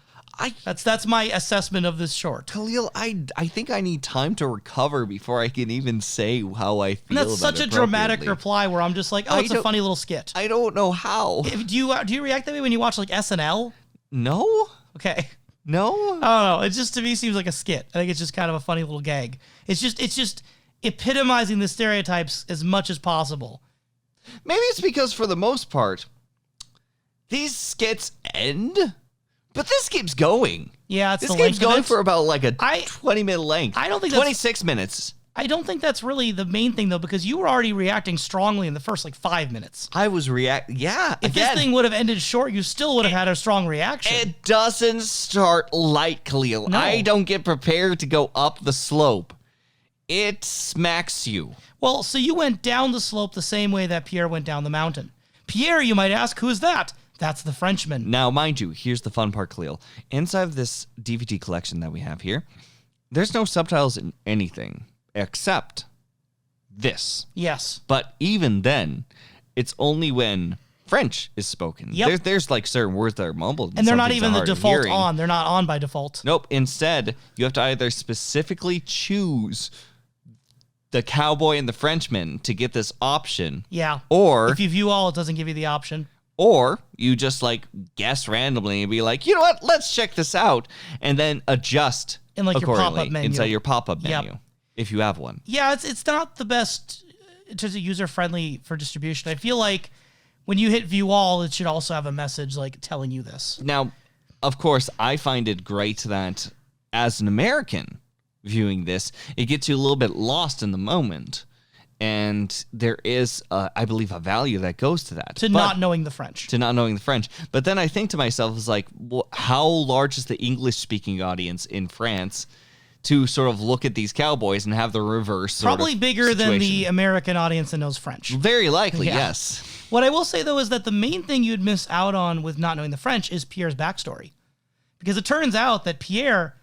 That's my assessment of this short. Kalil, I think I need time to recover before I can even say how I feel. And that's about such it a dramatic appropriately. reply where I'm just like, oh, it's a funny little skit. I don't know how. Do you react that way when you watch like SNL? No? Okay. No? I don't know. It just to me seems like a skit. I think it's just kind of a funny little gag. It's just epitomizing the stereotypes as much as possible. Maybe it's because for the most part, these skits end, but this keeps going. Yeah, it's This the keeps length of going it. for about like a 20-minute length. I don't think that's- 26 minutes. I don't think that's really the main thing, though, because you were already reacting strongly in the first, 5 minutes. I was yeah. If this thing would have ended short, you still would have had a strong reaction. It doesn't start light, Kalil. No. I don't get prepared to go up the slope. It smacks you. Well, so you went down the slope the same way that Pierre went down the mountain. Pierre, you might ask, who's that? That's the Frenchman. Now, mind you, here's the fun part, Kalil. Inside of this DVD collection that we have here, there's no subtitles in anything except this. Yes. But even then, it's only when French is spoken. Yep. There's certain words that are mumbled. And they're not some things even are the hard of default hearing. on. They're not on by default. Nope. Instead, you have to either specifically choose the Cowboy and the Frenchman to get this option. Yeah. Or if you view all, it doesn't give you the option. Or you just guess randomly and be like, you know what? Let's check this out, and then adjust In your accordingly pop-up menu. inside your pop-up Yep. menu if you have one. Yeah, it's not the best in terms of user-friendly for distribution. I feel like when you hit view all, it should also have a message telling you this. Now, of course, I find it great that as an American viewing this, it gets you a little bit lost in the moment. And there is, I believe, a value that goes to that. Not knowing the French. To not knowing the French. But then I think to myself, well, how large is the English-speaking audience in France to sort of look at these cowboys and have the reverse sort Probably of bigger than the situation? American audience that knows French. Very likely, Yeah. yes. What I will say, though, is that the main thing you'd miss out on with not knowing the French is Pierre's backstory. Because it turns out that Pierre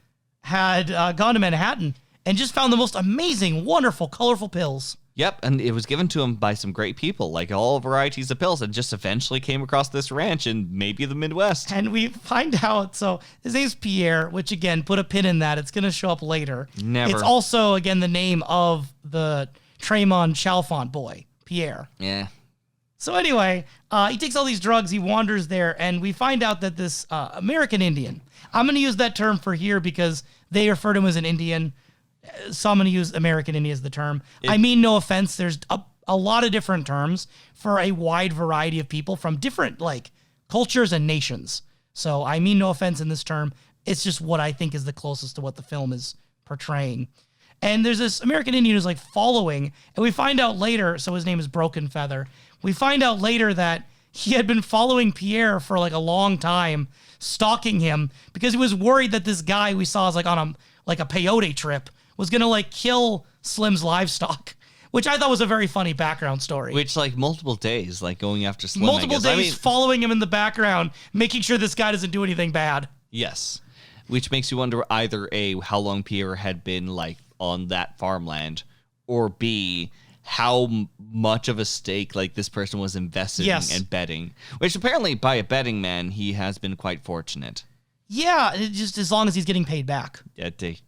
had gone to Manhattan and just found the most amazing, wonderful, colorful pills. Yep, and it was given to him by some great people, all varieties of pills, and just eventually came across this ranch in maybe the Midwest. And we find out, so his name's Pierre, which again, put a pin in that. It's going to show up later. Never. It's also, again, the name of the Tremont Chalfont boy, Pierre. Yeah. So anyway, he takes all these drugs, he wanders there, and we find out that this American Indian, I'm going to use that term for here because they refer to him as an Indian. So I'm going to use American Indian as the term. I mean, no offense. There's a lot of different terms for a wide variety of people from different cultures and nations. So I mean, no offense in this term. It's just what I think is the closest to what the film is portraying. And there's this American Indian who's following, and we find out later, so his name is Broken Feather. We find out later that he had been following Pierre for a long time, stalking him because he was worried that this guy we saw is on a peyote trip was going to kill Slim's livestock, which I thought was a very funny background story. Which, multiple days, going after Slim, Multiple I guess. days following him in the background, making sure this guy doesn't do anything bad. Yes. Which makes you wonder either A, how long Pierre had been, on that farmland, or B, how much of a stake, this person was invested in and betting. Which apparently, by a betting man, he has been quite fortunate. Yeah, just as long as he's getting paid back.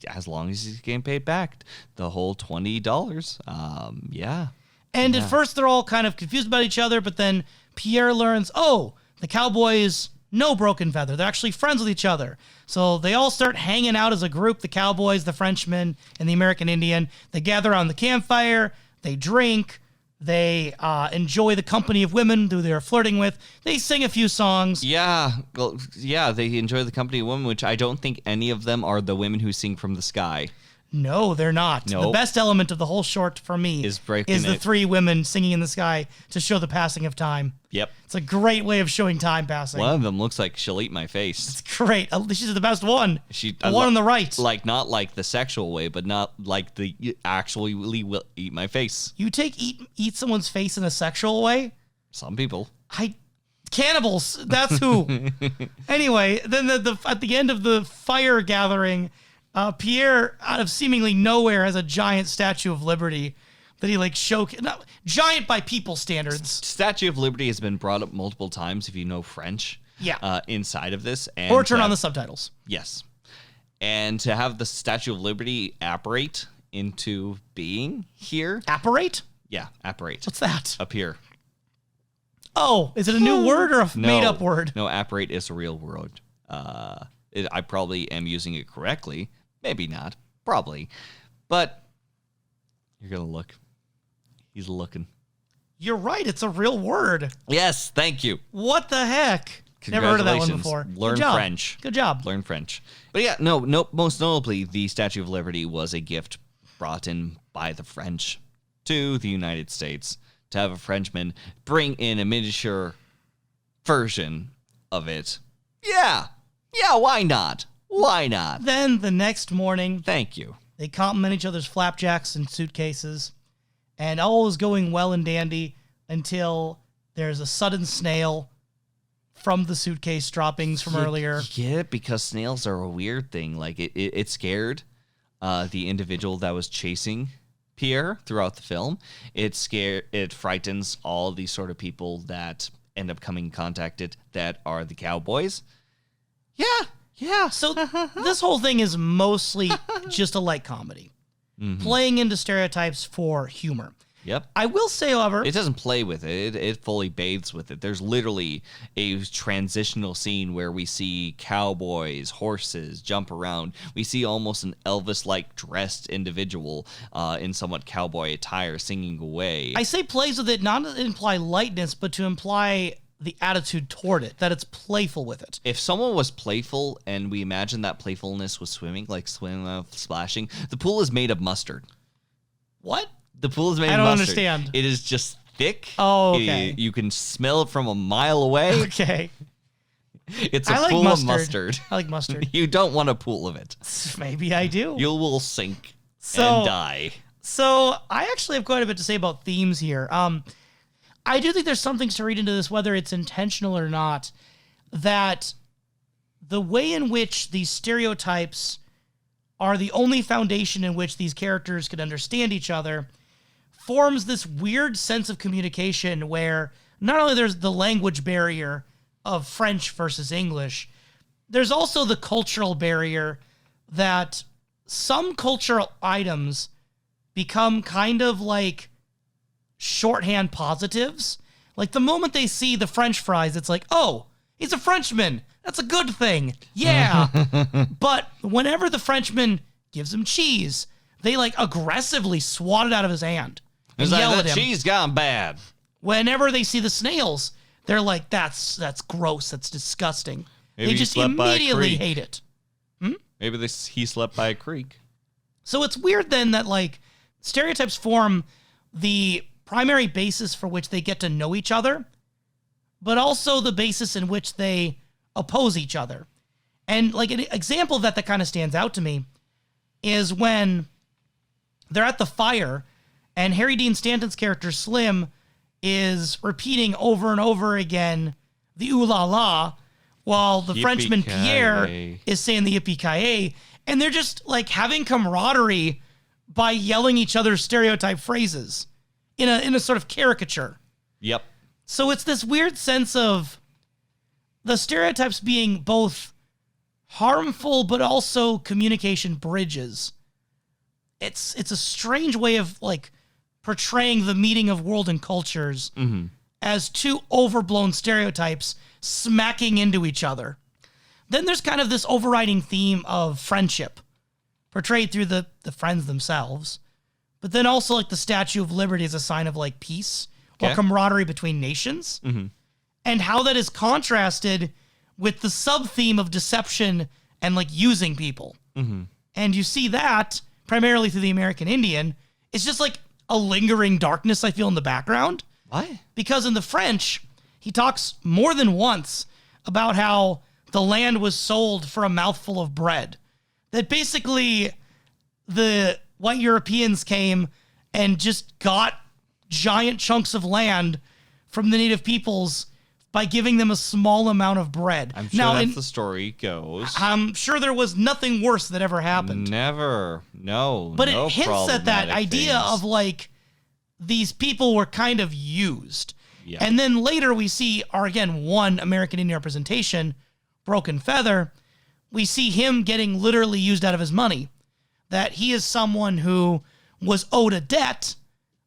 As long as he's getting paid back. The whole $20. Yeah. And at first, they're all kind of confused about each other, but then Pierre learns, the Cowboys know Broken Feather. They're actually friends with each other. So they all start hanging out as a group, the Cowboys, the Frenchman, and the American Indian. They gather around the campfire, they drink, they enjoy the company of women who they're flirting with. They sing a few songs. Yeah. Well, yeah, they enjoy the company of women, which I don't think any of them are the women who sing from the sky. No, they're not. Nope. The best element of the whole short for me is the three women singing in the sky to show the passing of time. Yep. It's a great way of showing time passing. One of them looks like she'll eat my face. It's great. She's the best one. The one on the right. Not the sexual way, but not the actually will eat my face. You eat someone's face in a sexual way? Some people. Cannibals. That's who. Anyway, then at the end of the fire gathering, Pierre, out of seemingly nowhere, has a giant Statue of Liberty that he giant by people standards. Statue of Liberty has been brought up multiple times if you know French. Yeah. Inside of this. And or turn on the subtitles. Yes. And to have the Statue of Liberty apparate into being here. Apparate? Yeah, apparate. What's that? Appear. Oh, is it a new word or a made-up word? No, apparate is a real word. I probably am using it correctly. Maybe not. Probably. But you're going to look. He's looking. You're right. It's a real word. Yes, thank you. What the heck? Never heard of that one before. Learn French. Good job. Learn French. But yeah, no. Most notably, the Statue of Liberty was a gift brought in by the French to the United States to have a Frenchman bring in a miniature version of it. Yeah, why not? Why not? Then the next morning, Thank you. they compliment each other's flapjacks and suitcases, and all is going well and dandy until there's a sudden snail from the suitcase droppings from earlier. Yeah, because snails are a weird thing. Like, it scared the individual that was chasing Pierre throughout the film. It frightens all these sort of people that end up coming contacted that are the cowboys. Yeah. So this whole thing is mostly just a light comedy, playing into stereotypes for humor. Yep. I will say, however, It doesn't play with it. It fully bathes with it. There's literally a transitional scene where we see cowboys, horses jump around. We see almost an Elvis-like dressed individual in somewhat cowboy attire singing away. I say plays with it not to imply lightness, but to imply the attitude toward it, that it's playful with it. If someone was playful and we imagine that playfulness was swimming, splashing, the pool is made of mustard. What? The pool is made I of don't mustard. understand. It is just thick. Oh, okay. You can smell it from a mile away. Okay. It's a I like pool mustard. of mustard. I like mustard. You don't want a pool of it. Maybe I do. You will sink So- and die. So I actually have quite a bit to say about themes here. I do think there's some things to read into this, whether it's intentional or not, that the way in which these stereotypes are the only foundation in which these characters can understand each other forms this weird sense of communication where not only there's the language barrier of French versus English, there's also the cultural barrier that some cultural items become kind of like shorthand positives. Like the moment they see the French fries, it's like, oh, he's a Frenchman. That's a good thing. Yeah. But whenever the Frenchman gives him cheese, they like aggressively swat it out of his hand and It's like, yell that at him. cheese gone bad. Whenever they see the snails, they're like, that's gross. That's disgusting. Maybe they he just slept by a immediately creek. hate it. Maybe he slept by a creek. So it's weird then that like stereotypes form the primary basis for which they get to know each other, but also the basis in which they oppose each other. And like an example of that kind of stands out to me is when they're at the fire and Harry Dean Stanton's character Slim is repeating over and over again the ooh la la, while the Frenchman Pierre Yippee-ki-yay. is saying the yippee-ki-yay, and they're just like having camaraderie by yelling each other's stereotype phrases in a sort of caricature. Yep. So it's this weird sense of the stereotypes being both harmful but also communication bridges. It's a strange way of like portraying the meeting of world and cultures as two overblown stereotypes smacking into each other. Then there's kind of this overriding theme of friendship portrayed through the friends themselves, but then also like the Statue of Liberty is a sign of like peace or Okay. camaraderie between nations, and how that is contrasted with the sub-theme of deception and like using people. And you see that primarily through the American Indian. It's just like a lingering darkness I feel in the background. What? Because in the French, he talks more than once about how the land was sold for a mouthful of bread. That basically the white Europeans came and just got giant chunks of land from the native peoples by giving them a small amount of bread. I'm sure that's the story goes. I'm sure there was nothing worse that ever happened. Never. No. But no it hints at that problematic idea things. of like these people were kind of used. Yeah. And then later we see our, again, one American Indian representation, Broken Feather. We see him getting literally used out of his money. That he is someone who was owed a debt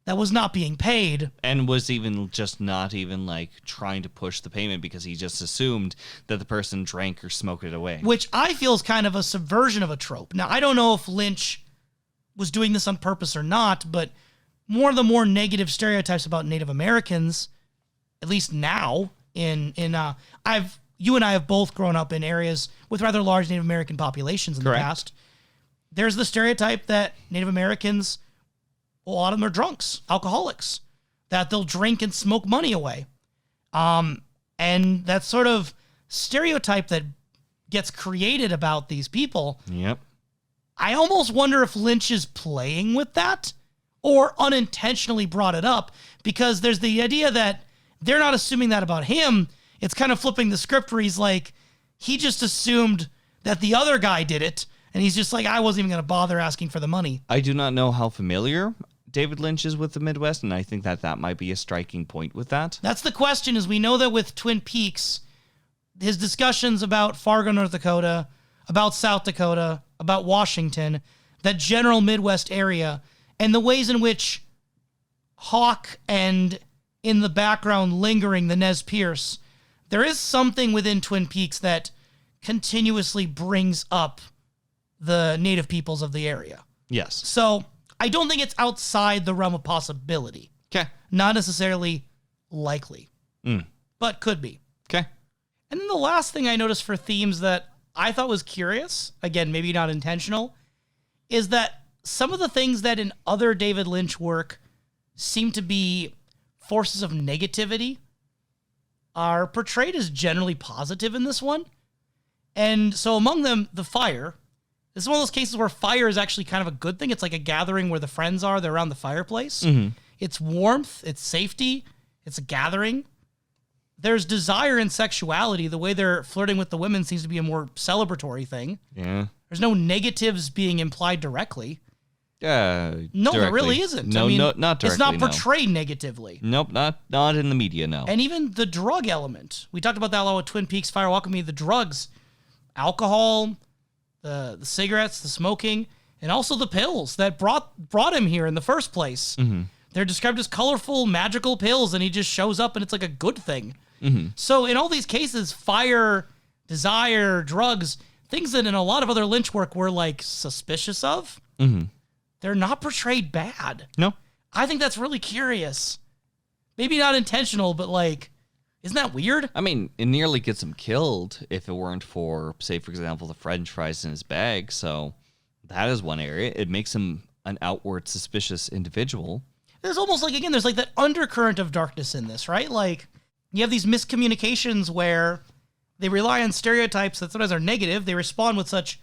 that was not being paid. And was even just not even like trying to push the payment because he just assumed that the person drank or smoked it away. Which I feel is kind of a subversion of a trope. Now, I don't know if Lynch was doing this on purpose or not, but more of the more negative stereotypes about Native Americans, at least now, you and I have both grown up in areas with rather large Native American populations in Correct. the past. There's the stereotype that Native Americans a lot of them are drunks, alcoholics, that they'll drink and smoke money away. And that sort of stereotype that gets created about these people. Yep. I almost wonder if Lynch is playing with that or unintentionally brought it up, because there's the idea that they're not assuming that about him. It's kind of flipping the script where he's like, he just assumed that the other guy did it. And he's just like, I wasn't even going to bother asking for the money. I do not know how familiar David Lynch is with the Midwest, and I think that might be a striking point with that. That's the question, is we know that with Twin Peaks, his discussions about Fargo, North Dakota, about South Dakota, about Washington, that general Midwest area, and the ways in which Hawk and in the background lingering the Nez Perce, there is something within Twin Peaks that continuously brings up the native peoples of the area. Yes. So I don't think it's outside the realm of possibility. Okay. Not necessarily likely, but could be. Okay. And then the last thing I noticed for themes that I thought was curious, again, maybe not intentional, is that some of the things that in other David Lynch work seem to be forces of negativity are portrayed as generally positive in this one. And so among them, the fire. This is one of those cases where fire is actually kind of a good thing. It's like a gathering where the friends are. They're around the fireplace. Mm-hmm. It's warmth. It's safety. It's a gathering. There's desire and sexuality. The way they're flirting with the women seems to be a more celebratory thing. Yeah. There's no negatives being implied directly. No, directly. there really isn't. No, I mean, no, not directly. It's not portrayed negatively. Nope, not in the media, no. And even the drug element. We talked about that a lot with Twin Peaks, Fire Walk With Me, the drugs, alcohol, the cigarettes, the smoking, and also the pills that brought him here in the first place. Mm-hmm. They're described as colorful, magical pills, and he just shows up and it's like a good thing. Mm-hmm. So in all these cases, fire, desire, drugs, things that in a lot of other Lynch work we're like suspicious of, they're not portrayed bad. No. I think that's really curious. Maybe not intentional, but like, isn't that weird? I mean, it nearly gets him killed if it weren't for, say, for example, the French fries in his bag. So that is one area. It makes him an outward suspicious individual. There's almost like, again, there's like that undercurrent of darkness in this, right? Like, you have these miscommunications where they rely on stereotypes that sometimes are negative. They respond with such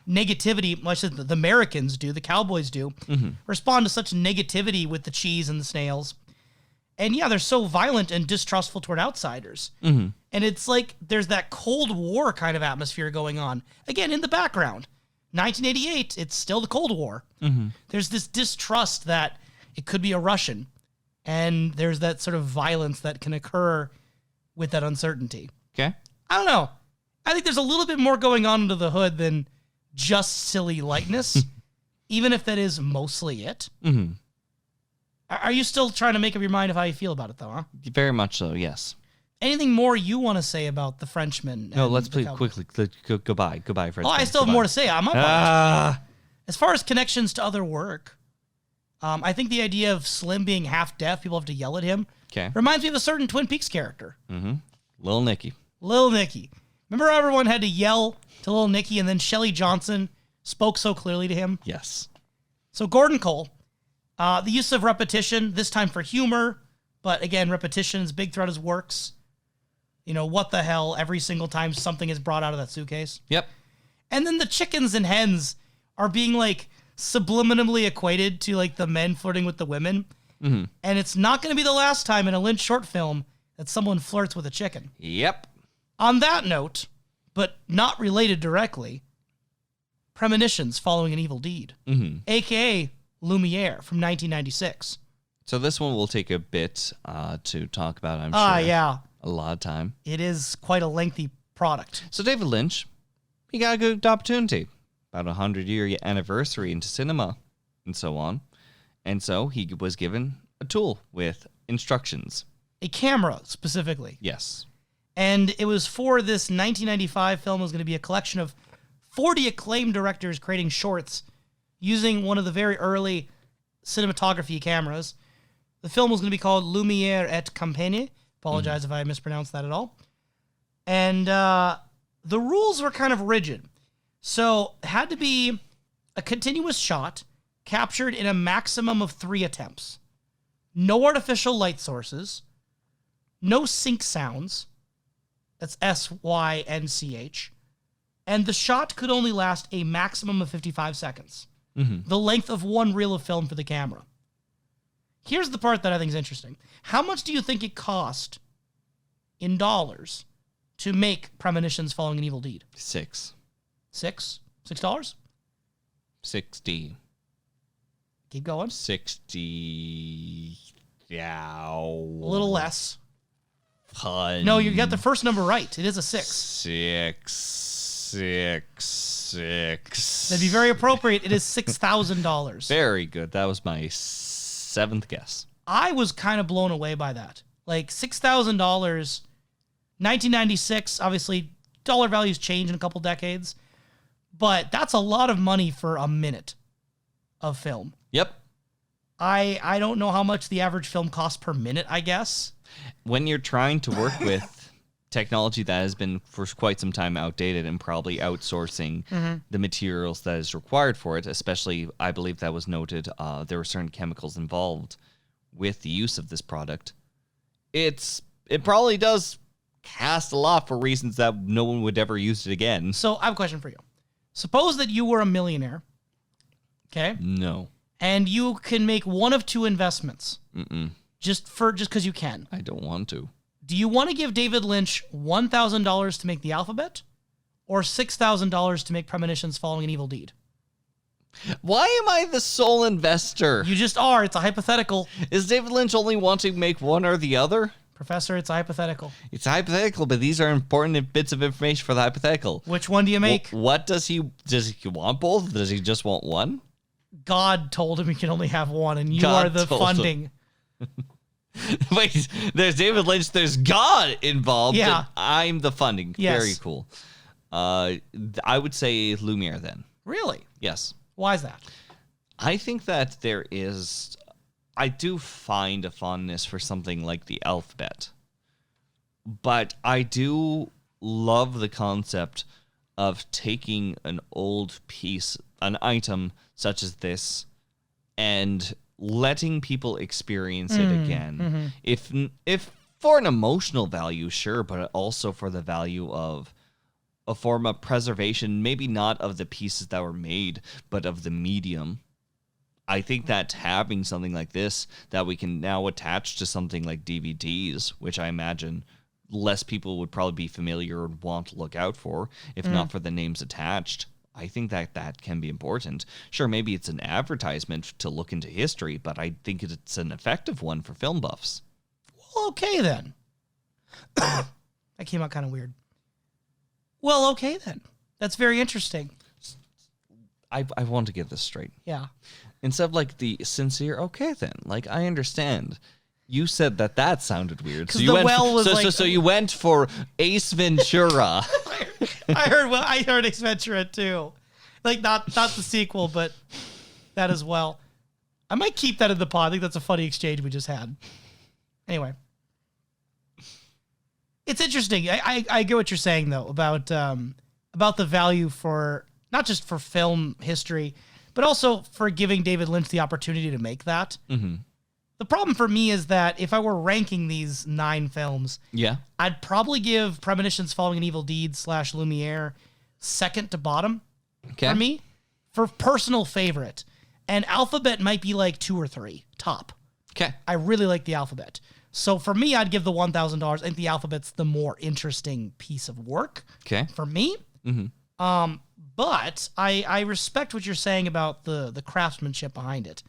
negativity, much as the Americans do, the Cowboys do, respond to such negativity with the cheese and the snails. And yeah, they're so violent and distrustful toward outsiders. And it's like there's that Cold War kind of atmosphere going on. Again, in the background. 1988, it's still the Cold War. There's this distrust that it could be a Russian. And there's that sort of violence that can occur with that uncertainty. Okay. I don't know. I think there's a little bit more going on under the hood than just silly lightness, even if that is mostly it. Are you still trying to make up your mind of how you feel about it, though, huh? Very much so, yes. Anything more you want to say about the Frenchman? No, let's please quickly. Goodbye, Frenchman. Oh, I still have more to say. I'm up. As far as connections to other work, I think the idea of Slim being half deaf, people have to yell at him, reminds me of a certain Twin Peaks character. Lil Nicky. Remember how everyone had to yell to Lil Nicky, and then Shelley Johnson spoke so clearly to him? Yes. So Gordon Cole, the use of repetition, this time for humor, but again, repetition is big throughout his works. You know, what the hell, every single time something is brought out of that suitcase. Yep. And then the chickens and hens are being, like, subliminally equated to, like, the men flirting with the women. And it's not going to be the last time in a Lynch short film that someone flirts with a chicken. Yep. On that note, but not related directly, Premonitions Following an Evil Deed, a.k.a. Lumiere from 1996. So this one will take a bit to talk about, I'm sure. Yeah. A lot of time. It is quite a lengthy product. So David Lynch, he got a good opportunity. About 100-year anniversary into cinema and so on. And so he was given a tool with instructions. A camera, specifically. Yes. And it was for this 1995 film. It was going to be a collection of 40 acclaimed directors creating shorts using one of the very early cinematography cameras. The film was going to be called Lumiere et Compagnie. Apologize if I mispronounced that at all. And the rules were kind of rigid. So it had to be a continuous shot captured in a maximum of 3 attempts. No artificial light sources. No sync sounds. That's SYNCH. And the shot could only last a maximum of 55 seconds. The length of one reel of film for the camera. Here's the part that I think is interesting. How much do you think it cost in dollars to make Premonitions Following an Evil Deed? $6. $6? 60. Keep going. 60. Yeah. A little less. Pun. No, you got the first number right. It is a 6. 6. That'd be very appropriate. It is $6,000. Very good. That was my 7th guess. I was kind of blown away by that. Like $6,000, 1996, obviously dollar values change in a couple decades, but that's a lot of money for a minute of film. Yep. I don't know how much the average film costs per minute, I guess. When you're trying to work with technology that has been for quite some time outdated and probably outsourcing the materials that is required for it, especially, I believe that was noted, there were certain chemicals involved with the use of this product. It probably does cost a lot for reasons that no one would ever use it again. So I have a question for you. Suppose that you were a millionaire, okay? No. And you can make one of 2 investments. Just because you can. I don't want to. Do you want to give David Lynch $1,000 to make The Alphabet or $6,000 to make Premonitions Following an Evil Deed? Why am I the sole investor? You just are. It's a hypothetical. Is David Lynch only wanting to make one or the other? Professor, it's a hypothetical. It's hypothetical, but these are important bits of information for the hypothetical. Which one do you make? What does he want both? Does he just want one? God told him he can only have one, and you are the funding. Wait, there's David Lynch, there's God involved. Yeah. And I'm the funding. Yes. Very cool. I would say Lumiere then. Really? Yes. Why is that? I think that I do find a fondness for something like the alphabet. But I do love the concept of taking an old piece, an item such as this, and letting people experience it again. If for an emotional value, sure, but also for the value of a form of preservation, maybe not of the pieces that were made, but of the medium. I think that having something like this that we can now attach to something like DVDs, which I imagine less people would probably be familiar and want to look out for, if not for the names attached. I think that can be important. Sure, maybe it's an advertisement to look into history, but I think it's an effective one for film buffs. Well, okay then. That came out kind of weird. Well, okay then. That's very interesting. I want to get this straight. Yeah. Instead of like the sincere, okay then, like I understand. You said that sounded weird. So you went so you went for Ace Ventura. I heard Ace Ventura too. Like not the sequel, but that as well. I might keep that in the pod. I think that's a funny exchange we just had. Anyway. It's interesting. I get what you're saying though about the value for not just for film history, but also for giving David Lynch the opportunity to make that. Mm-hmm. The problem for me is that if I were ranking these 9 films, I'd probably give Premonitions Following an Evil Deed / Lumiere second to bottom for me, for personal favorite. And Alphabet might be like 2 or 3 top. Okay. I really like the Alphabet. So for me, I'd give the $1,000. I think the Alphabet's the more interesting piece of work for me. Mm-hmm. But I respect what you're saying about the craftsmanship behind it.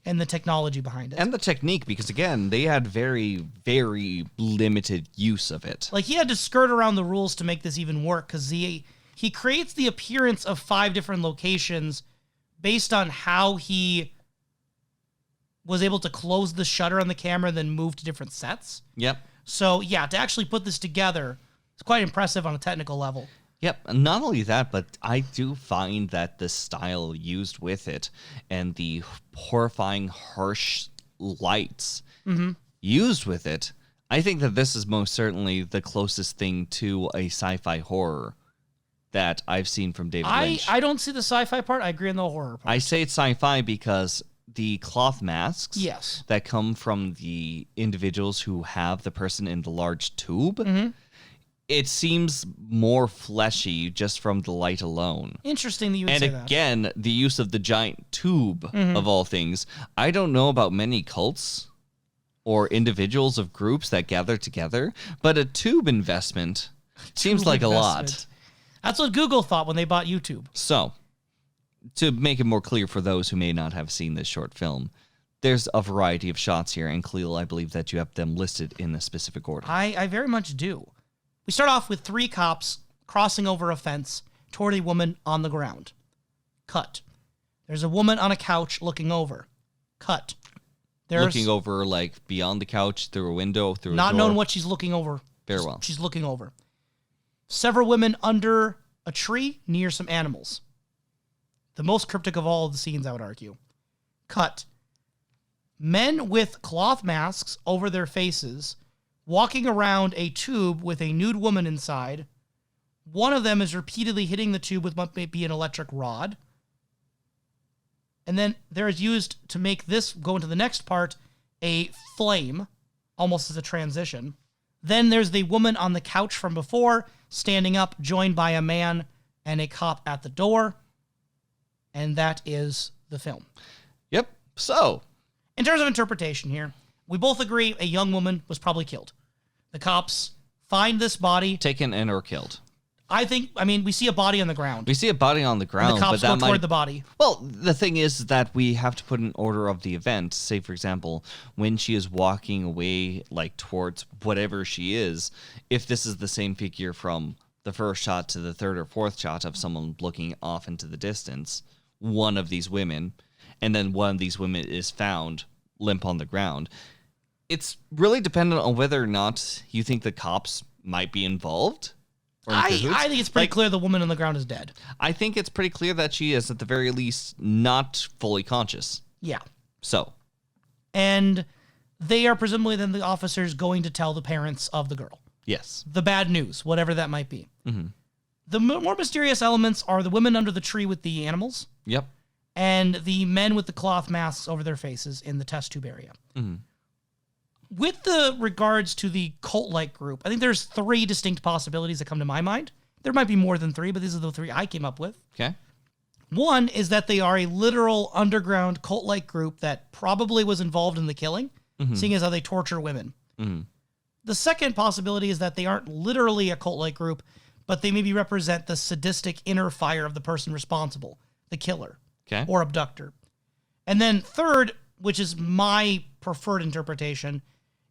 And the technology behind it. And the technique, because again, they had very, very limited use of it. Like, he had to skirt around the rules to make this even work, because he creates the appearance of 5 different locations based on how he was able to close the shutter on the camera and then move to different sets. Yep. So, yeah, to actually put this together, it's quite impressive on a technical level. Yep, and not only that, but I do find that the style used with it and the horrifying, harsh lights used with it, I think that this is most certainly the closest thing to a sci-fi horror that I've seen from David Lynch. I don't see the sci-fi part. I agree on the horror part. I say it's sci-fi because the cloth masks that come from the individuals who have the person in the large tube, it seems more fleshy just from the light alone. Interesting that you would say that. And again, the use of the giant tube, of all things. I don't know about many cults or individuals of groups that gather together, but a tube investment seems like a lot. That's what Google thought when they bought YouTube. So, to make it more clear for those who may not have seen this short film, there's a variety of shots here, and Kalil, I believe that you have them listed in a specific order. I very much do. We start off with 3 cops crossing over a fence toward a woman on the ground. Cut. There's a woman on a couch looking over. Cut. Looking over, like, beyond the couch, through a window, through a door? Not knowing what she's looking over. Very well. She's looking over. Several women under a tree near some animals. The most cryptic of all of the scenes, I would argue. Cut. Men with cloth masks over their faces walking around a tube with a nude woman inside. One of them is repeatedly hitting the tube with what may be an electric rod. And then there is used to make this go into the next part, a flame, almost as a transition. Then there's the woman on the couch from before, standing up, joined by a man and a cop at the door. And that is the film. Yep. So, in terms of interpretation here, we both agree a young woman was probably killed. The cops find this body. Taken and or killed. We see a body on the ground. We see a body on the ground, And the cops go toward the body. Well, the thing is that we have to put an order of the event. Say, for example, when she is walking away, like, towards whatever she is, if this is the same figure from the first shot to the third or fourth shot of someone looking off into the distance, one of these women, and then one of these women is found limp on the ground. It's really dependent on whether or not you think the cops might be involved. I think it's pretty clear the woman on the ground is dead. I think it's pretty clear that she is, at the very least, not fully conscious. Yeah. So. And they are presumably then the officers going to tell the parents of the girl. Yes. The bad news, whatever that might be. Mm-hmm. The more mysterious elements are the women under the tree with the animals. Yep. And the men with the cloth masks over their faces in the test tube area. Mm-hmm. With the regards to the cult-like group, I think there's 3 distinct possibilities that come to my mind. There might be more than 3, but these are the 3 I came up with. Okay. One is that they are a literal underground cult-like group that probably was involved in the killing, seeing as how they torture women. Mm-hmm. The second possibility is that they aren't literally a cult-like group, but they maybe represent the sadistic inner fire of the person responsible, the killer or abductor. And then third, which is my preferred interpretation,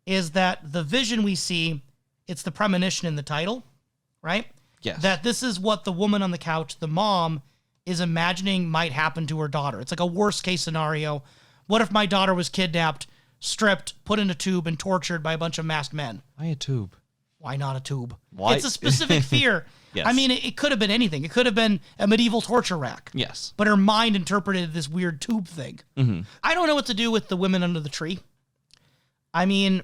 is that the vision we see, it's the premonition in the title, right? Yes. That this is what the woman on the couch, the mom, is imagining might happen to her daughter. It's like a worst case scenario. What if my daughter was kidnapped, stripped, put in a tube, and tortured by a bunch of masked men? Why a tube? Why not a tube? Why? It's a specific fear. Yes. I mean, it could have been anything. It could have been a medieval torture rack. Yes. But her mind interpreted this weird tube thing. Mm-hmm. I don't know what to do with the women under the tree. I mean,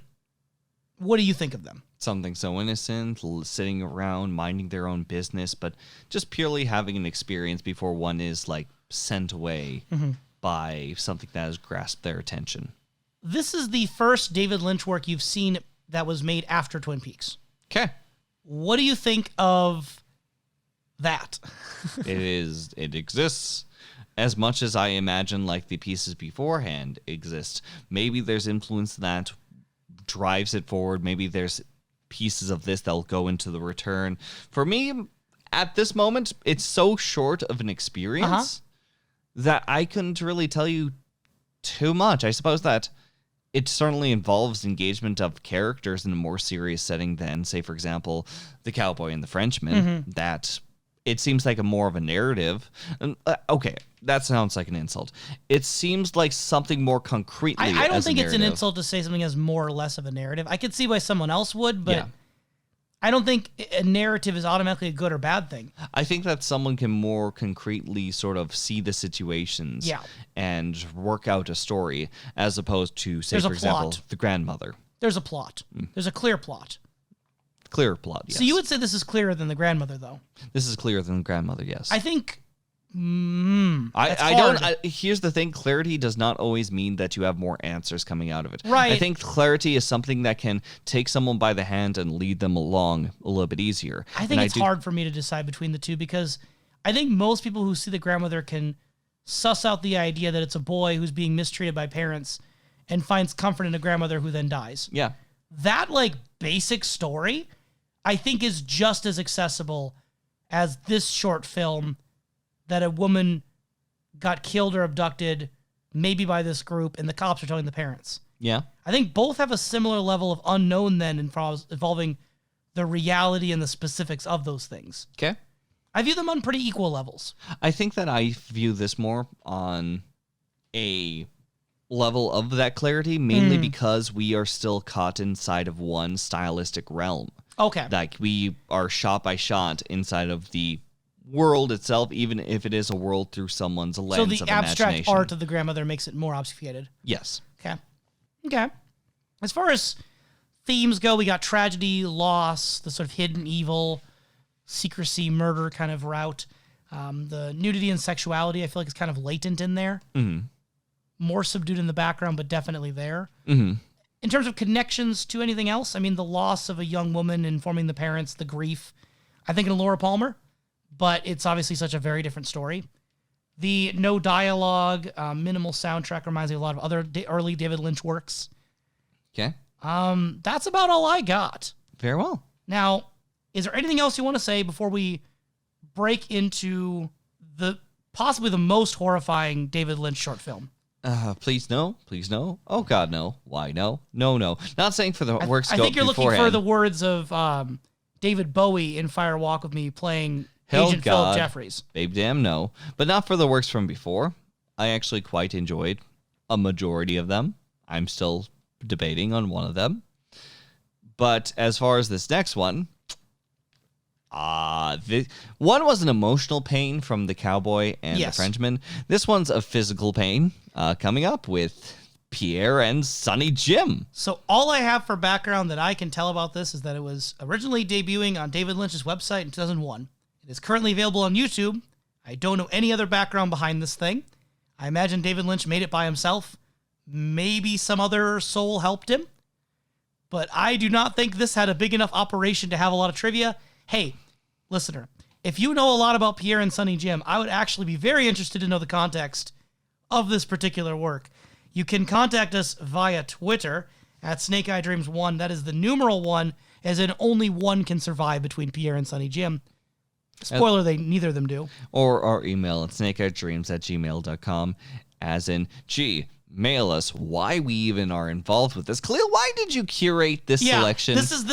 what do you think of them? Something so innocent, sitting around, minding their own business, but just purely having an experience before one is, like, sent away by something that has grasped their attention. This is the first David Lynch work you've seen that was made after Twin Peaks. Okay. What do you think of that? It exists as much as I imagine, like, the pieces beforehand exist. Maybe there's influence that drives it forward. Maybe there's pieces of this that'll go into the return. For me, at this moment, it's so short of an experience that I couldn't really tell you too much. I suppose that it certainly involves engagement of characters in a more serious setting than, say, for example, the Cowboy and the Frenchman. That it seems like a more of a narrative. And, okay, that sounds like an insult. It seems like something more concretely. I don't think it's an insult to say something as more or less of a narrative. I could see why someone else would, but I don't think a narrative is automatically a good or bad thing. I think that someone can more concretely sort of see the situations and work out a story, as opposed to, say, for example, the grandmother. There's a plot. There's a clear plot. Clearer plot, yes. So you would say this is clearer than the grandmother, though? This is clearer than the grandmother, yes. I think... Here's the thing. Clarity does not always mean that you have more answers coming out of it. Right. I think clarity is something that can take someone by the hand and lead them along a little bit easier. I think it's hard for me to decide between the two because I think most people who see the grandmother can suss out the idea that it's a boy who's being mistreated by parents and finds comfort in a grandmother who then dies. Yeah. That, like, basic story, I think is just as accessible as this short film that a woman got killed or abducted, maybe by this group, and the cops are telling the parents. Yeah. I think both have a similar level of unknown then involving the reality and the specifics of those things. Okay. I view them on pretty equal levels. I think that I view this more on a level of that clarity, mainly because we are still caught inside of one stylistic realm. Okay. Like, we are shot by shot inside of the world itself, even if it is a world through someone's lens So of the abstract imagination. art of the grandmother makes it more obfuscated. Yes. Okay. As far as themes go, we got tragedy, loss, the sort of hidden evil, secrecy, murder kind of route. The nudity and sexuality, I feel like, is kind of latent in there. Mm-hmm. More subdued in the background, but definitely there. Mm-hmm. In terms of connections to anything else, I mean, the loss of a young woman informing the parents, the grief, I think in Laura Palmer, but it's obviously such a very different story. The no dialogue, minimal soundtrack reminds me of a lot of other early David Lynch works. Okay. That's about all I got. Very well. Now, is there anything else you want to say before we break into the possibly the most horrifying David Lynch short film? Please no. Please no. Oh God, no. Why no? No, no. Not saying for the work scope I think you're beforehand. looking for the words of David Bowie in Fire Walk with Me playing Hell Agent God. Philip Jeffries. Babe damn no. But not for the works from before. I actually quite enjoyed a majority of them. I'm still debating on one of them. But as far as this next one, one was an emotional pain from the Cowboy and the Frenchman. This one's a physical pain coming up with Pierre and Sonny Jim. So all I have for background that I can tell about this is that it was originally debuting on David Lynch's website in 2001. It is currently available on YouTube. I don't know any other background behind this thing. I imagine David Lynch made it by himself. Maybe some other soul helped him. But I do not think this had a big enough operation to have a lot of trivia. Hey, listener, if you know a lot about Pierre and Sonny Jim, I would actually be very interested to know the context of this particular work. You can contact us via Twitter at SnakeEyeDreams1. That is the numeral 1, as in only one can survive between Pierre and Sonny Jim. Spoiler, neither of them do. Or our email at snakeeyedreams@gmail.com, as in, mail us why we even are involved with this. Kalil, why did you curate this selection? This is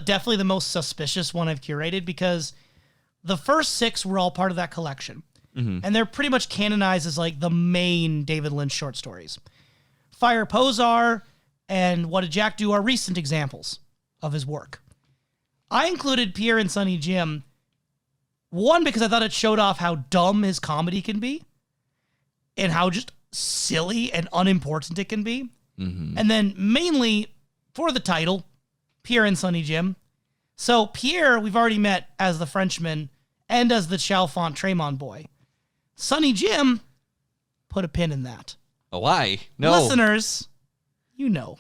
definitely the most suspicious one I've curated because the first 6 were all part of that collection. Mm-hmm. And they're pretty much canonized as like the main David Lynch short stories. Fire Pozar and What Did Jack Do are recent examples of his work. I included Pierre and Sonny Jim, one, because I thought it showed off how dumb his comedy can be and how just silly and unimportant it can be. Mm-hmm. And then mainly for the title, Pierre and Sonny Jim. So Pierre, we've already met as the Frenchman and as the Chalfont Tremont boy. Sonny Jim, put a pin in that. Oh, why? No. Listeners, you know.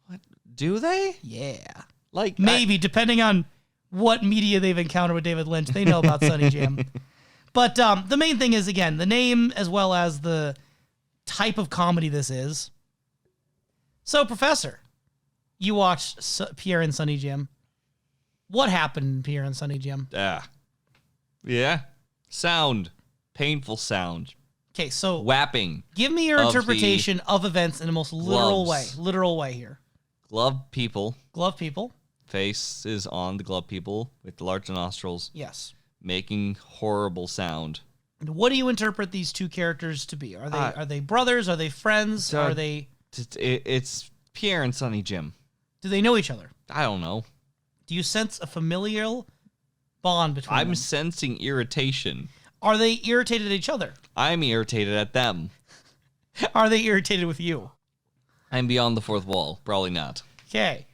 What? Do they? Yeah. Like maybe, depending on what media they've encountered with David Lynch, they know about Sonny Jim. But the main thing is, again, the name as well as the type of comedy this is. So, Professor, you watched Pierre and Sonny Jim. What happened in Pierre and Sonny Jim? Yeah. Sound. Painful sound. Okay, so whapping. Give me your interpretation of events in the most literal way. Literal way here. Glove people. Glove people. Face is on the glove people with the large nostrils. Yes. Making horrible sound. And what do you interpret these two characters to be? Are they brothers? Are they friends? Are they? It's Pierre and Sonny Jim. Do they know each other? I don't know. Do you sense a familial bond between them? I'm sensing irritation. Are they irritated at each other? I'm irritated at them. Are they irritated with you? I'm beyond the fourth wall. Probably not. Okay.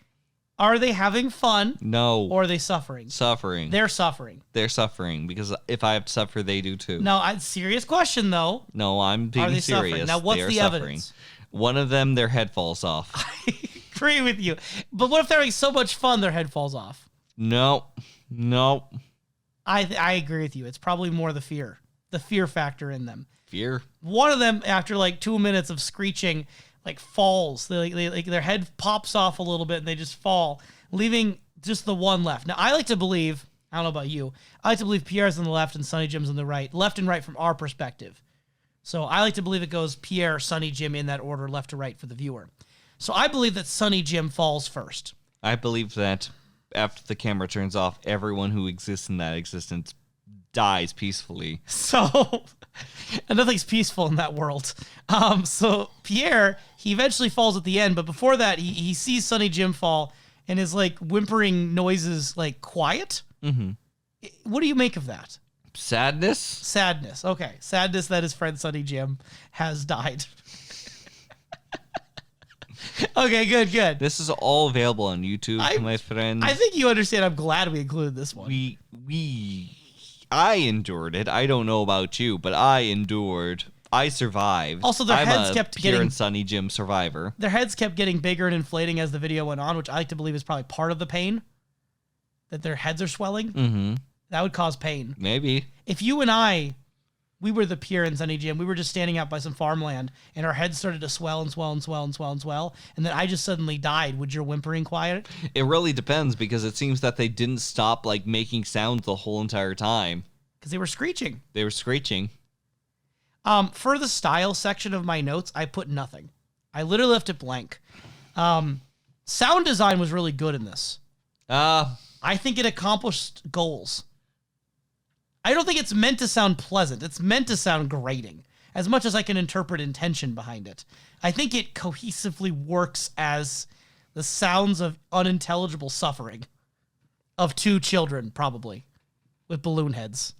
Are they having fun? No. Or are they suffering? Suffering. They're suffering. They're suffering because if I have to suffer, they do too. No, serious question though. No, I'm being Are they serious. suffering? Now, what's They are the suffering. evidence? One of them, their head falls off. I agree with you. But what if they're having so much fun their head falls off? No. I agree with you. It's probably more the fear factor in them. Fear. One of them, after like 2 minutes of screeching, like falls. Like their head pops off a little bit and they just fall, leaving just the one left. Now, I like to believe, I don't know about you, I like to believe Pierre's on the left and Sonny Jim's on the right. Left and right from our perspective. So I like to believe it goes Pierre, Sonny Jim in that order, left to right for the viewer. So I believe that Sonny Jim falls first. I believe that after the camera turns off, everyone who exists in that existence dies peacefully. So nothing's peaceful in that world. So Pierre, he eventually falls at the end, but before that, he sees Sonny Jim fall and his like whimpering noises like quiet. Mm-hmm. What do you make of that? Sadness. Okay. Sadness that his friend Sonny Jim has died. Okay, good. This is all available on YouTube, my friend. I think you understand. I'm glad we included this one. I endured it. I don't know about you, but I endured. I survived. Also, their heads kept Pierre getting... and Sonny Jim survivor. Their heads kept getting bigger and inflating as the video went on, which I like to believe is probably part of the pain. That their heads are swelling. Mm-hmm. That would cause pain. Maybe. If you and we were the Pierre and Sonny Jim, we were just standing out by some farmland, and our heads started to swell and swell and swell and swell and swell, and then I just suddenly died, would your whimpering quiet? It really depends, because it seems that they didn't stop like making sounds the whole entire time. Because they were screeching. For the style section of my notes, I put nothing. I literally left it blank. Sound design was really good in this. I think it accomplished goals. I don't think it's meant to sound pleasant. It's meant to sound grating, as much as I can interpret intention behind it. I think it cohesively works as the sounds of unintelligible suffering of two children, probably, with balloon heads.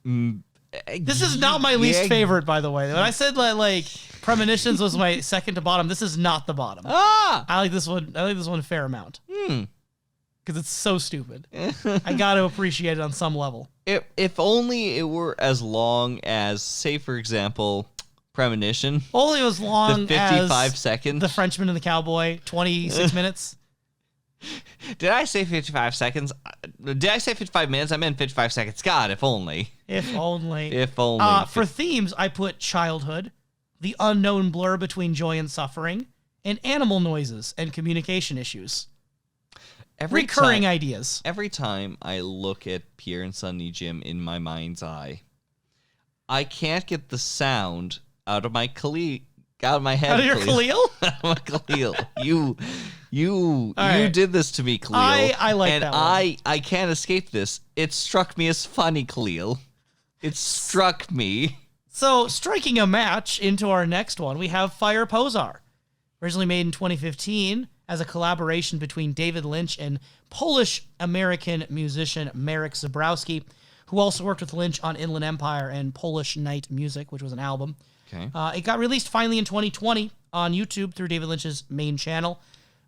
This is not my least favorite, by the way. When I said like Premonitions was my second to bottom, this is not the bottom. I like this one. I like this one a fair amount. Because it's so stupid. I got to appreciate it on some level. If only it were as long as, say, for example, Premonition. Only as long the 55 as seconds. The Frenchman and the Cowboy, 26 minutes. Did I say 55 seconds? Did I say 55 minutes? I meant 55 seconds. God, if only. If only. If only. For themes, I put childhood, the unknown blur between joy and suffering, and animal noises and communication issues. Recurring ideas. Every time I look at Pierre and Sonny Jim in my mind's eye, I can't get the sound out of my Kalil. Out of my head. Out of your Kalil? Out of my Kalil. You did this to me, Kalil. I like that one. I can't escape this. It struck me as funny, Kalil. It struck me. So, striking a match into our next one, we have Fire Pozar. Originally made in 2015 as a collaboration between David Lynch and Polish-American musician Marek Zabrowski, who also worked with Lynch on Inland Empire and Polish Night Music, which was an album. Okay. It got released finally in 2020 on YouTube through David Lynch's main channel.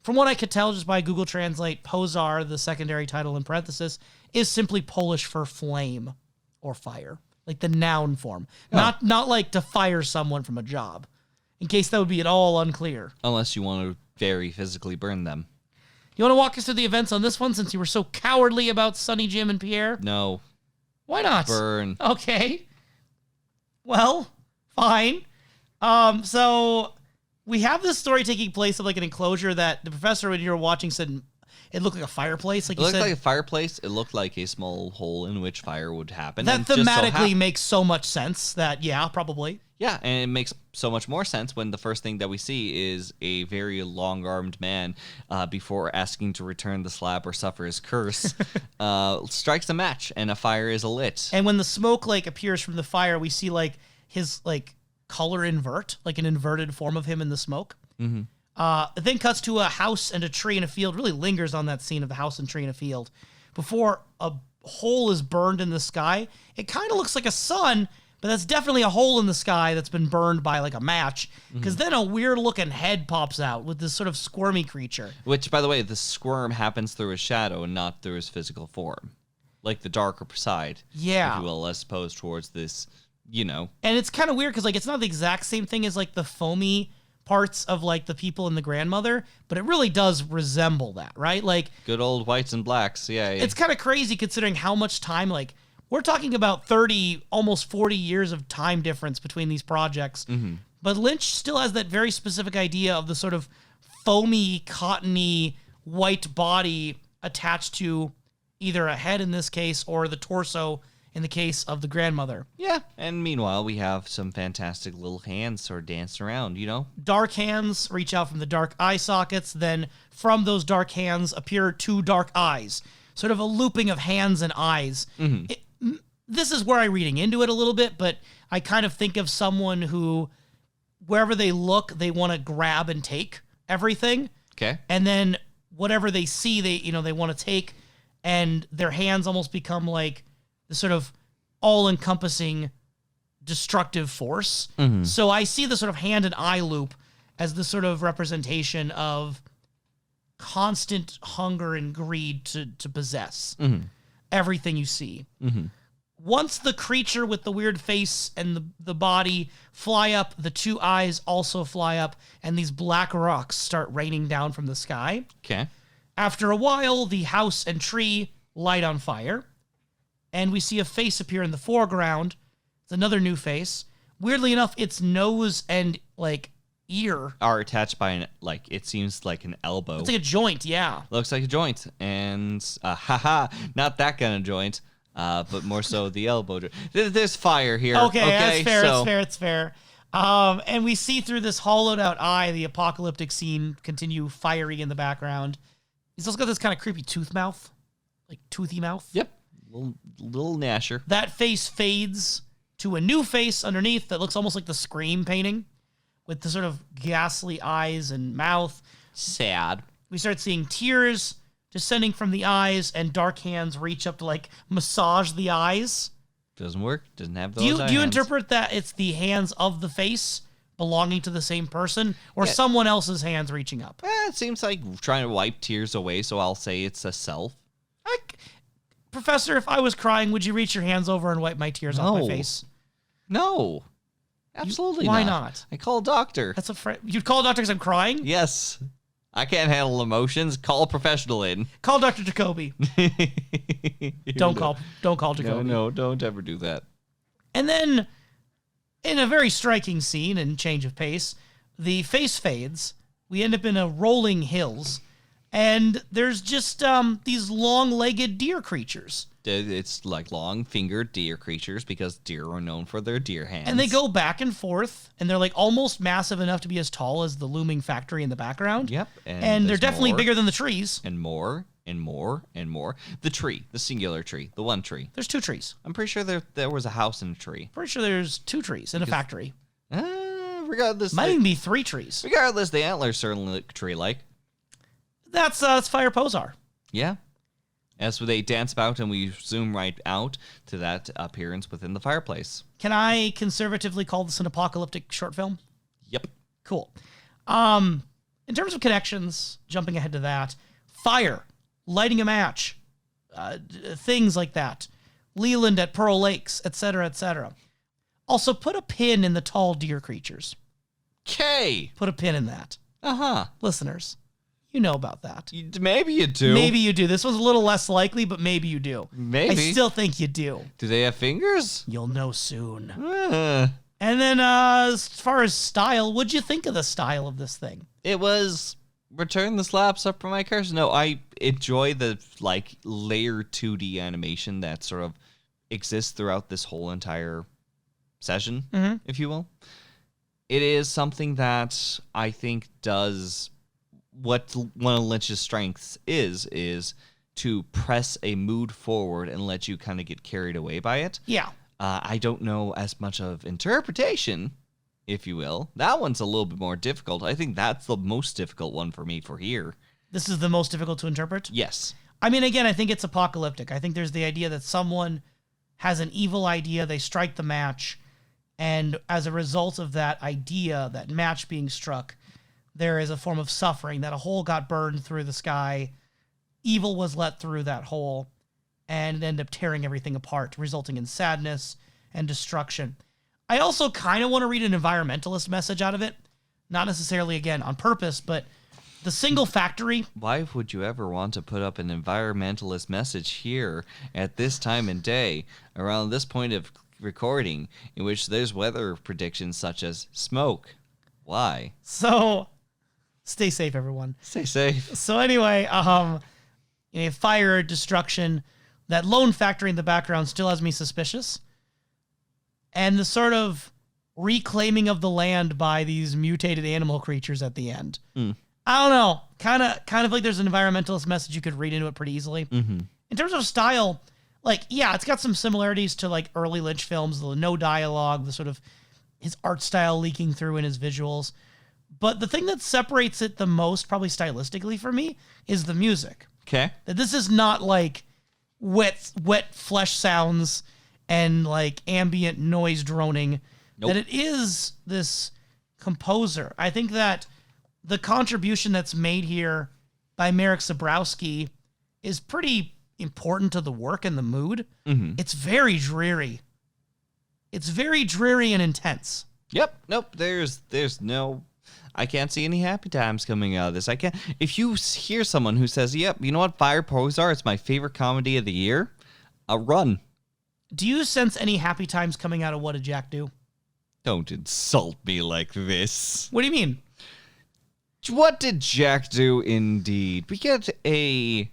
From what I could tell just by Google Translate, Pozar, the secondary title in parenthesis, is simply Polish for flame or fire, like the noun form. Oh. Not like to fire someone from a job, in case that would be at all unclear. Unless you want to very physically burn them. You want to walk us through the events on this one since you were so cowardly about Sonny Jim and Pierre? No. Why not? Burn. Okay. Well, fine. So we have this story taking place of like an enclosure that the professor, when you were watching, said it looked like a fireplace. Like it looked like a fireplace. It looked like a small hole in which fire would happen. That thematically makes so much sense that, yeah, probably. Yeah, and it makes so much more sense when the first thing that we see is a very long-armed man, before asking to return the slab or suffer his curse, strikes a match, and a fire is lit. And when the smoke like appears from the fire, we see like his like color invert, like an inverted form of him in the smoke. Mm-hmm. It then cuts to a house and a tree in a field. Really lingers on that scene of the house and tree in a field. Before a hole is burned in the sky, it kind of looks like a sun, But that's definitely a hole in the sky that's been burned by like a match, because then a weird looking head pops out with this sort of squirmy creature. Which, by the way, the squirm happens through his shadow and not through his physical form. Like the darker side, if you will, as opposed towards this, And it's kind of weird because like it's not the exact same thing as like the foamy parts of like the people and the grandmother, but it really does resemble that, right? Like good old whites and blacks, yeah. It's kind of crazy considering how much time, like we're talking about 30, almost 40 years of time difference between these projects. But Lynch still has that very specific idea of the sort of foamy, cottony, white body attached to either a head in this case or the torso in the case of the grandmother. Yeah, and meanwhile, we have some fantastic little hands sort of dancing around, Dark hands reach out from the dark eye sockets, then from those dark hands appear two dark eyes. Sort of a looping of hands and eyes. This is where I'm reading into it a little bit, but I kind of think of someone who, wherever they look, they want to grab and take everything. Okay. And then whatever they see, they want to take, and their hands almost become like the sort of all-encompassing destructive force. So I see the sort of hand and eye loop as the sort of representation of constant hunger and greed to possess everything you see. Once the creature with the weird face and the body fly up, the two eyes also fly up, and these black rocks start raining down from the sky. Okay. After a while, the house and tree light on fire, and we see a face appear in the foreground. It's another new face. Weirdly enough, its nose and, like, ear are attached by it seems like an elbow. It's like a joint, yeah. Looks like a joint, and not that kind of joint. But more so the elbow. There's fire here. Okay, that's fair. It's fair. And we see through this hollowed out eye the apocalyptic scene continue firing in the background. He's also got this kind of creepy tooth mouth, like toothy mouth. Yep, little gnasher. That face fades to a new face underneath that looks almost like the Scream painting, with the sort of ghastly eyes and mouth. Sad. We start seeing tears descending from the eyes, and dark hands reach up to like massage the eyes. Doesn't work. Doesn't have those. Do you interpret that it's the hands of the face belonging to the same person, or someone else's hands reaching up? It seems like trying to wipe tears away, so I'll say it's a self. Professor, if I was crying, would you reach your hands over and wipe my tears off my face? No. Absolutely Why not? I call a doctor. That's you'd call a doctor because I'm crying? Yes. I can't handle emotions. Call a professional in. Call Dr. Jacoby. Don't call Jacoby. No, don't ever do that. And then, in a very striking scene and change of pace, the face fades. We end up in a rolling hills, and there's just these long-legged deer creatures. It's like long-fingered deer creatures because deer are known for their deer hands. And they go back and forth, and they're like almost massive enough to be as tall as the looming factory in the background. Yep. And they're definitely bigger than the trees. And more, and more, and more. The tree, the singular tree, the one tree. There's two trees. I'm pretty sure there was a house and a tree. Pretty sure there's two trees in a factory. Regardless. Might even be three trees. Regardless, the antlers certainly look tree-like. That's Fire Pozar. Yeah. As they dance about, and we zoom right out to that appearance within the fireplace. Can I conservatively call this an apocalyptic short film? Yep. Cool. In terms of connections, jumping ahead to that, fire, lighting a match, things like that, Leland at Pearl Lakes, etc., etc. Also, put a pin in the tall deer creatures. Okay. Put a pin in that. Uh-huh. Listeners, you know about that. Maybe you do. Maybe you do. This one's a little less likely, but maybe you do. Maybe. I still think you do. Do they have fingers? You'll know soon. And then as far as style, what'd you think of the style of this thing? It was return the slaps up from my curse. No, I enjoy the layer 2D animation that sort of exists throughout this whole entire session, if you will. It is something that I think does what one of Lynch's strengths is to press a mood forward and let you kind of get carried away by it. Yeah. I don't know as much of interpretation, if you will. That one's a little bit more difficult. I think that's the most difficult one for me for here. This is the most difficult to interpret? Yes. I mean, again, I think it's apocalyptic. I think there's the idea that someone has an evil idea, they strike the match, And as a result of that idea, that match being struck, there is a form of suffering, that a hole got burned through the sky, evil was let through that hole, and it ended up tearing everything apart, resulting in sadness and destruction. I also kind of want to read an environmentalist message out of it. Not necessarily, again, on purpose, but the single factory. Why would you ever want to put up an environmentalist message here at this time and day, around this point of recording, in which there's weather predictions such as smoke? Why? So, stay safe, everyone. Stay safe. So anyway, fire, destruction. That lone factory in the background still has me suspicious. And the sort of reclaiming of the land by these mutated animal creatures at the end. I don't know. Kind of like there's an environmentalist message you could read into it pretty easily. In terms of style, like, yeah, it's got some similarities to like early Lynch films, the no dialogue, the sort of his art style leaking through in his visuals. But the thing that separates it the most, probably stylistically for me, is the music. Okay. That this is not like wet flesh sounds and like ambient noise droning. Nope. That it is this composer. I think that the contribution that's made here by Marek Zabrowski is pretty important to the work and the mood. It's very dreary. It's very dreary and intense. Yep. Nope. There's no... I can't see any happy times coming out of this. I can't... If you hear someone who says, yep, you know what, Fire Pozar, it's my favorite comedy of the year, run. Do you sense any happy times coming out of What Did Jack Do? Don't insult me like this. What do you mean? What did Jack do, indeed? We get a...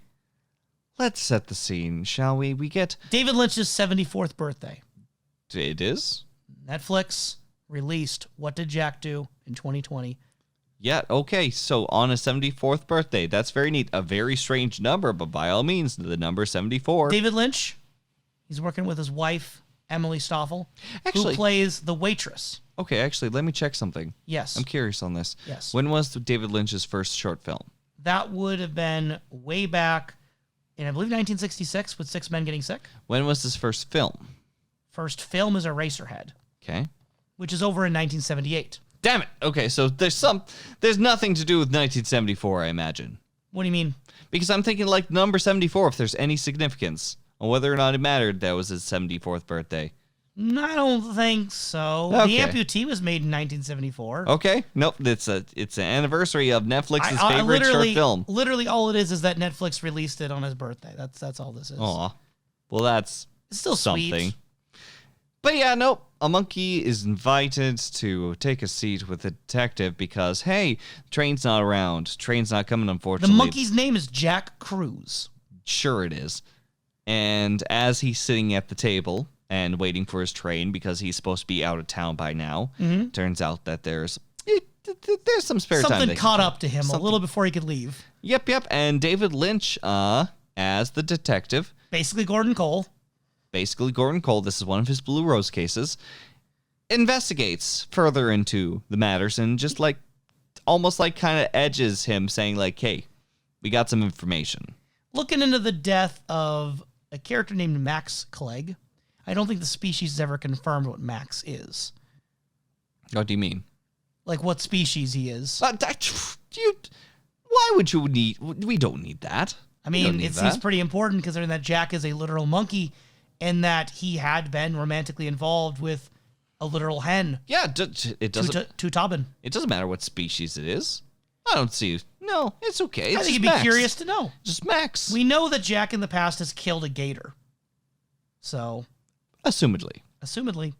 Let's set the scene, shall we? We get... David Lynch's 74th birthday. It is? Netflix released What Did Jack Do in 2020. Yeah, okay, so on a 74th birthday. That's very neat. A very strange number, but by all means, the number 74. David Lynch, he's working with his wife, Emily Stoffel, Actually- who plays the waitress. Okay, actually, let me check something. Yes. I'm curious on this. Yes. When was David Lynch's first short film? That would have been way back in, I believe, 1966 with Six Men Getting Sick. When was his first film? First film is Eraserhead, Okay. which is over in 1978. Damn it. Okay, so there's nothing to do with 1974, I imagine. What do you mean? Because I'm thinking like number 74, if there's any significance on whether or not it mattered that was his 74th birthday. I don't think so. Okay. The Amputee was made in 1974. Okay. Nope. It's an anniversary of Netflix's favorite short film. Literally, all it is that Netflix released it on his birthday. That's all this is. Aw. Well, that's It's still something. sweet. But yeah, nope. A monkey is invited to take a seat with the detective because, hey, train's not around. Train's not coming, The unfortunately. monkey's name is Jack Cruz. Sure it is. And as he's sitting at the table and waiting for his train because he's supposed to be out of town by now, turns out that there's some spare time. Something caught up to him a little before he could leave. Yep. And David Lynch, as the detective, Basically, Gordon Cole. basically Gordon Cole, this is one of his Blue Rose cases, investigates further into the matters and just like, almost like kind of edges him saying like, hey, we got some information. Looking into the death of a character named Max Clegg. I don't think the species has ever confirmed what Max is. What do you mean? Like what species he is. Why would you need, we don't need that. I mean, it seems pretty important considering that Jack is a literal monkey and that he had been romantically involved with a literal hen. Yeah, it doesn't. Tutabin. It doesn't matter what species it is. I don't see. No, it's okay. It's I think just you'd be Max. curious to know. Just Max. We know that Jack in the past has killed a gator. So, Assumedly.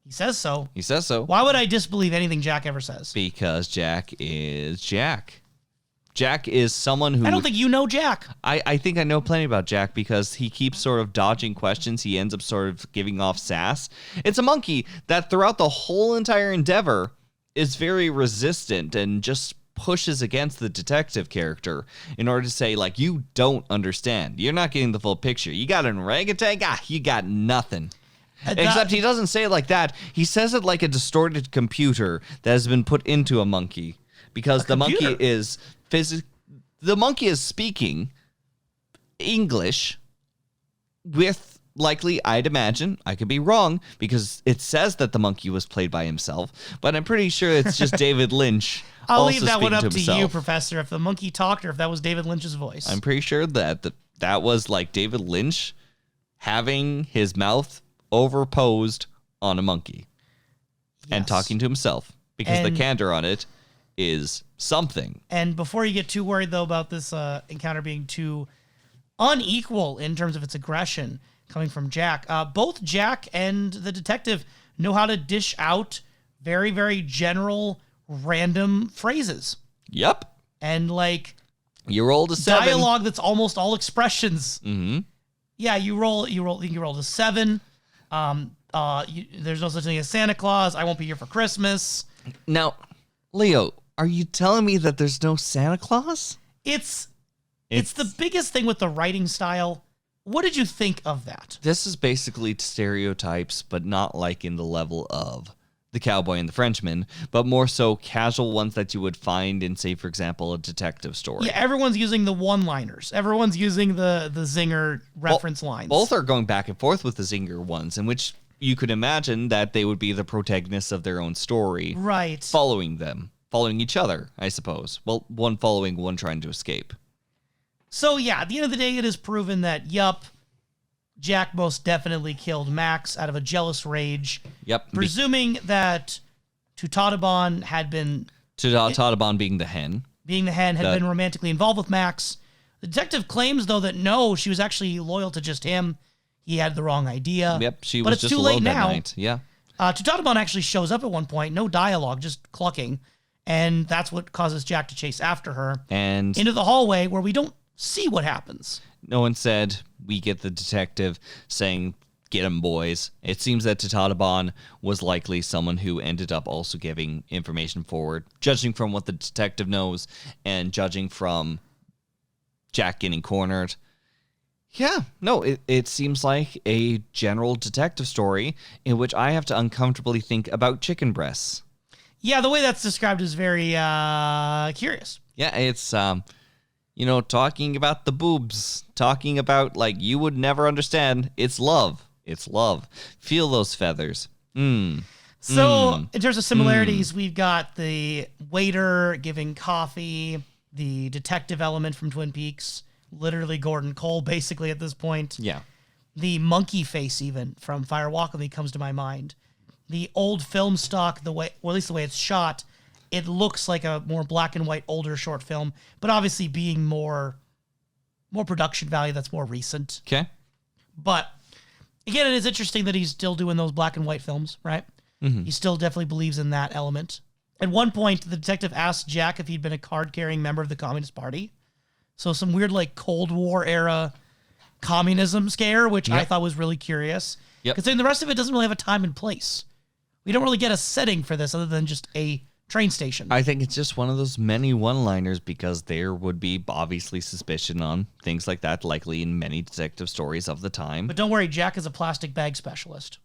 he says so. He says so. Why would I disbelieve anything Jack ever says? Because Jack is Jack. Jack is someone who... I don't think you know Jack. I think I know plenty about Jack because he keeps sort of dodging questions. He ends up sort of giving off sass. It's a monkey that throughout the whole entire endeavor is very resistant and just pushes against the detective character in order to say, like, you don't understand. You're not getting the full picture. You got an orangutan? You got nothing. Except he doesn't say it like that. He says it like a distorted computer that has been put into a monkey. Because the monkey is speaking English with likely, I'd imagine, I could be wrong, because it says that the monkey was played by himself, but I'm pretty sure it's just David Lynch. I'll also leave that one up speaking to himself. you, Professor, if the monkey talked or if that was David Lynch's voice. I'm pretty sure that was like David Lynch having his mouth overposed on a monkey and Yes. talking to himself, because the And- candor on it is something. And before you get too worried, though, about this encounter being too unequal in terms of its aggression coming from Jack, both Jack and the detective know how to dish out very, very general, random phrases. Yep. And, like, You rolled a 7. dialogue that's almost all expressions. Mm-hmm. Yeah, you rolled a 7. There's no such thing as Santa Claus. I won't be here for Christmas. Now, Leo, are you telling me that there's no Santa Claus? It's the biggest thing with the writing style. What did you think of that? This is basically stereotypes, but not like in the level of the Cowboy and the Frenchman, but more so casual ones that you would find in, say, for example, a detective story. Yeah, everyone's using the one-liners. Everyone's using the zinger reference lines. Both are going back and forth with the zinger ones, in which you could imagine that they would be the protagonists of their own story, right. following each other, I suppose. Well, one following, one trying to escape. So yeah, at the end of the day, it is proven that, Jack most definitely killed Max out of a jealous rage. Yep. Presuming that Tutadabon had been, Tadabon being the hen. being the hen, had been romantically involved with Max. The detective claims, though, that no, she was actually loyal to just him. He had the wrong idea. Yep, she but was it's just too alone late that now. night. Yeah. Tutadabon actually shows up at one point, no dialogue, just clucking. And that's what causes Jack to chase after her And into the hallway where we don't see what happens. no one said, we get the detective saying, get him, boys. It seems that Tadabon was likely someone who ended up also giving information forward, judging from what the detective knows and judging from Jack getting cornered. Yeah, no, it seems like a general detective story in which I have to uncomfortably think about chicken breasts. Yeah, the way that's described is very curious. Yeah, it's, talking about the boobs, talking about, like, you would never understand. It's love. It's love. Feel those feathers. So, in terms of similarities, we've got the waiter giving coffee, the detective element from Twin Peaks, literally Gordon Cole, basically, at this point. Yeah. The monkey face, even, from Fire Walk With Me comes to my mind. The old film stock, the way, well, at least the way it's shot, it looks like a more black and white, older short film, but obviously being more production value, that's more recent. Okay. But again, it is interesting that he's still doing those black and white films, right? Mm-hmm. He still definitely believes in that element. At one point, the detective asked Jack if he'd been a card-carrying member of the Communist Party. So some weird, like, Cold War era communism scare, which I thought was really curious. Yep. Considering the rest of it doesn't really have a time and place. We don't really get a setting for this other than just a train station. I think it's just one of those many one-liners because there would be obviously suspicion on things like that, likely in many detective stories of the time. But don't worry, Jack is a plastic bag specialist.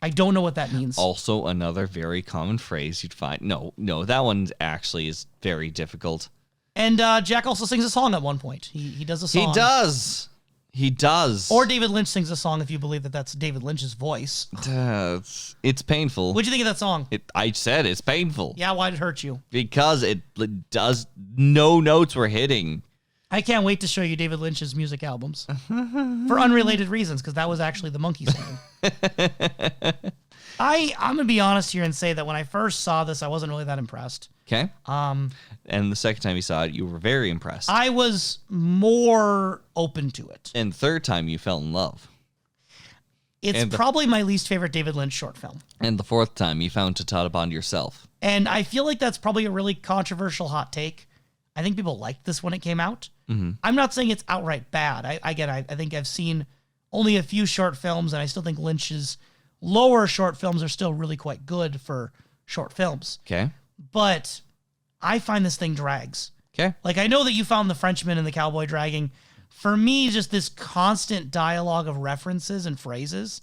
I don't know what that means. Also, another very common phrase you'd find. No, that one actually is very difficult. And Jack also sings a song at one point. He does a song. He does. Or David Lynch sings a song if you believe that that's David Lynch's voice. It's painful. What'd you think of that song? I said it's painful. Yeah, why'd it hurt you? Because it does. No notes were hitting. I can't wait to show you David Lynch's music albums. For unrelated reasons, because that was actually the monkey singing. I'm going to be honest here and say that when I first saw this, I wasn't really that impressed. Okay. And the second time you saw it, you were very impressed. I was more open to it. And the third time, you fell in love. It's probably my least favorite David Lynch short film. And the fourth time, you found Tadabon yourself. And I feel like that's probably a really controversial hot take. I think people liked this when it came out. Mm-hmm. I'm not saying it's outright bad. I think I've seen only a few short films, and I still think Lynch's lower short films are still really quite good for short films. Okay. But I find this thing drags. Okay. Like, I know that you found the Frenchman and the Cowboy dragging. For me, just this constant dialogue of references and phrases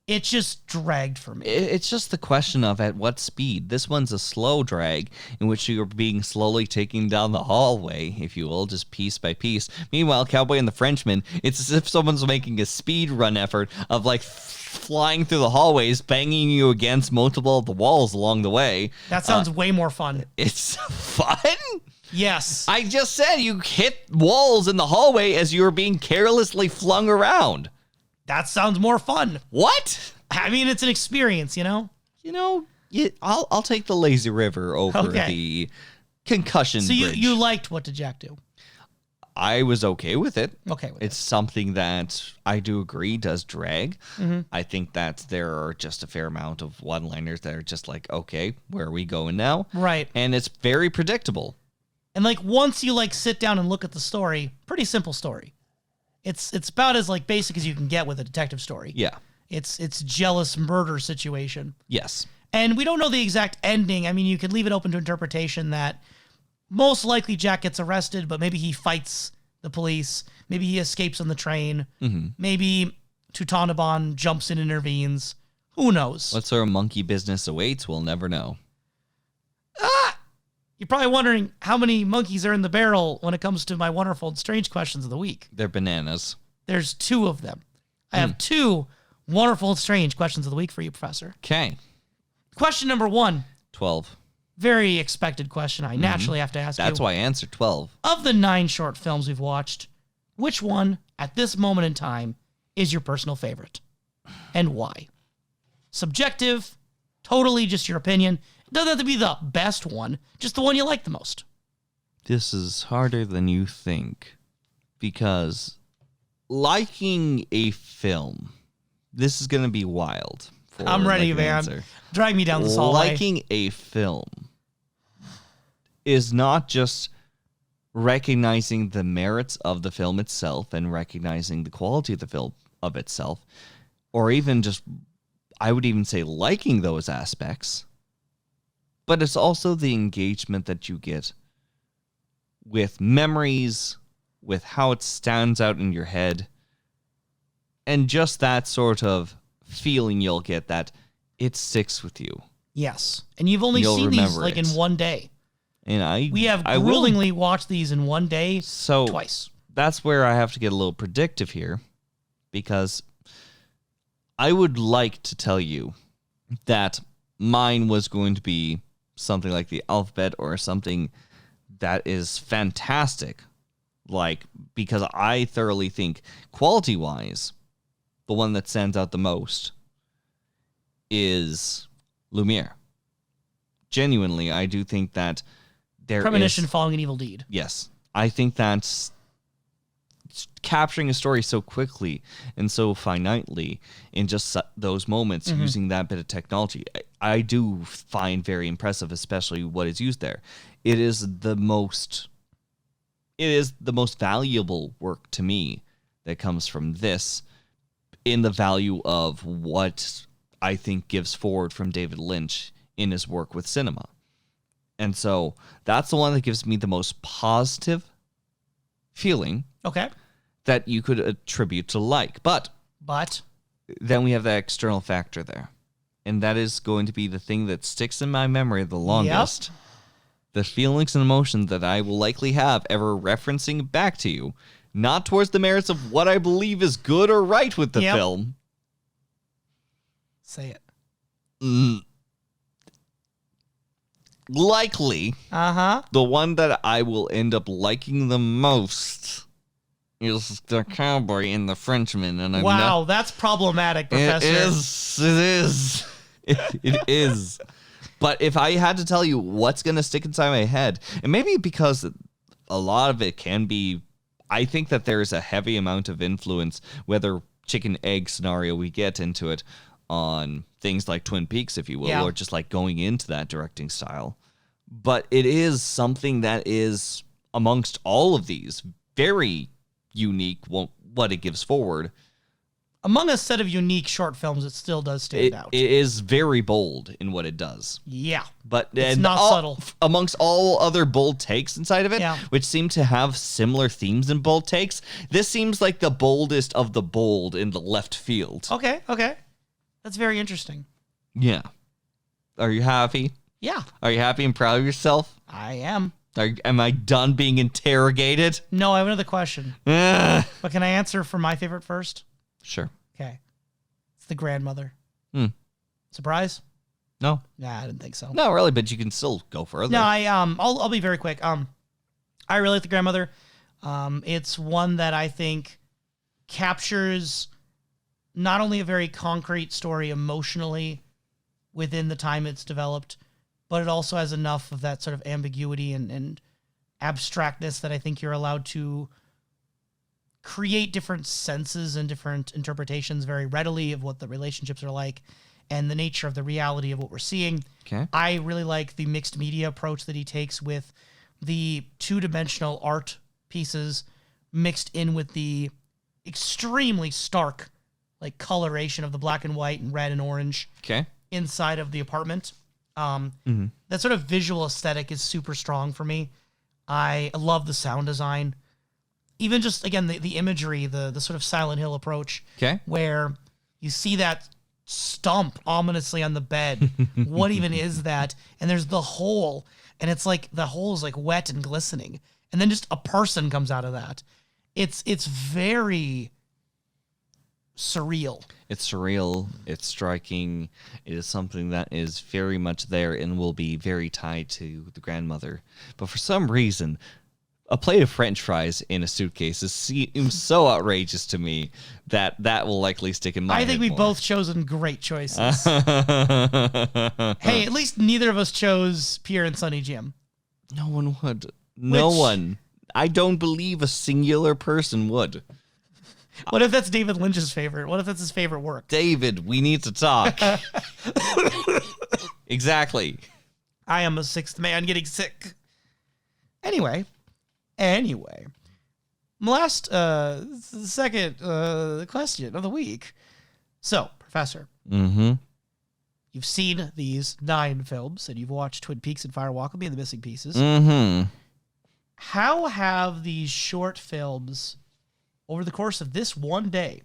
it just dragged for me. It's just the question of at what speed. This one's a slow drag in which you're being slowly taken down the hallway, if you will, just piece by piece. Meanwhile, Cowboy and the Frenchman, it's as if someone's making a speed run effort of like flying through the hallways, banging you against multiple of the walls along the way. That sounds way more fun. It's fun? Yes. I just said you hit walls in the hallway as you were being carelessly flung around. That sounds more fun. What? I mean, it's an experience, you know? I'll take the lazy river over the concussion so bridge. you liked What Did Jack Do? I was okay with it. Okay with It's something that I do agree does drag. Mm-hmm. I think that there are just a fair amount of one-liners that are just like, okay, where are we going now? Right. And it's very predictable. And like once you like sit down and look at the story, pretty simple story. It's about as like basic as you can get with a detective story. Yeah. It's jealous murder situation. Yes. And we don't know the exact ending. I mean, you could leave it open to interpretation that most likely Jack gets arrested, but maybe he fights the police. Maybe he escapes on the train. Mm-hmm. Maybe Tutanabon jumps in and intervenes. Who knows? What sort of monkey business awaits, we'll never know. You're probably wondering how many monkeys are in the barrel when it comes to my wonderful and strange questions of the week. They're bananas. There's 2 of them. I have 2 wonderful and strange questions of the week for you, Professor. Okay. Question number 1. 12. Very expected question. I naturally have to ask you. That's why I answered 12. Of the 9 short films we've watched, which one, at this moment in time, is your personal favorite? And why? Subjective, totally just your opinion. It doesn't have to be the best one, just the one you like the most. This is harder than you think, because liking a film, this is going to be wild. I'm ready, man. Drag me down the hallway. Liking a film is not just recognizing the merits of the film itself and recognizing the quality of the film of itself, or even just, I would even say, liking those aspects. But it's also the engagement that you get with memories, with how it stands out in your head, and just that sort of feeling you'll get that it sticks with you. Yes. And you've only You'll seen these remember like it. in one day. And We have I will- gruelingly watched these in one day So twice. that's where I have to get a little predictive here, because I would like to tell you that mine was going to be something like the alphabet or something that is fantastic, like, because I thoroughly think quality-wise, the one that stands out the most is Lumiere. Genuinely, I do think that there Premonition is... following an evil deed. Yes. I think that's capturing a story so quickly and so finitely in just those moments using that bit of technology, I do find very impressive, especially what is used there. It is the most valuable work to me that comes from this, in the value of what I think gives forward from David Lynch in his work with cinema. And so that's the one that gives me the most positive feeling Okay. that you could attribute to like. But then we have that external factor there. And that is going to be the thing that sticks in my memory the longest. Yep. The feelings and emotions that I will likely have ever referencing back to you, not towards the merits of what I believe is good or right with the film. Say it. Likely, the one that I will end up liking the most is the Cowboy and the Frenchman. And That's problematic, Professor. It is. But if I had to tell you what's going to stick inside my head, and maybe because a lot of it can be, I think that there's a heavy amount of influence, whether chicken egg scenario we get into it, on things like Twin Peaks, if you will, or just like going into that directing style. But it is something that is, amongst all of these, very unique, what it gives forward. Among a set of unique short films, it still does stand out. It is very bold in what it does. Yeah. But it's not subtle. Amongst all other bold takes inside of it, which seem to have similar themes in bold takes, this seems like the boldest of the bold in the left field. Okay. That's very interesting. Yeah. Are you happy? Yeah, Are you happy and proud of yourself? I am. Am I done being interrogated? No, I have another question. Ugh. But can I answer for my favorite first? Sure. Okay. It's the grandmother. Hmm. Surprise? No. Nah, I didn't think so. No, really, but you can still go further. No, I'll be very quick. I really like the grandmother. It's one that I think captures not only a very concrete story emotionally within the time it's developed, but it also has enough of that sort of ambiguity and abstractness that I think you're allowed to create different senses and different interpretations very readily of what the relationships are like and the nature of the reality of what we're seeing. Okay. I really like the mixed media approach that he takes with the two-dimensional art pieces mixed in with the extremely stark like coloration of the black and white and red and orange Okay. inside of the apartment. That sort of visual aesthetic is super strong for me. I love the sound design. Even just, again, the imagery, the sort of Silent Hill approach. Okay. Where you see that stump ominously on the bed. What even is that? And there's the hole, and it's like the hole is like wet and glistening, and then just a person comes out of that. It's very surreal. It's surreal. It's striking. It is something that is very much there and will be very tied to the grandmother. But for some reason, a plate of French fries in a suitcase seems so outrageous to me that will likely stick in my head. I think we've more. both chosen great choices. Hey, at least neither of us chose Pierre and Sonny Jim. No one would. No one. I don't believe a singular person would. What if that's David Lynch's favorite? What if that's his favorite work? David, we need to talk. Exactly. I am a sixth man getting sick. Anyway. Last, second question of the week. So, Professor. Mm-hmm. You've seen these 9 films, and you've watched Twin Peaks and Fire Walk with Me and The Missing Pieces. Mm-hmm. How have these short films, over the course of this one day,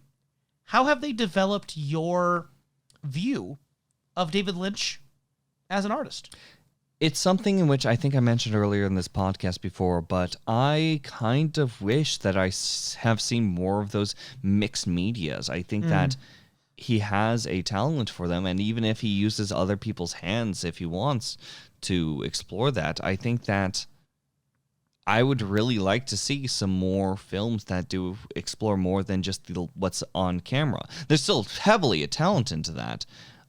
how have they developed your view of David Lynch as an artist? It's something in which I think I mentioned earlier in this podcast before, but I kind of wish that I have seen more of those mixed medias. I think that he has a talent for them, and even if he uses other people's hands if he wants to explore that, I think that I would really like to see some more films that do explore more than just what's on camera. There's still heavily a talent into that,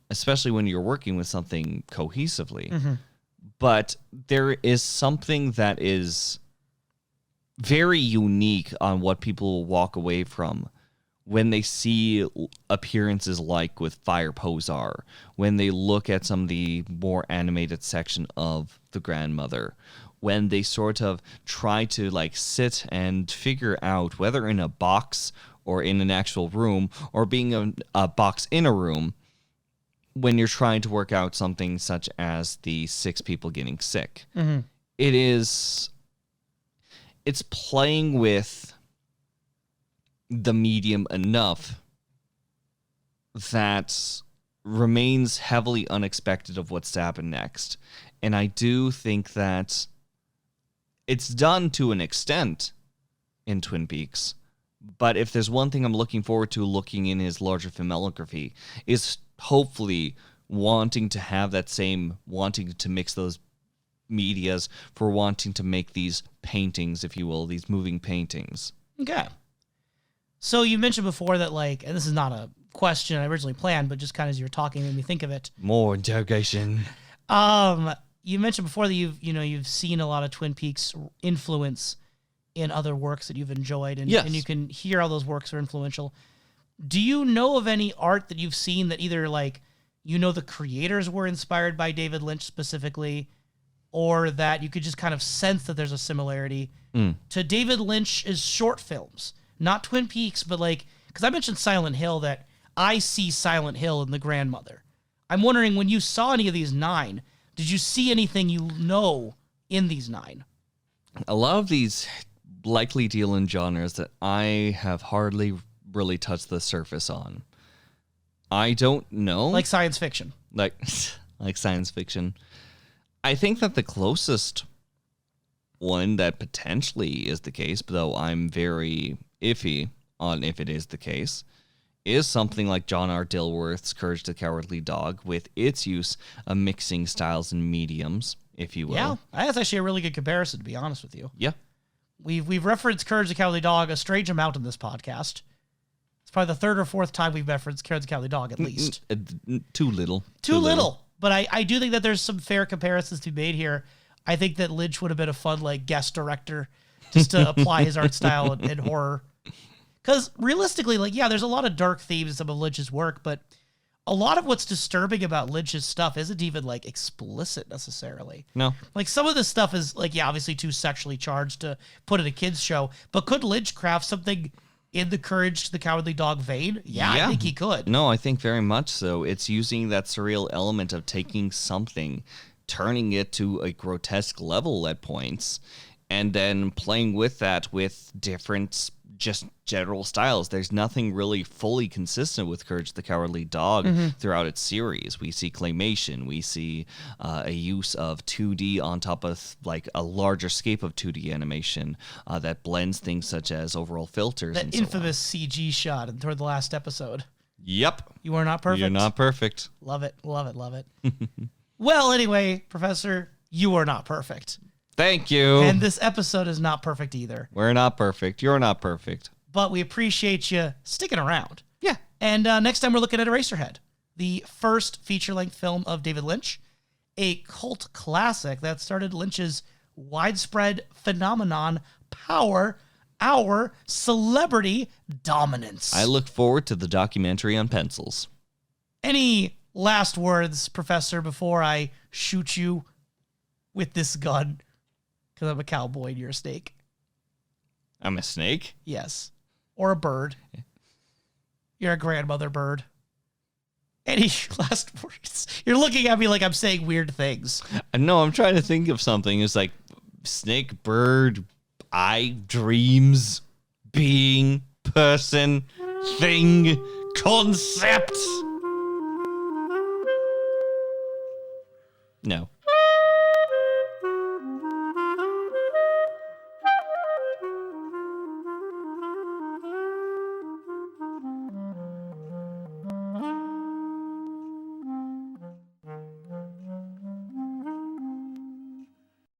especially when you're working with something cohesively. Mm-hmm. But there is something that is very unique on what people will walk away from when they see appearances like with Fire Pozar, when they look at some of the more animated section of The Grandmother, when they sort of try to like sit and figure out whether in a box or in an actual room or being a box in a room, when you're trying to work out something such as the 6 people getting sick. Mm-hmm. It's playing with the medium enough that remains heavily unexpected of what's to happen next. And I do think that it's done to an extent in Twin Peaks, but if there's one thing I'm looking forward to looking in his larger filmography is hopefully wanting to have that same, wanting to mix those medias for wanting to make these paintings, if you will, these moving paintings. Okay. So you mentioned before that, like, and this is not a question I originally planned, but just kind of as you were talking made me think of it. More interrogation. You mentioned before that you've seen a lot of Twin Peaks influence in other works that you've enjoyed, and, yes. and you can hear how those works are influential. Do you know of any art that you've seen that either, like, the creators were inspired by David Lynch specifically, or that you could just kind of sense that there's a similarity to David Lynch's short films? Not Twin Peaks, but like, because I mentioned Silent Hill, that I see Silent Hill in The Grandmother. I'm wondering, when you saw any of these 9, did you see anything in these 9? A lot of these likely deal in genres that I have hardly really touched the surface on. I don't know. Like science fiction. Like science fiction. I think that the closest one that potentially is the case, though I'm very iffy on if it is the case, is something like John R. Dilworth's Courage the Cowardly Dog, with its use of mixing styles and mediums, if you will. Yeah, that's actually a really good comparison, to be honest with you. Yeah. We've referenced Courage the Cowardly Dog a strange amount in this podcast. It's probably the third or fourth time we've referenced Courage the Cowardly Dog, at least. Too little. Too little. But I do think that there's some fair comparisons to be made here. I think that Lynch would have been a fun guest director just to apply his art style in horror. Because realistically, there's a lot of dark themes in some of Lynch's work, but a lot of what's disturbing about Lynch's stuff isn't even explicit necessarily. No. Some of this stuff is obviously too sexually charged to put in a kid's show, but could Lynch craft something in the Courage the Cowardly Dog vein? Yeah, I think he could. No, I think very much so. It's using that surreal element of taking something, turning it to a grotesque level at points, and then playing with that with different just general styles. There's nothing really fully consistent with Courage the Cowardly Dog throughout its series. We see claymation. We see a use of 2D on top of a larger scape of 2D animation that blends things such as overall filters. That and infamous CG shot toward the last episode. Yep. You are not perfect. You're not perfect. Love it. Love it. Love it. Well, anyway, Professor, you are not perfect. Thank you. And this episode is not perfect either. We're not perfect. You're not perfect. But we appreciate you sticking around. Yeah. And next time we're looking at Eraserhead, the first feature-length film of David Lynch, a cult classic that started Lynch's widespread phenomenon, power, our celebrity dominance. I look forward to the documentary on pencils. Any last words, Professor, before I shoot you with this gun? Because I'm a cowboy and you're a snake. I'm a snake? Yes. Or a bird. You're a grandmother bird. Any last words? You're looking at me like I'm saying weird things. No, I'm trying to think of something. It's like snake, bird, eye, dreams, being, person, thing, concept. No.